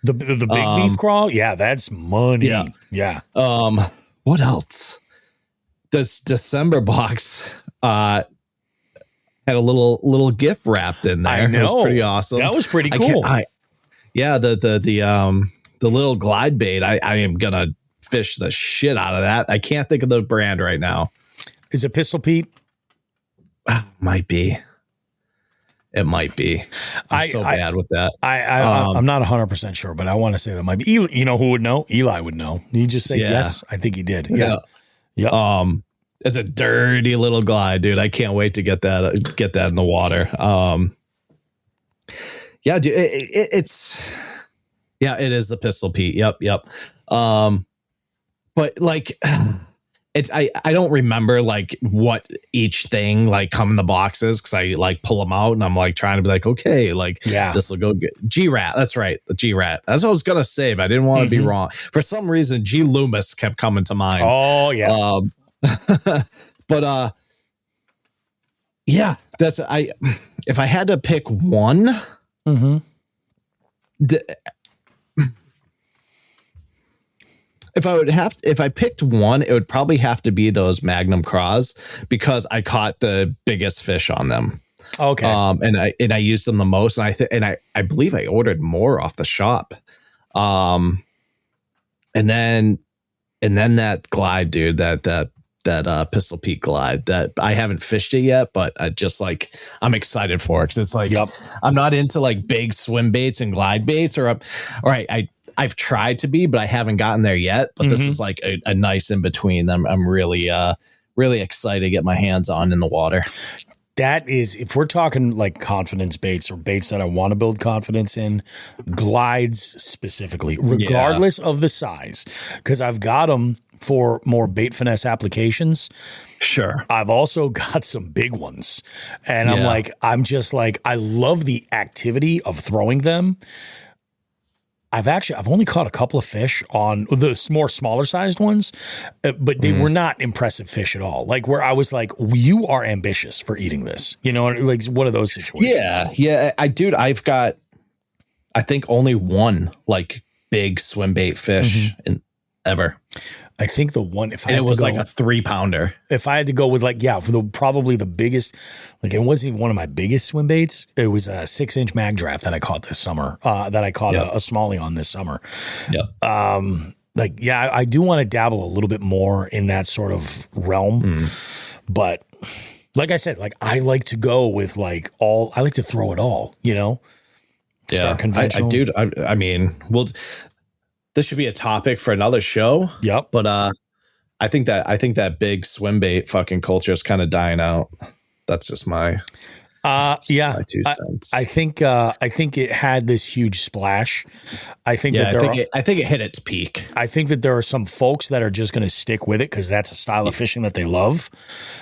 The big beef crawl, that's money. Yeah. What else? This December box had a little gift wrapped in there. I know. It was pretty awesome. That was pretty cool. The little glide bait. I am gonna fish the shit out of that. I can't think of the brand right now. Is it Pistol Pete? Might be. It might be. I'm so bad with that. I'm not 100% sure, but I want to say that might be. You know who would know? Eli would know. He just say yes. I think he did. Yeah. It's a dirty little glide, dude. I can't wait to get that in the water. Dude, it's it is the Pistol Pete. Yep. But like it's I don't remember like what each thing like come in the boxes, because I like pull them out and I'm like trying to be like, okay, like this will go good. G-Rat, that's right, the G-Rat. That's what I was gonna say, but I didn't want to be wrong. For some reason, G Loomis kept coming to mind. Oh yeah. But that's if I had to pick one, if I picked one, it would probably have to be those Magnum craws, because I caught the biggest fish on them. Okay. And I used them the most, and I believe I ordered more off the shop. And then that glide, dude, that Pistol Pete glide, that I haven't fished it yet, but I'm excited for it, because it's like I'm not into like big swim baits and glide baits, I've tried to be, but I haven't gotten there yet. But this is like a nice in between. I'm really excited to get my hands on in the water. That is, if we're talking like confidence baits or baits that I want to build confidence in, glides specifically, regardless of the size, because I've got them for more bait finesse applications. Sure. I've also got some big ones, and I'm just like, I love the activity of throwing them. I've only caught a couple of fish on the more smaller sized ones, but they were not impressive fish at all. Like, where I was like, you are ambitious for eating this, like one of those situations. Yeah. I've got, I think, only one like big swim bait fish ever. I think the one, it was like a 3-pounder. If I had to go with probably the biggest, like it wasn't even one of my biggest swim baits. It was a 6-inch mag draft that I caught this summer, that I caught a smallie on this summer. I do want to dabble a little bit more in that sort of realm, but like I said, like I like to go with I like to throw it all, Start conventional. I mean, this should be a topic for another show. Yep. But I think that big swim bait fucking culture is kind of dying out. That's just my my 2 cents. I think it had this huge splash. I think I think it hit its peak. I think that there are some folks that are just going to stick with it because that's a style of fishing that they love.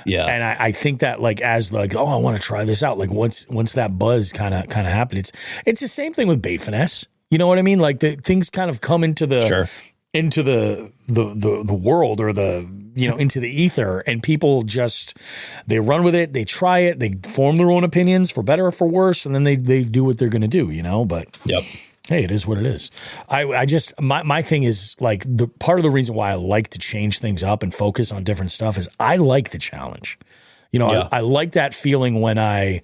Yeah, and I think that like as like, oh, I want to try this out. Like once that buzz kind of happened, it's the same thing with bait finesse. You know what I mean? Like the things kind of come into the into the world or into the ether, and people just they run with it, they try it, they form their own opinions for better or for worse, and then they do what they're going to do. But hey, it is what it is. I just my thing is like the part of the reason why I like to change things up and focus on different stuff is I like the challenge. I like that feeling when I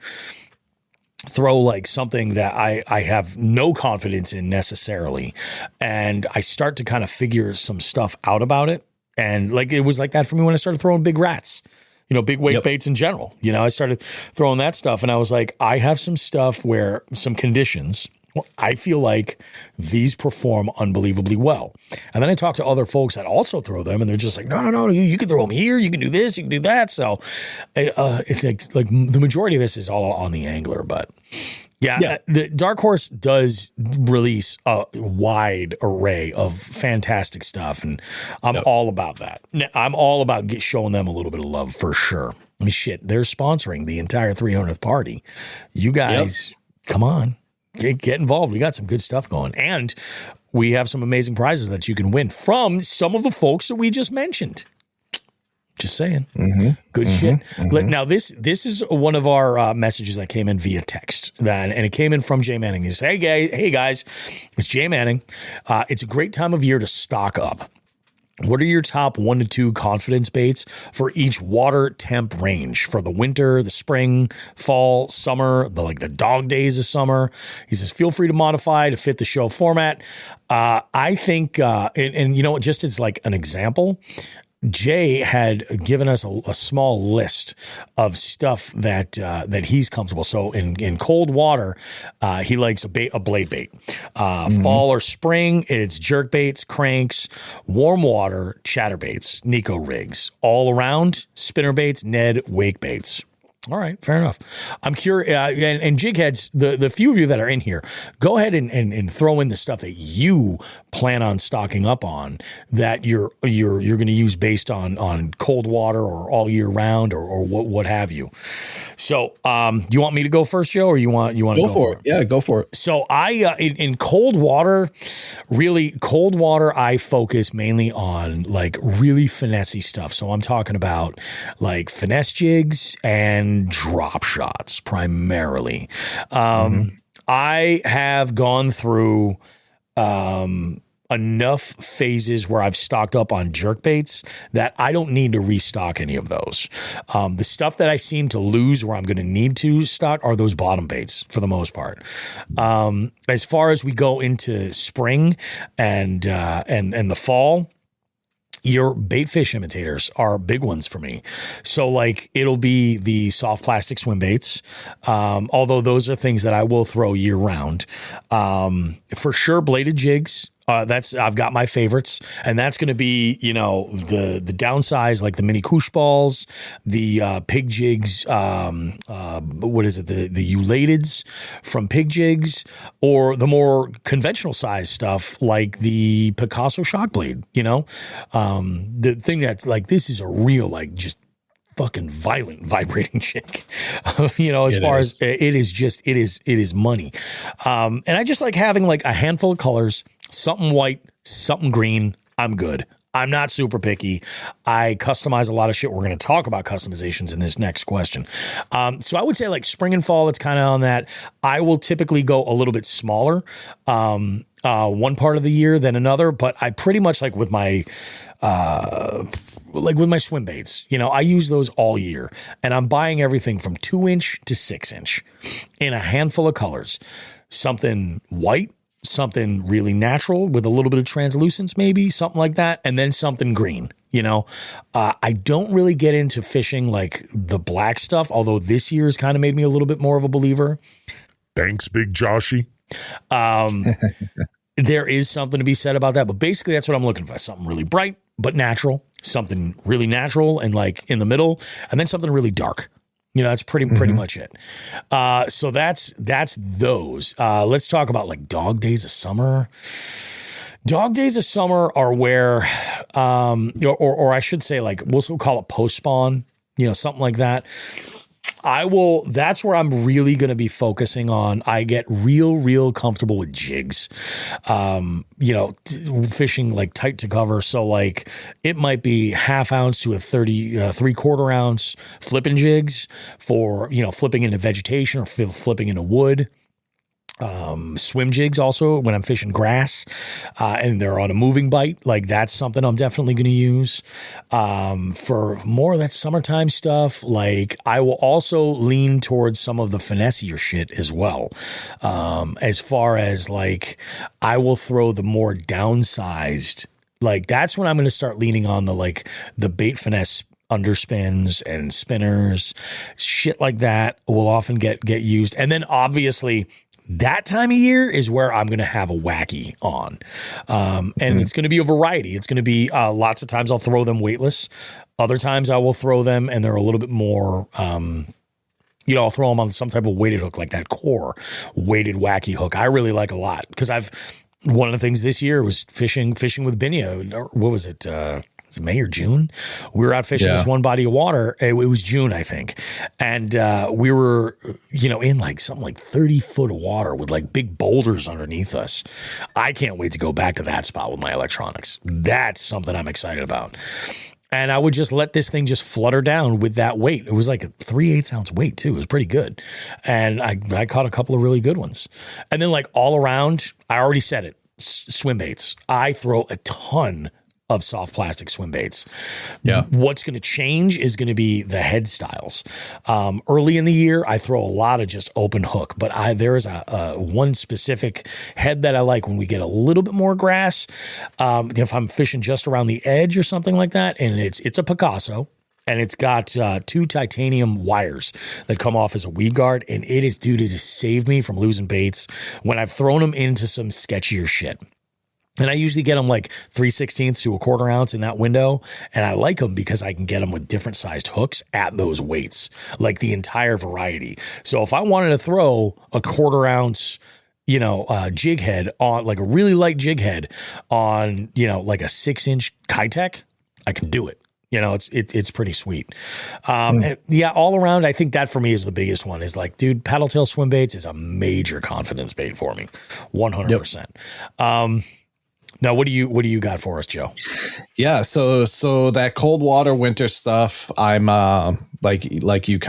throw like something that I have no confidence in necessarily, and I start to kind of figure some stuff out about it. And like it was like that for me when I started throwing big rats, big weight baits in general. I started throwing that stuff, and I was like, I have some stuff where some conditions I feel like these perform unbelievably well. And then I talk to other folks that also throw them, and they're just like, no, you can throw them here, you can do this, you can do that. So it's like the majority of this is all on the angler, but the Dark Horse does release a wide array of fantastic stuff, and I'm all about that. I'm all about showing them a little bit of love for sure. I mean, shit, they're sponsoring the entire 300th party. You guys, come on. Get involved. We got some good stuff going. And we have some amazing prizes that you can win from some of the folks that we just mentioned. Just saying. Good shit. Now, this is one of our messages that came in via text. And it came in from Jay Manning. He says, hey guys, it's Jay Manning. It's a great time of year to stock up. What are your top 1 to 2 confidence baits for each water temp range for the winter, the spring, fall, summer, the dog days of summer? He says, feel free to modify to fit the show format. I think, and just as like an example, Jay had given us a small list of stuff that he's comfortable. So in cold water, he likes a blade bait. Fall or spring, it's jerk baits, cranks. Warm water, chatterbaits, Nico rigs. All around, spinner baits, Ned wake baits. All right, fair enough. I'm curious, and jigheads, the few of you that are in here, go ahead and throw in the stuff that you plan on stocking up on that you're going to use based on cold water or all year round or what have you. So, you want me to go first, Joe, or you want to go for it? Yeah, go for it. So I in cold water, I focus mainly on like really finessey stuff. So I'm talking about like finesse jigs and drop shots primarily. I have gone through enough phases where I've stocked up on jerk baits that I don't need to restock any of those. The stuff that I seem to lose where I'm going to need to stock are those bottom baits for the most part. As far as we go into spring and the fall, your bait fish imitators are big ones for me. So like it'll be the soft plastic swim baits. Although those are things that I will throw year round. For sure, bladed jigs. I've got my favorites, and that's going to be, the downsize, like the mini koosh balls, the pig jigs, what is it? The eulateds from pig jigs, or the more conventional size stuff like the Picasso shock blade, the thing that's like, this is a real, like just fucking violent vibrating jig, as far as it is money. And I just like having like a handful of colors, something white, something green. I'm good. I'm not super picky. I customize a lot of shit. We're going to talk about customizations in this next question. So I would say like spring and fall, it's kind of on that. I will typically go a little bit smaller one part of the year than another, but I pretty much like with my swim baits, I use those all year, and I'm buying everything from 2-inch to 6-inch in a handful of colors. Something white, something really natural with a little bit of translucence, maybe something like that. And then something green, I don't really get into fishing like the black stuff, although this year has kind of made me a little bit more of a believer. Thanks, Big Joshy. There is something to be said about that, but basically that's what I'm looking for. Something really bright, but natural, something really natural and like in the middle, and then something really dark. That's pretty much it. So that's those. Let's talk about like dog days of summer. Dog days of summer are where, or I should say like, we'll call it post spawn, something like that. That's where I'm really going to be focusing on. I get real comfortable with jigs, fishing like tight to cover. So like it might be 1/2 ounce to a 3/4 ounce flipping jigs for, flipping into vegetation or flipping into wood. Swim jigs also when I'm fishing grass, and they're on a moving bite. Like that's something I'm definitely going to use. For more of that summertime stuff, like I will also lean towards some of the finessier shit as well. As far as like, I will throw the more downsized, like that's when I'm going to start leaning on the bait finesse underspins and spinners, shit like that will often get used. And then obviously, that time of year is where I'm going to have a wacky on. And it's going to be a variety. It's going to be lots of times I'll throw them weightless. Other times I will throw them and they're a little bit more, I'll throw them on some type of weighted hook like that core weighted wacky hook. I really like a lot because one of the things this year was fishing with Binya. What was it? Was it May or June? We were out fishing this one body of water. It was June, I think. And we were, in like something like 30 foot of water with like big boulders underneath us. I can't wait to go back to that spot with my electronics. That's something I'm excited about. And I would just let this thing just flutter down with that weight. It was like a 3/8 ounce weight too. It was pretty good. And I caught a couple of really good ones. And then like all around, I already said it, swim baits. I throw a ton of soft plastic swim baits. Yeah. What's going to change is going to be the head styles. Early in the year, I throw a lot of just open hook, but there is a one specific head that I like when we get a little bit more grass. If I'm fishing just around the edge or something like that, and it's a Picasso, and it's got 2 titanium wires that come off as a weed guard, and it has saved me from losing baits when I've thrown them into some sketchier shit. And I usually get them like 3/16 to a 1/4 ounce in that window. And I like them because I can get them with different sized hooks at those weights, like the entire variety. So if I wanted to throw a 1/4 ounce, jig head on like a really light jig head on, like a 6-inch Kitech, I can do it. It's pretty sweet. All around, I think that for me is the biggest one is like, dude, paddle tail swim baits is a major confidence bait for me. 100%. Yep. Now, what do you got for us, Joe? Yeah, so that cold water winter stuff, I'm like you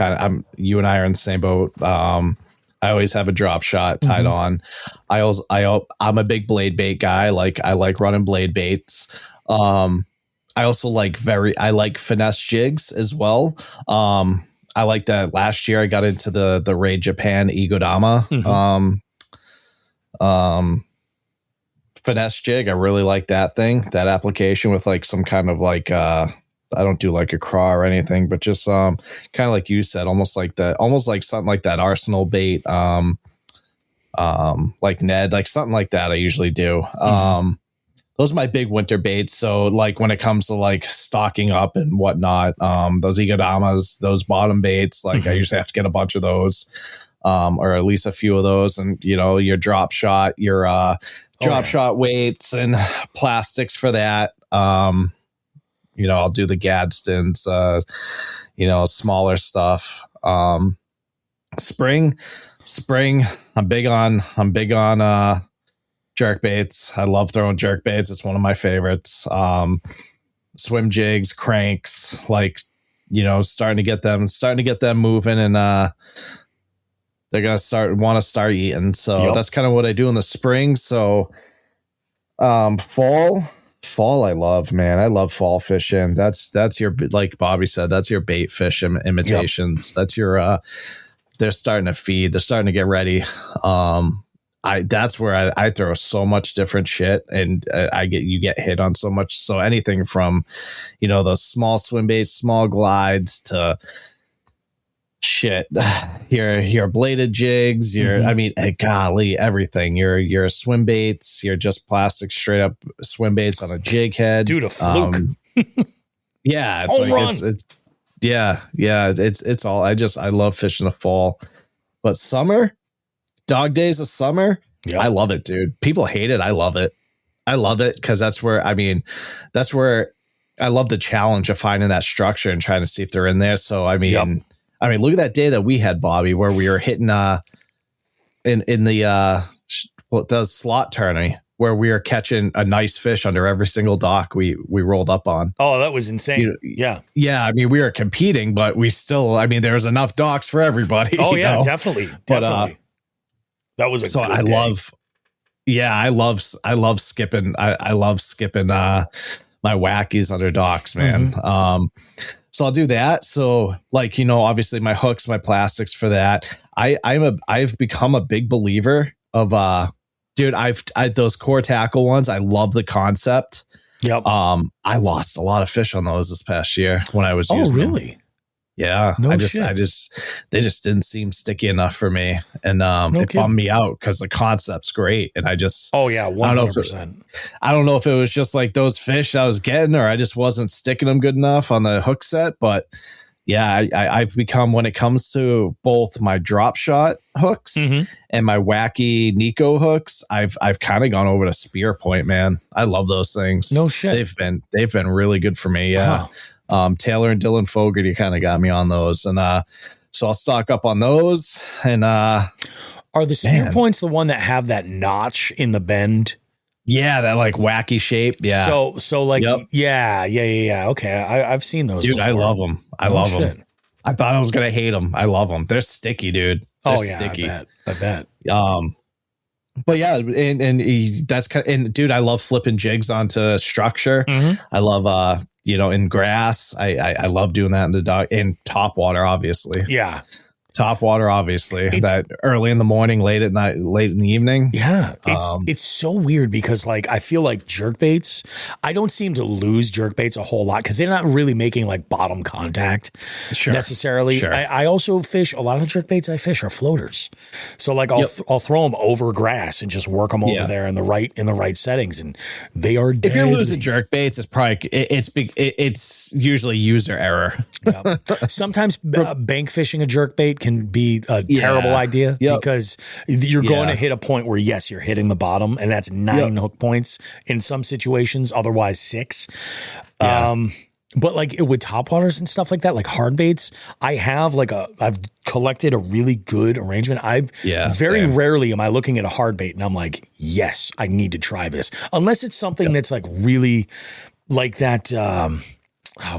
you and I are in the same boat. I always have a drop shot tied on. I'm a big blade bait guy. Like I like running blade baits. I also like finesse jigs as well. I like that. Last year I got into the Ray Japan Igodama. Finesse jig. I really like that that application with like some kind of like I don't do like a craw or anything, but just kind of like you said, almost like something like that Arsenal bait, like Ned, like something like that I usually do. Those are my big winter baits. So like when it comes to like stocking up and whatnot, those Igodamas, those bottom baits, like I usually have to get a bunch of those, or at least a few of those, and your drop shot, your shot weights and plastics for that. I'll do the Gadsden's, smaller stuff. Spring. I'm big on jerk baits. I love throwing jerk baits. It's one of my favorites. Swim jigs, cranks, like, starting to get them moving, and they're going to want to start eating. So that's kind of what I do in the spring. So fall I love, man. I love fall fishing. That's your, like Bobby said, that's your bait fish imitations. Yep. That's your, they're starting to feed. They're starting to get ready. That's where I throw so much different shit, and you get hit on so much. So anything from, those small swim baits, small glides to shit, your bladed jigs, I mean, golly, everything. Your swim baits, your just plastic straight up swim baits on a jig head. Dude, a fluke. Yeah, it's home like run. it's all. I love fishing the fall, but summer, dog days of summer, I love it, dude. People hate it. I love it. I love it because that's where I love the challenge of finding that structure and trying to see if they're in there. So I mean, look at that day that we had, Bobby, where we were hitting in the slot tourney, where we were catching a nice fish under every single dock we rolled up on. Oh, that was insane. Yeah. I mean, we were competing, but we still, I mean, there was enough docks for everybody. Oh yeah, definitely. That was a so good I day. I love skipping. I love skipping my wackies under docks, man. So I'll do that. So like, obviously my hooks, my plastics for that. I've become a big believer of dude, those core tackle ones. I love the concept. Yep. I lost a lot of fish on those this past year when I was using them. Really? Yeah. No they just didn't seem sticky enough for me. And it bummed me out because the concept's great. And I just 100%. I don't know if it was just like those fish I was getting, or I just wasn't sticking them good enough on the hook set. But yeah, I've become, when it comes to both my drop shot hooks and my wacky Nico hooks, I've kind of gone over to spear point, man. I love those things. No shit. They've been really good for me. Yeah. Taylor and Dylan Fogarty kind of got me on those, and so I'll stock up on those. And are the spear points the one that have that notch in the bend? Yeah, that like wacky shape. Yeah. So like, yeah. Okay, I've seen those. Dude, before. I love them. I love them. I thought I was gonna hate them. I love them. They're sticky, dude. They're sticky. I bet. But yeah, that's kind of, and dude, I love flipping jigs onto structure. I love in grass. I love doing that in the dog, in top water, obviously. Yeah. Top water, obviously. That early in the morning, late at night, late in the evening. Yeah. It's so weird because like I feel like jerkbaits, I don't seem to lose jerkbaits a whole lot because they're not really making like bottom contact necessarily. Sure. I also fish, a lot of the jerkbaits I fish are floaters. So like I'll throw them over grass and just work them over there in the right settings, and they are deadly. If you're losing jerkbaits, it's probably it's usually user error. Sometimes bank fishing a jerkbait can be a terrible idea because you're going to hit a point where yes, you're hitting the bottom, and that's 9 hook points in some situations, otherwise 6. But like with topwaters and stuff like that, like hard baits, I've collected a really good arrangement. Very rarely am I looking at a hard bait and I'm like, yes, I need to try this, unless it's something that's like really like that.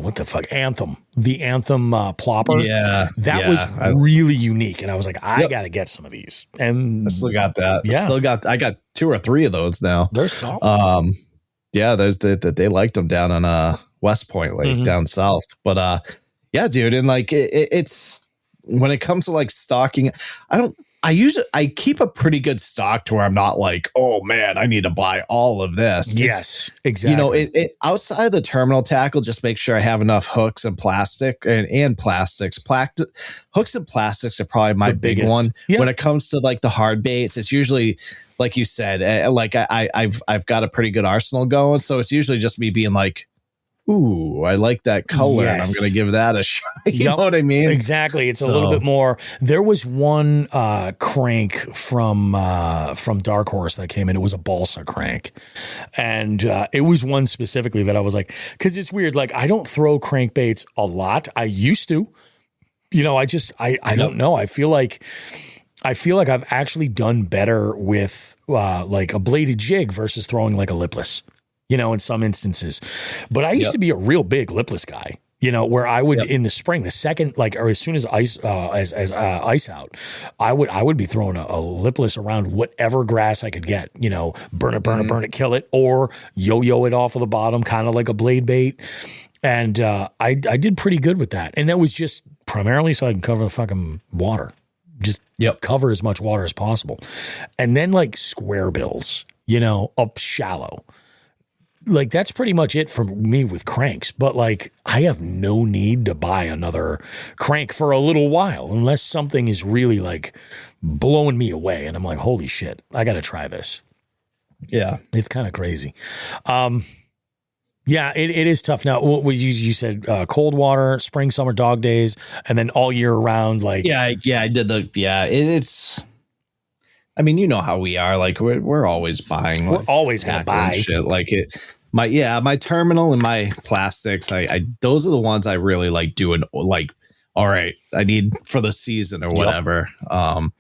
What the fuck? Anthem. The Anthem plopper. Yeah. That was really unique. And I was like, I got to get some of these. And I still got that. Yeah. I got 2 or 3 of those now. They're solid. Yeah, there's they liked them down on West Point Lake down south. But yeah, dude. And like it's when it comes to like stocking, I keep a pretty good stock to where I'm not like, oh man, I need to buy all of this. Yes, exactly. It outside of the terminal tackle, just make sure I have enough hooks and plastic and plastics. Hooks and plastics are probably my big one. Yeah. When it comes to like the hard baits, it's usually like you said, like I've got a pretty good arsenal going. So it's usually just me being like, ooh, I like that color, and I'm going to give that a shot. You know what I mean? Exactly. It's a little bit more. There was one crank from Dark Horse that came in. It was a balsa crank, and it was one specifically that I was like, because it's weird. Like I don't throw crankbaits a lot. I used to. I don't know. I feel like I've actually done better with like a bladed jig versus throwing like a lipless. In some instances, but I used to be a real big lipless guy, where I would in the spring, the second, like, or as soon as ice, ice out, I would be throwing a lipless around whatever grass I could get, burn it, kill it, or yo-yo it off of the bottom, kind of like a blade bait. And I did pretty good with that. And that was just primarily so I can cover the fucking water, just cover as much water as possible. And then like square bills, up shallow. like that's pretty much it for me with cranks. But like I have no need to buy another crank for a little while unless something is really like blowing me away and I'm like, holy shit, I got to try this. Yeah, it's kind of crazy. Yeah, it is tough. Now, what you said cold water, spring, summer, dog days, and then all year round. Like I did it's. I mean, you know how we are. Like we're always buying. We're always gonna buy shit. Like my terminal and my plastics. I those are the ones I really like doing. Like, all right, I need for the season or whatever. Yep.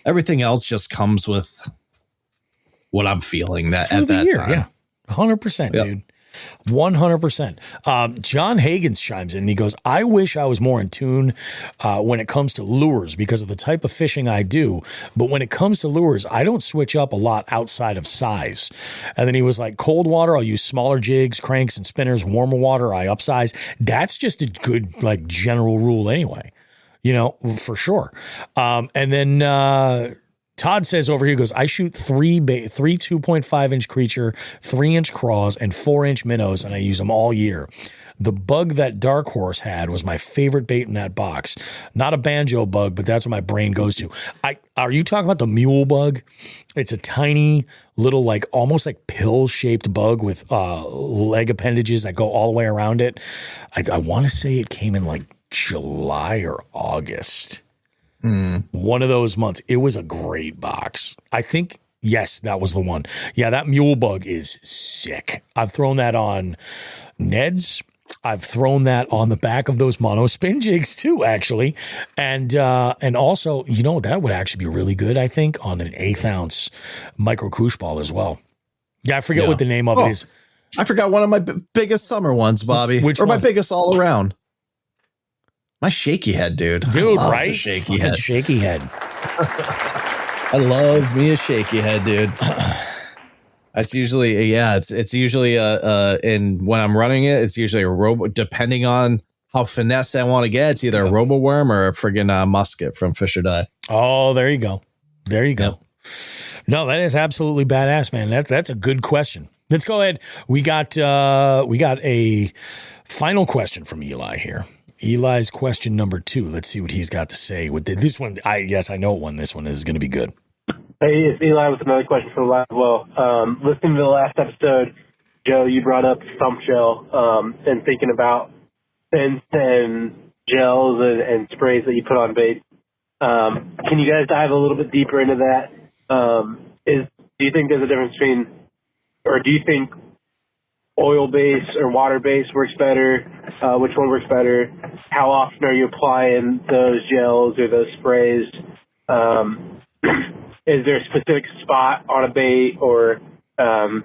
Everything else just comes with what I'm feeling that at that time. Yeah, 100%, dude. 100%. John Hagens chimes in and he goes, I wish I was more in tune when it comes to lures because of the type of fishing I do. But when it comes to lures, I don't switch up a lot outside of size. And then he was like, cold water, I'll use smaller jigs, cranks, and spinners. Warmer water, I upsize. That's just a good like general rule anyway, you know, for sure. And then Todd says over here, goes, I shoot three 2.5 inch creature, 3 inch craws, and 4 inch minnows, and I use them all year. The bug that Dark Horse had was my favorite bait in that box. Not a banjo bug, but that's what my brain goes to. Are you talking about the mule bug? It's a tiny little, like almost like pill-shaped bug with leg appendages that go all the way around it. I want to say it came in like July or August. One of those months. It was a great box. I think, yes, that was the one. Yeah, that mule bug is sick. I've thrown that on Ned's. I've thrown that on the back of those mono spin jigs too, actually. And also, you know, that would actually be really good, I think, on an 1/8 ounce micro koosh ball as well. Yeah, I forget what the name of it is. I forgot one of my biggest summer ones, Bobby. Which or one? My biggest all around. My shaky head, dude. Right? Shaky head. Shaky head. I love me a shaky head, dude. That's usually, it's usually and when I'm running it, it's usually a robo, depending on how finesse I want to get. It's either a robo worm or a friggin' musket from Fish or Die. Oh, there you go. There you go. No, that is absolutely badass, man. That's a good question. Let's go ahead. We got a final question from Eli here. Eli's question number 2. Let's see what he's got to say with this one. I know what one this one is going to be good. Hey, it's Eli with another question for Live Well. Listening to the last episode, Joe, you brought up thump gel and thinking about scents and gels and sprays that you put on bait. Can you guys dive a little bit deeper into that? Do you think there's a difference between, or do you think oil-based or water-based works better? Which one works better? How often are you applying those gels or those sprays? Is there a specific spot on a bait, or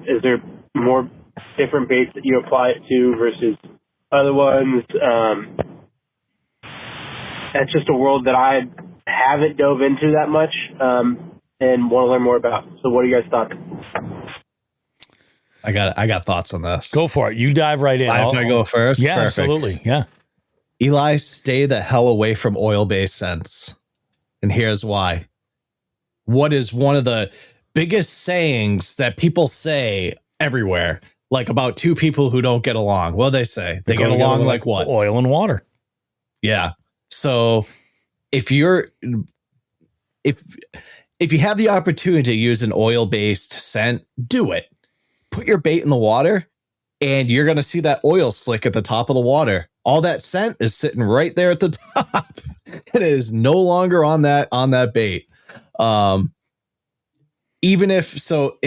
is there more different baits that you apply it to versus other ones? That's just a world that I haven't dove into that much and want to learn more about. So what are you guys thoughts? I got thoughts on this. Go for it. You dive right in. Can I go first? Yeah, Perfect. absolutely. Yeah. Eli, stay the hell away from oil-based scents. And here's why. What is one of the biggest sayings that people say everywhere, like about two people who don't get along? What do they say? They get along like what? Oil and water. Yeah. So if you have the opportunity to use an oil-based scent, do it. Put your bait in the water and you're going to see that oil slick at the top of the water. All that scent is sitting right there at the top. It is no longer on that bait. Even if so,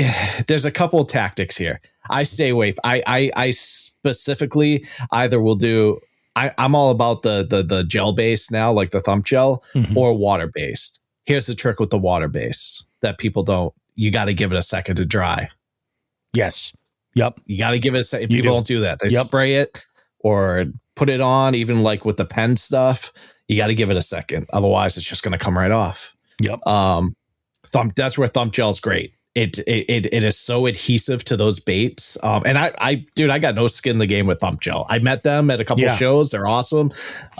there's a couple of tactics here. I stay away. I specifically either will do. I'm all about the gel based now, like the thump gel, or water based. Here's the trick with the water base that people don't. You got to give it a second to dry. Yes. Yep. You got to give it a second. People don't do that. They spray it or put it on, even like with the pen stuff. You got to give it a second. Otherwise, it's just going to come right off. Yep. That's where thump gel is great. It is so adhesive to those baits. And I got no skin in the game with thump gel. I met them at a couple of shows. They're awesome.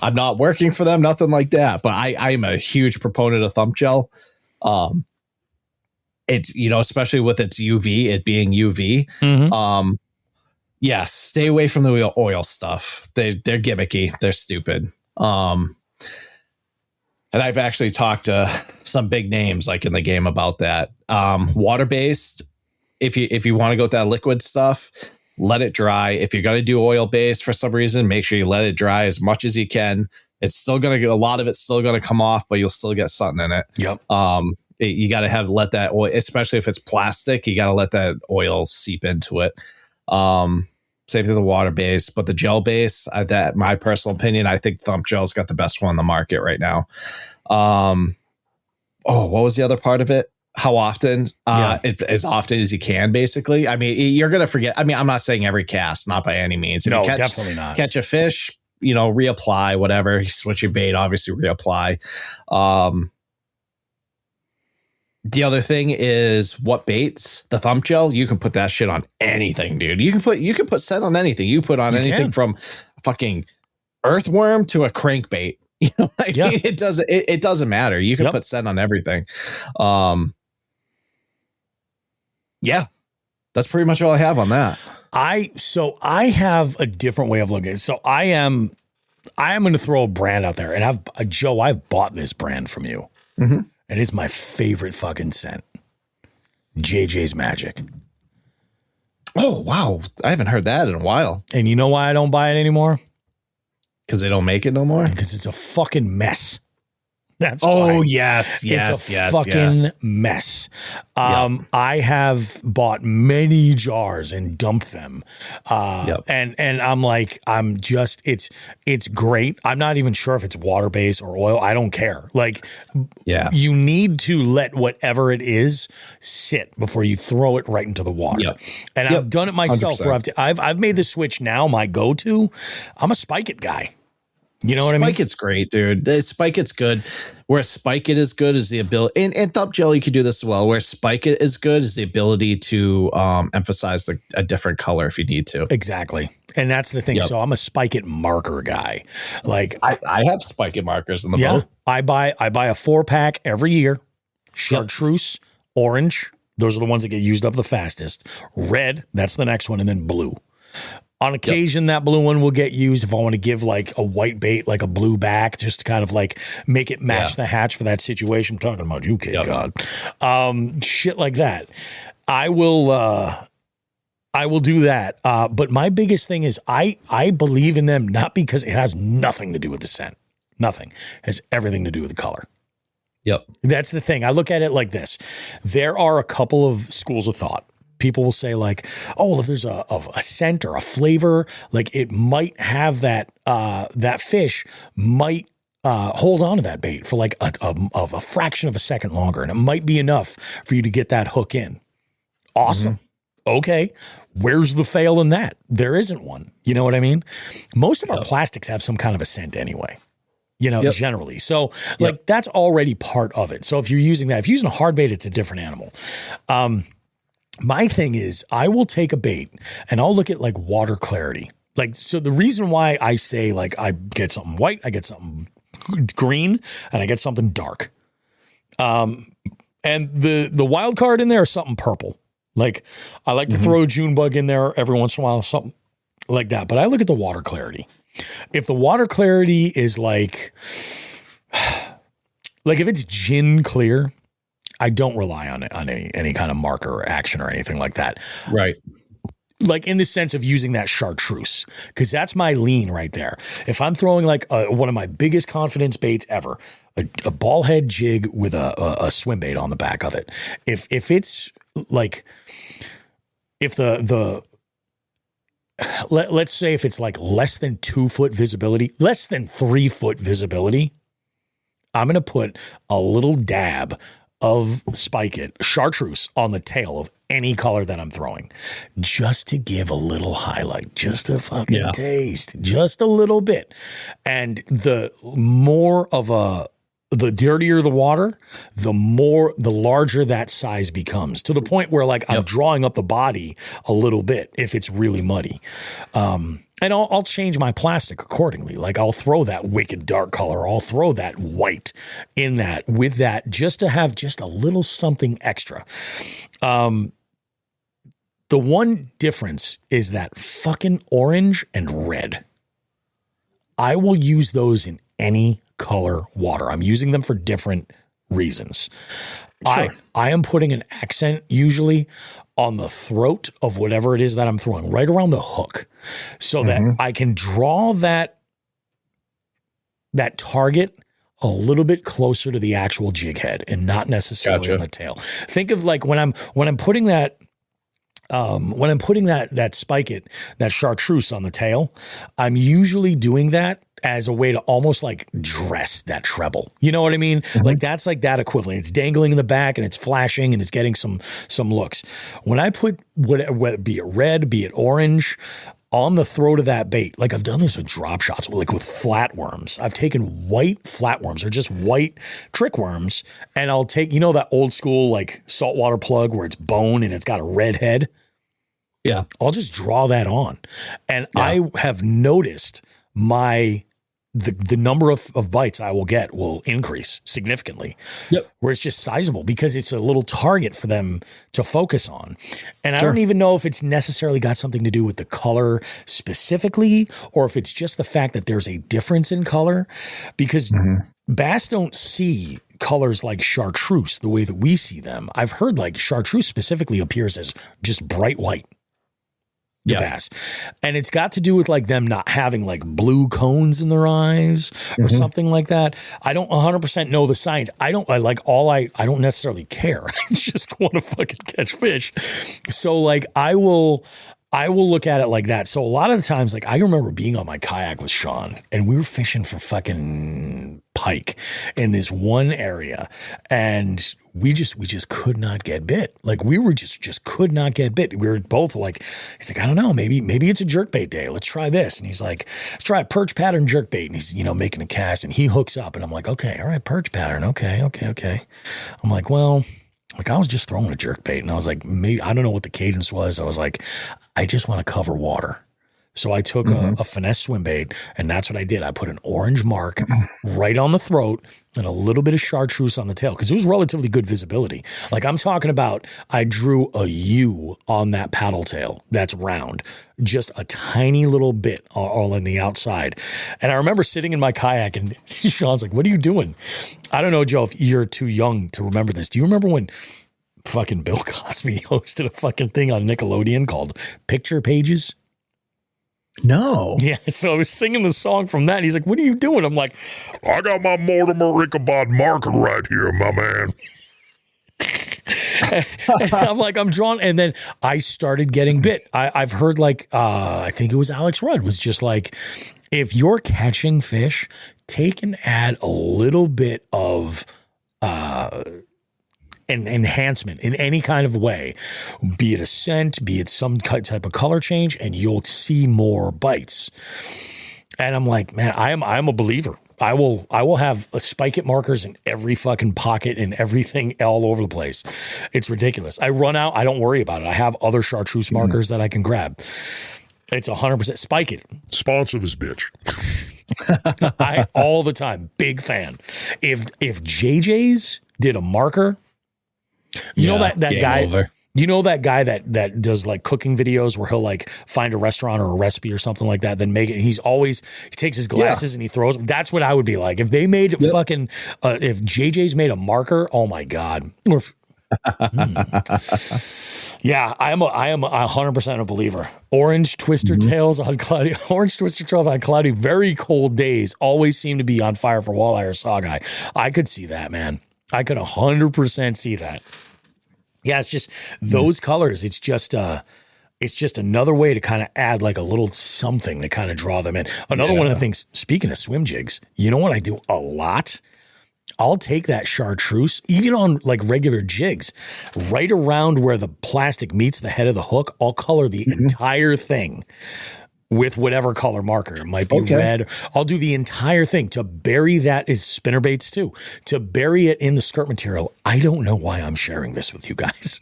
I'm not working for them, nothing like that. But I'm a huge proponent of thump gel. It's, especially with its UV, it being UV. Yes, stay away from the oil stuff. They're gimmicky. They're stupid. And I've actually talked to some big names like in the game about that. Water-based, if you want to go with that liquid stuff, let it dry. If you're going to do oil-based for some reason, make sure you let it dry as much as you can. It's still going to get a lot of it's still going to come off, but you'll still get something in it. Yep. You got to let that oil, especially if it's plastic, you got to let that oil seep into it. Same thing with the water base, but the gel base, that my personal opinion, I think Thump Gel's got the best one on the market right now. What was the other part of it? How often? As often as you can, basically. I mean, you're going to forget. I mean, I'm not saying every cast, not by any means. If no, you definitely not. Catch a fish, reapply, whatever. Switch your bait, obviously reapply. The other thing is what baits, the Thump Gel, you can put that shit on anything, dude. You can put scent on anything. You put on anything from a fucking earthworm to a crankbait. It doesn't matter. You can put scent on everything. That's pretty much all I have on that. I have a different way of looking at it. So I am going to throw a brand out there, and I've bought this brand from you. Mm-hmm. It is my favorite fucking scent. JJ's Magic. Oh, wow. I haven't heard that in a while. And you know why I don't buy it anymore? Because they don't make it no more? Because it's a fucking mess. That's why. Yes. It's a fucking mess. I have bought many jars and dumped them. And I'm like, it's great. I'm not even sure if it's water-based or oil. I don't care. Like, you need to let whatever it is sit before you throw it right into the water. And I've done it myself. 100%. Where I've made the switch now. My go-to, I'm a Spike It guy. You know what I mean? Spike It's great, dude. Spike It's good. Where Spike It is good is the ability, and Thump Gel, you can do this as well. Where Spike It is good is the ability to emphasize a different color if you need to. Exactly. And that's the thing. Yep. So I'm a Spike It marker guy. Like I have Spike It markers in the boat. I buy a 4-pack every year. Chartreuse, orange. Those are the ones that get used up the fastest. Red, that's the next one, and then blue. On occasion, that blue one will get used if I want to give like a white bait, like a blue back, just to kind of like make it match the hatch for that situation. I'm talking about you, kid. God. Shit like that. I will do that. But my biggest thing is I believe in them, not because it has nothing to do with the scent. Nothing. It has everything to do with the color. Yep. That's the thing. I look at it like this. There are a couple of schools of thought. People will say like, oh, well, if there's a scent or a flavor, like it might have that fish might hold on to that bait for like a fraction of a second longer. And it might be enough for you to get that hook in. Awesome. Mm-hmm. Okay. Where's the fail in that? There isn't one. You know what I mean? Most of our plastics have some kind of a scent anyway. Generally. So like that's already part of it. So if you're using that, if you're using a hard bait, it's a different animal. My thing is I will take a bait and I'll look at like water clarity. Like, so the reason why I say like I get something white, I get something green, and I get something dark. And the wild card in there is something purple. Like I like to throw a June bug in there every once in a while, something like that. But I look at the water clarity. If the water clarity is like if it's gin clear, I don't rely on any kind of marker or action or anything like that. Right. Like in the sense of using that chartreuse, because that's my lean right there. If I'm throwing like one of my biggest confidence baits ever, a ball head jig with a swim bait on the back of it. If it's like, if let's say if it's like less than 2 foot visibility, less than 3 foot visibility, I'm going to put a little dab of Spike It chartreuse on the tail of any color that I'm throwing, just to give a little highlight, just a fucking taste, just a little bit. And the dirtier the water, the larger that size becomes, to the point where like I'm drawing up the body a little bit if it's really muddy. And I'll change my plastic accordingly. Like I'll throw that wicked dark color. I'll throw that white in that with that, just to have just a little something extra. The one difference is that fucking orange and red. I will use those in any color water. I'm using them for different reasons. Sure. I am putting an accent usually on the throat of whatever it is that I'm throwing, right around the hook, so that I can draw that target a little bit closer to the actual jig head and not necessarily on the tail. Think of like when I'm putting that that spike it, that chartreuse on the tail, I'm usually doing that as a way to almost like dress that treble. You know what I mean? Like that's like that equivalent. It's dangling in the back and it's flashing and it's getting some looks. When I put whether be it red, be it orange, on the throat of that bait, like I've done this with drop shots, like with flatworms. I've taken white flatworms or just white trick worms, and I'll take, you know, that old school like saltwater plug where it's bone and it's got a red head. Yeah. I'll just draw that on. And I have noticed the number of bites I will get will increase significantly. Yep. Where it's just sizable because it's a little target for them to focus on. And I don't even know if it's necessarily got something to do with the color specifically, or if it's just the fact that there's a difference in color, because bass don't see colors like chartreuse the way that we see them. I've heard like chartreuse specifically appears as just bright white. The bass. And it's got to do with like them not having like blue cones in their eyes or something like that. I don't 100% know the science. I don't necessarily care. I just want to fucking catch fish. So like I will look at it like that. So a lot of the times, like I remember being on my kayak with Sean and we were fishing for fucking pike in this one area, and we just could not get bit. Like we were just could not get bit. We were both like, he's like, I don't know, maybe it's a jerkbait day. Let's try this. And he's like, let's try a perch pattern jerkbait. And he's, making a cast and he hooks up and I'm like, okay, all right, perch pattern. Okay. I'm like, well, I was just throwing a jerkbait and I was like, maybe, I don't know what the cadence was. I was like, I just want to cover water. So I took a finesse swim bait, and that's what I did. I put an orange mark right on the throat and a little bit of chartreuse on the tail because it was relatively good visibility. Like I'm talking about, I drew a U on that paddle tail that's round, just a tiny little bit all on the outside. And I remember sitting in my kayak and Sean's like, what are you doing? I don't know, Joe, if you're too young to remember this. Do you remember when fucking Bill Cosby hosted a fucking thing on Nickelodeon called Picture Pages? No. Yeah, so I was singing the song from that. And he's like, what are you doing? I'm like, I got my Mortimer Ichabod marker right here, my man. And I'm like, I'm drawn. And then I started getting bit. I've heard like, I think it was Alex Rudd was just like, if you're catching fish, take and add a little bit of an enhancement in any kind of way, be it a scent, be it some type of color change, and you'll see more bites. And I'm like, man, I'm a believer. I will have spike it markers in every fucking pocket and everything all over the place. It's ridiculous. I run out. I don't worry about it. I have other chartreuse markers that I can grab. It's 100% spike it. Sponsor this bitch. I all the time. Big fan. If JJ's did a marker, you know that guy. Over. You know that guy that does like cooking videos where he'll like find a restaurant or a recipe or something like that, then make it. He takes his glasses and he throws them. That's what I would be like if they made fucking if JJ's made a marker. Oh my god. Or if, Yeah, I am 100% a believer. Orange twister tails on cloudy, very cold days always seem to be on fire for walleye or saugeye. I could see that, man. I could 100% see that. Yeah, it's just those colors. It's just another way to kind of add like a little something to kind of draw them in. Another one of the things, speaking of swim jigs, you know what I do a lot? I'll take that chartreuse, even on like regular jigs, right around where the plastic meets the head of the hook. I'll color the entire thing with whatever color marker. It might be red. I'll do the entire thing to bury that is spinnerbaits too, to bury it in the skirt material. I don't know why I'm sharing this with you guys.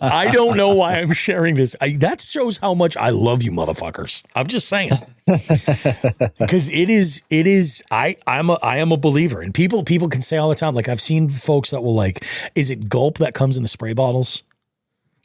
I don't know why I'm sharing this. That shows how much I love you motherfuckers. I'm just saying. Because I am a believer. And people can say all the time, like I've seen folks that will like, is it Gulp that comes in the spray bottles?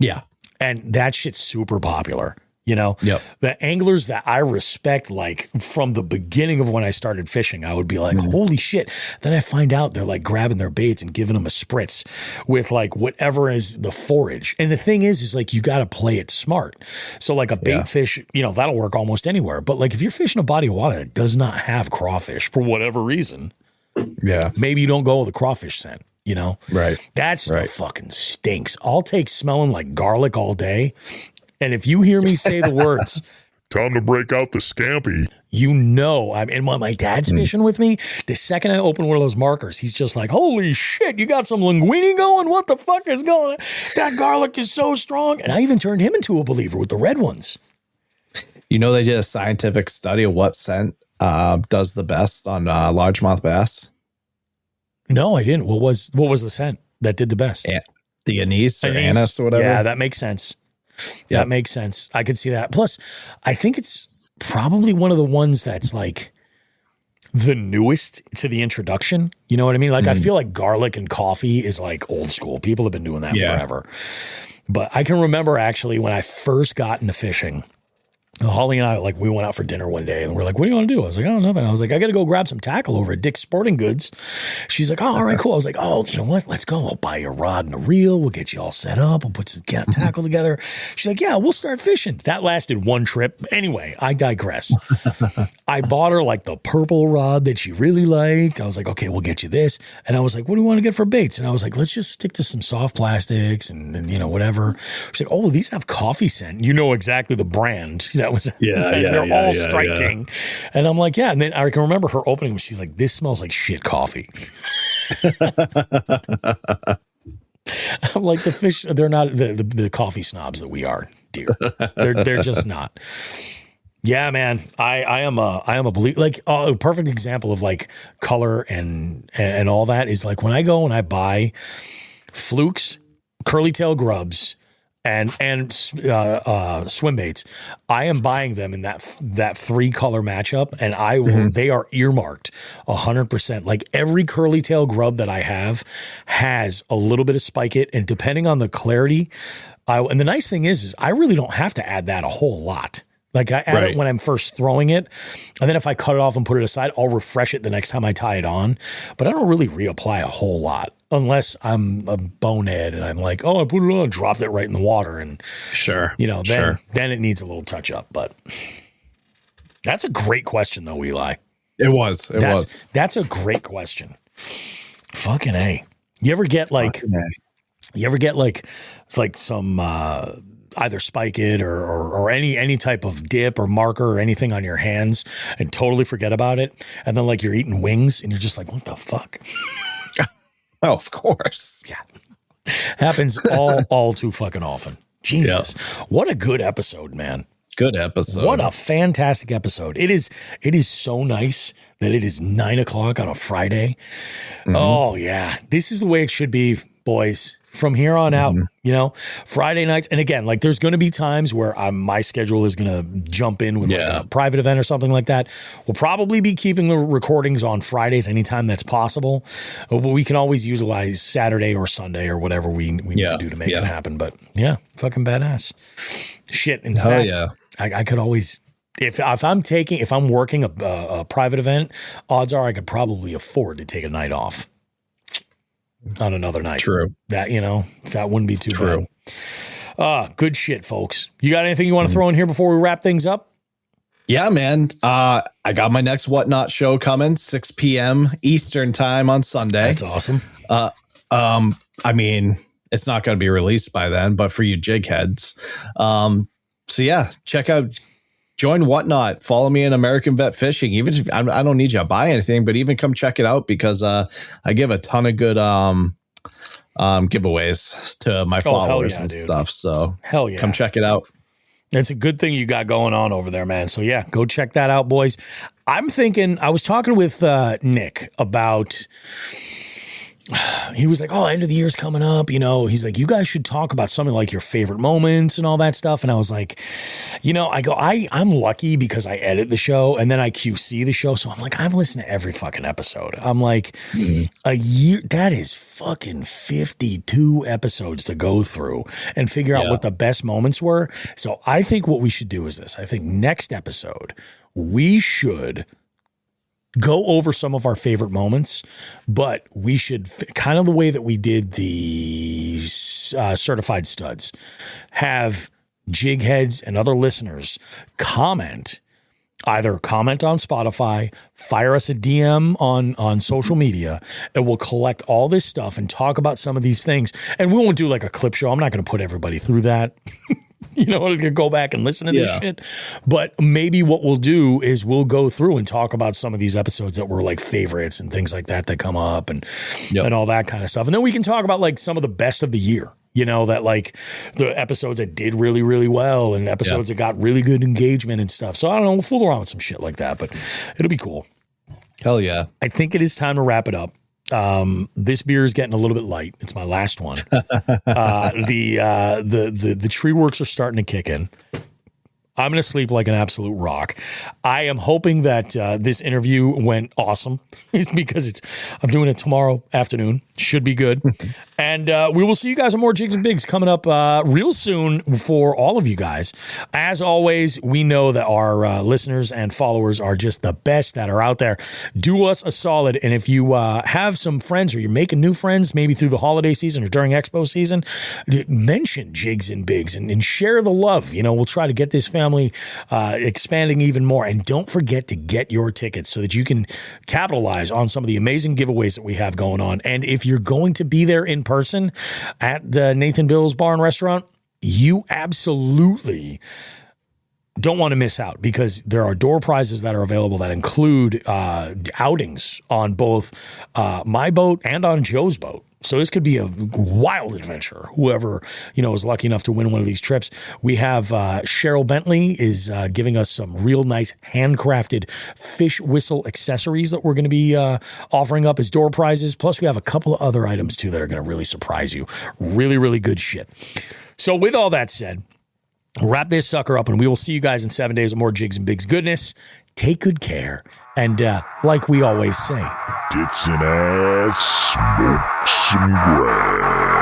Yeah. And that shit's super popular. You know, Yep. The anglers that I respect, like from the beginning of when I started fishing, I would be like, holy shit. Then I find out they're like grabbing their baits and giving them a spritz with like whatever is the forage. And the thing is like, you got to play it smart. So like a bait fish, you know, that'll work almost anywhere. But like if you're fishing a body of water that does not have crawfish for whatever reason, maybe you don't go with a crawfish scent. You know, that stuff fucking stinks. I'll take smelling like garlic all day. And if you hear me say the words, time to break out the scampi, you know, and when my dad's fishing with me, the second I open one of those markers, he's just like, holy shit, you got some linguine going? What the fuck is going on? That garlic is so strong. And I even turned him into a believer with the red ones. You know, they did a scientific study of what scent does the best on largemouth bass. No, I didn't. What was the scent that did the best? The anise or anise or whatever. Yeah, that makes sense. That makes sense. I could see that. Plus, I think it's probably one of the ones that's like the newest to the introduction. You know what I mean? Like, I feel like garlic and coffee is like old school. People have been doing that forever. But I can remember actually when I first got into fishing, Holly and I, like, we went out for dinner one day and we're like, what do you want to do? I was like, oh, nothing. I was like, I got to go grab some tackle over at Dick's Sporting Goods. She's like, oh, all right, cool. I was like, oh, you know what? Let's go. I'll buy you a rod and a reel. We'll get you all set up. We'll put some tackle together. She's like, yeah, we'll start fishing. That lasted one trip. Anyway, I digress. I bought her like the purple rod that she really liked. I was like, okay, we'll get you this. And I was like, what do you want to get for baits? And I was like, let's just stick to some soft plastics and you know, whatever. She's like, oh, these have coffee scent. You know exactly the brand. That was they're all striking. Yeah. And I'm like, yeah. And then I can remember her opening. She's like, this smells like shit coffee. I'm like, the fish, they're not the coffee snobs that we are, dear. They're just not. Yeah, man. I am a believer. Like a perfect example of like color and all that is like when I go and I buy flukes, curly tail grubs, and swim baits, I am buying them in that 3-color matchup, and I will. They are earmarked 100%. Like every curly tail grub that I have has a little bit of spike it, and depending on the clarity, and the nice thing is I really don't have to add that a whole lot. Like I add it when I'm first throwing it, and then if I cut it off and put it aside, I'll refresh it the next time I tie it on. But I don't really reapply a whole lot unless I'm a bonehead and I'm like, oh, I put it on, dropped it right in the water, and you know, then it needs a little touch up. But that's a great question, though, Eli. It was. That's a great question. Fucking A. You ever get like? It's like some. Either spike it or any type of dip or marker or anything on your hands and totally forget about it. And then like you're eating wings and you're just like, what the fuck? Oh, of course. Yeah. Happens all too fucking often. Jesus. What a good episode, man. Good episode. What a fantastic episode. It is so nice that it is 9:00 on a Friday. Oh yeah. This is the way it should be, boys. From here on out, you know, Friday nights. And again, like there's going to be times where my schedule is going to jump in with like a private event or something like that. We'll probably be keeping the recordings on Fridays anytime that's possible. But we can always utilize Saturday or Sunday or whatever we need to do to make it happen. But yeah, fucking badass. Shit. In fact, I could always, if I'm working a private event, odds are I could probably afford to take a night off. On another night. True. That, you know, that wouldn't be too bad. Good shit, folks. You got anything you want to throw in here before we wrap things up? Yeah, man. I got my next Whatnot show coming, 6 p.m. Eastern time on Sunday. That's awesome. I mean, it's not going to be released by then, but for you jig heads. So yeah, check out, join Whatnot. Follow me in American Vet Fishing. Even if I don't need you to buy anything, but even come check it out because I give a ton of good giveaways to my followers and stuff. So hell yeah, come check it out. It's a good thing you got going on over there, man. So yeah, go check that out, boys. I'm thinking, I was talking with Nick about he was like, oh, end of the year's coming up. You know, he's like, you guys should talk about something like your favorite moments and all that stuff. And I was like, you know, I'm lucky because I edit the show and then I QC the show. So I'm like, I've listened to every fucking episode. I'm like, a year, that is fucking 52 episodes to go through and figure out what the best moments were. So I think what we should do is this. I think next episode, we should go over some of our favorite moments, but we should kind of the way that we did the certified studs, have jig heads and other listeners either comment on Spotify, fire us a DM on social media, and we'll collect all this stuff and talk about some of these things. And we won't do like a clip show. I'm not going to put everybody through that. You know, go back and listen to this shit. But maybe what we'll do is we'll go through and talk about some of these episodes that were like favorites and things like that come up and all that kind of stuff. And then we can talk about like some of the best of the year, you know, that like the episodes that did really, really well and episodes that got really good engagement and stuff. So I don't know, we'll fool around with some shit like that, but it'll be cool. Hell yeah. I think it is time to wrap it up. This beer is getting a little bit light. It's my last one. The tree works are starting to kick in. I'm going to sleep like an absolute rock. I am hoping that this interview went awesome because I'm doing it tomorrow afternoon. Should be good. And we will see you guys on more Jigs and Bigs coming up real soon for all of you guys. As always, we know that our listeners and followers are just the best that are out there. Do us a solid. And if you have some friends or you're making new friends, maybe through the holiday season or during expo season, mention Jigs and Bigs and share the love. You know, we'll try to get this family expanding even more. And don't forget to get your tickets so that you can capitalize on some of the amazing giveaways that we have going on. And if you're going to be there in person at the Nathan Bill's Bar and Restaurant, you absolutely don't want to miss out because there are door prizes that are available that include outings on both my boat and on Joe's boat. So this could be a wild adventure. Whoever, you know, is lucky enough to win one of these trips. We have Cheryl Bentley is giving us some real nice handcrafted fish whistle accessories that we're going to be offering up as door prizes. Plus, we have a couple of other items too that are going to really surprise you. Really, really good shit. So with all that said, wrap this sucker up and we will see you guys in 7 days of more Jigs and Bigs goodness. Take good care. And like we always say, tits and ass, smoke some grass.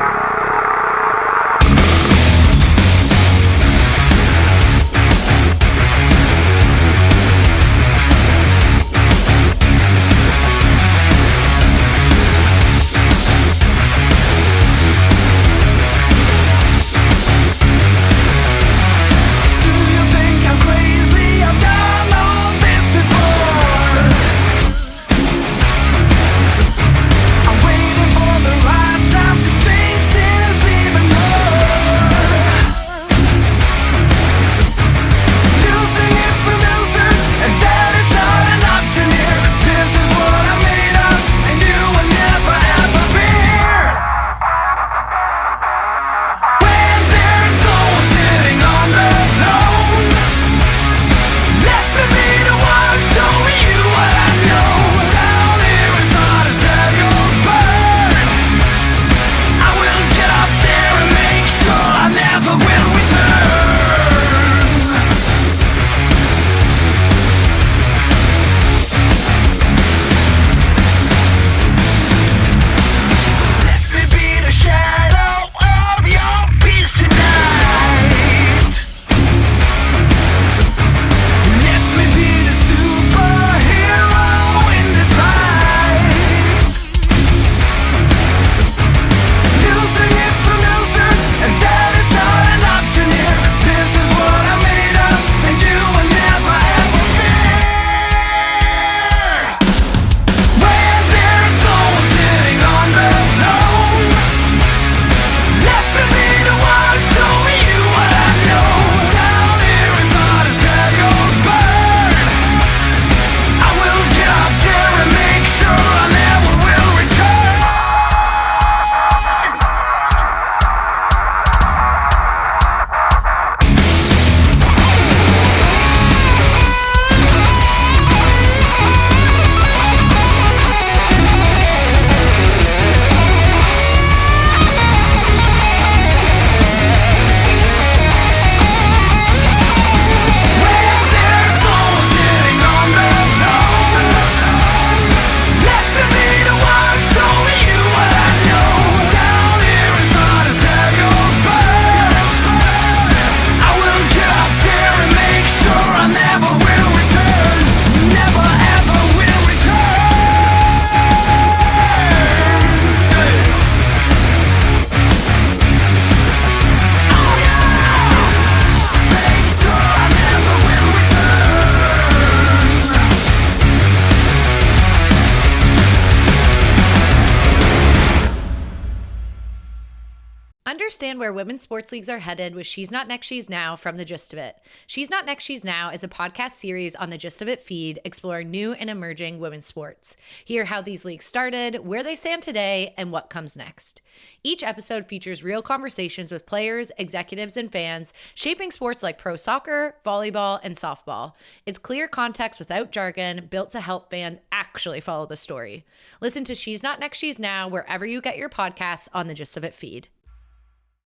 I'm waiting for the right time to Understand where women's sports leagues are headed with She's Not Next, She's Now from The Gist of It. She's Not Next, She's Now is a podcast series on The Gist of It feed exploring new and emerging women's sports. Hear how these leagues started, where they stand today, and what comes next. Each episode features real conversations with players, executives, and fans shaping sports like pro soccer, volleyball, and softball. It's clear context without jargon, built to help fans actually follow the story. Listen to She's Not Next, She's Now wherever you get your podcasts on The Gist of It feed.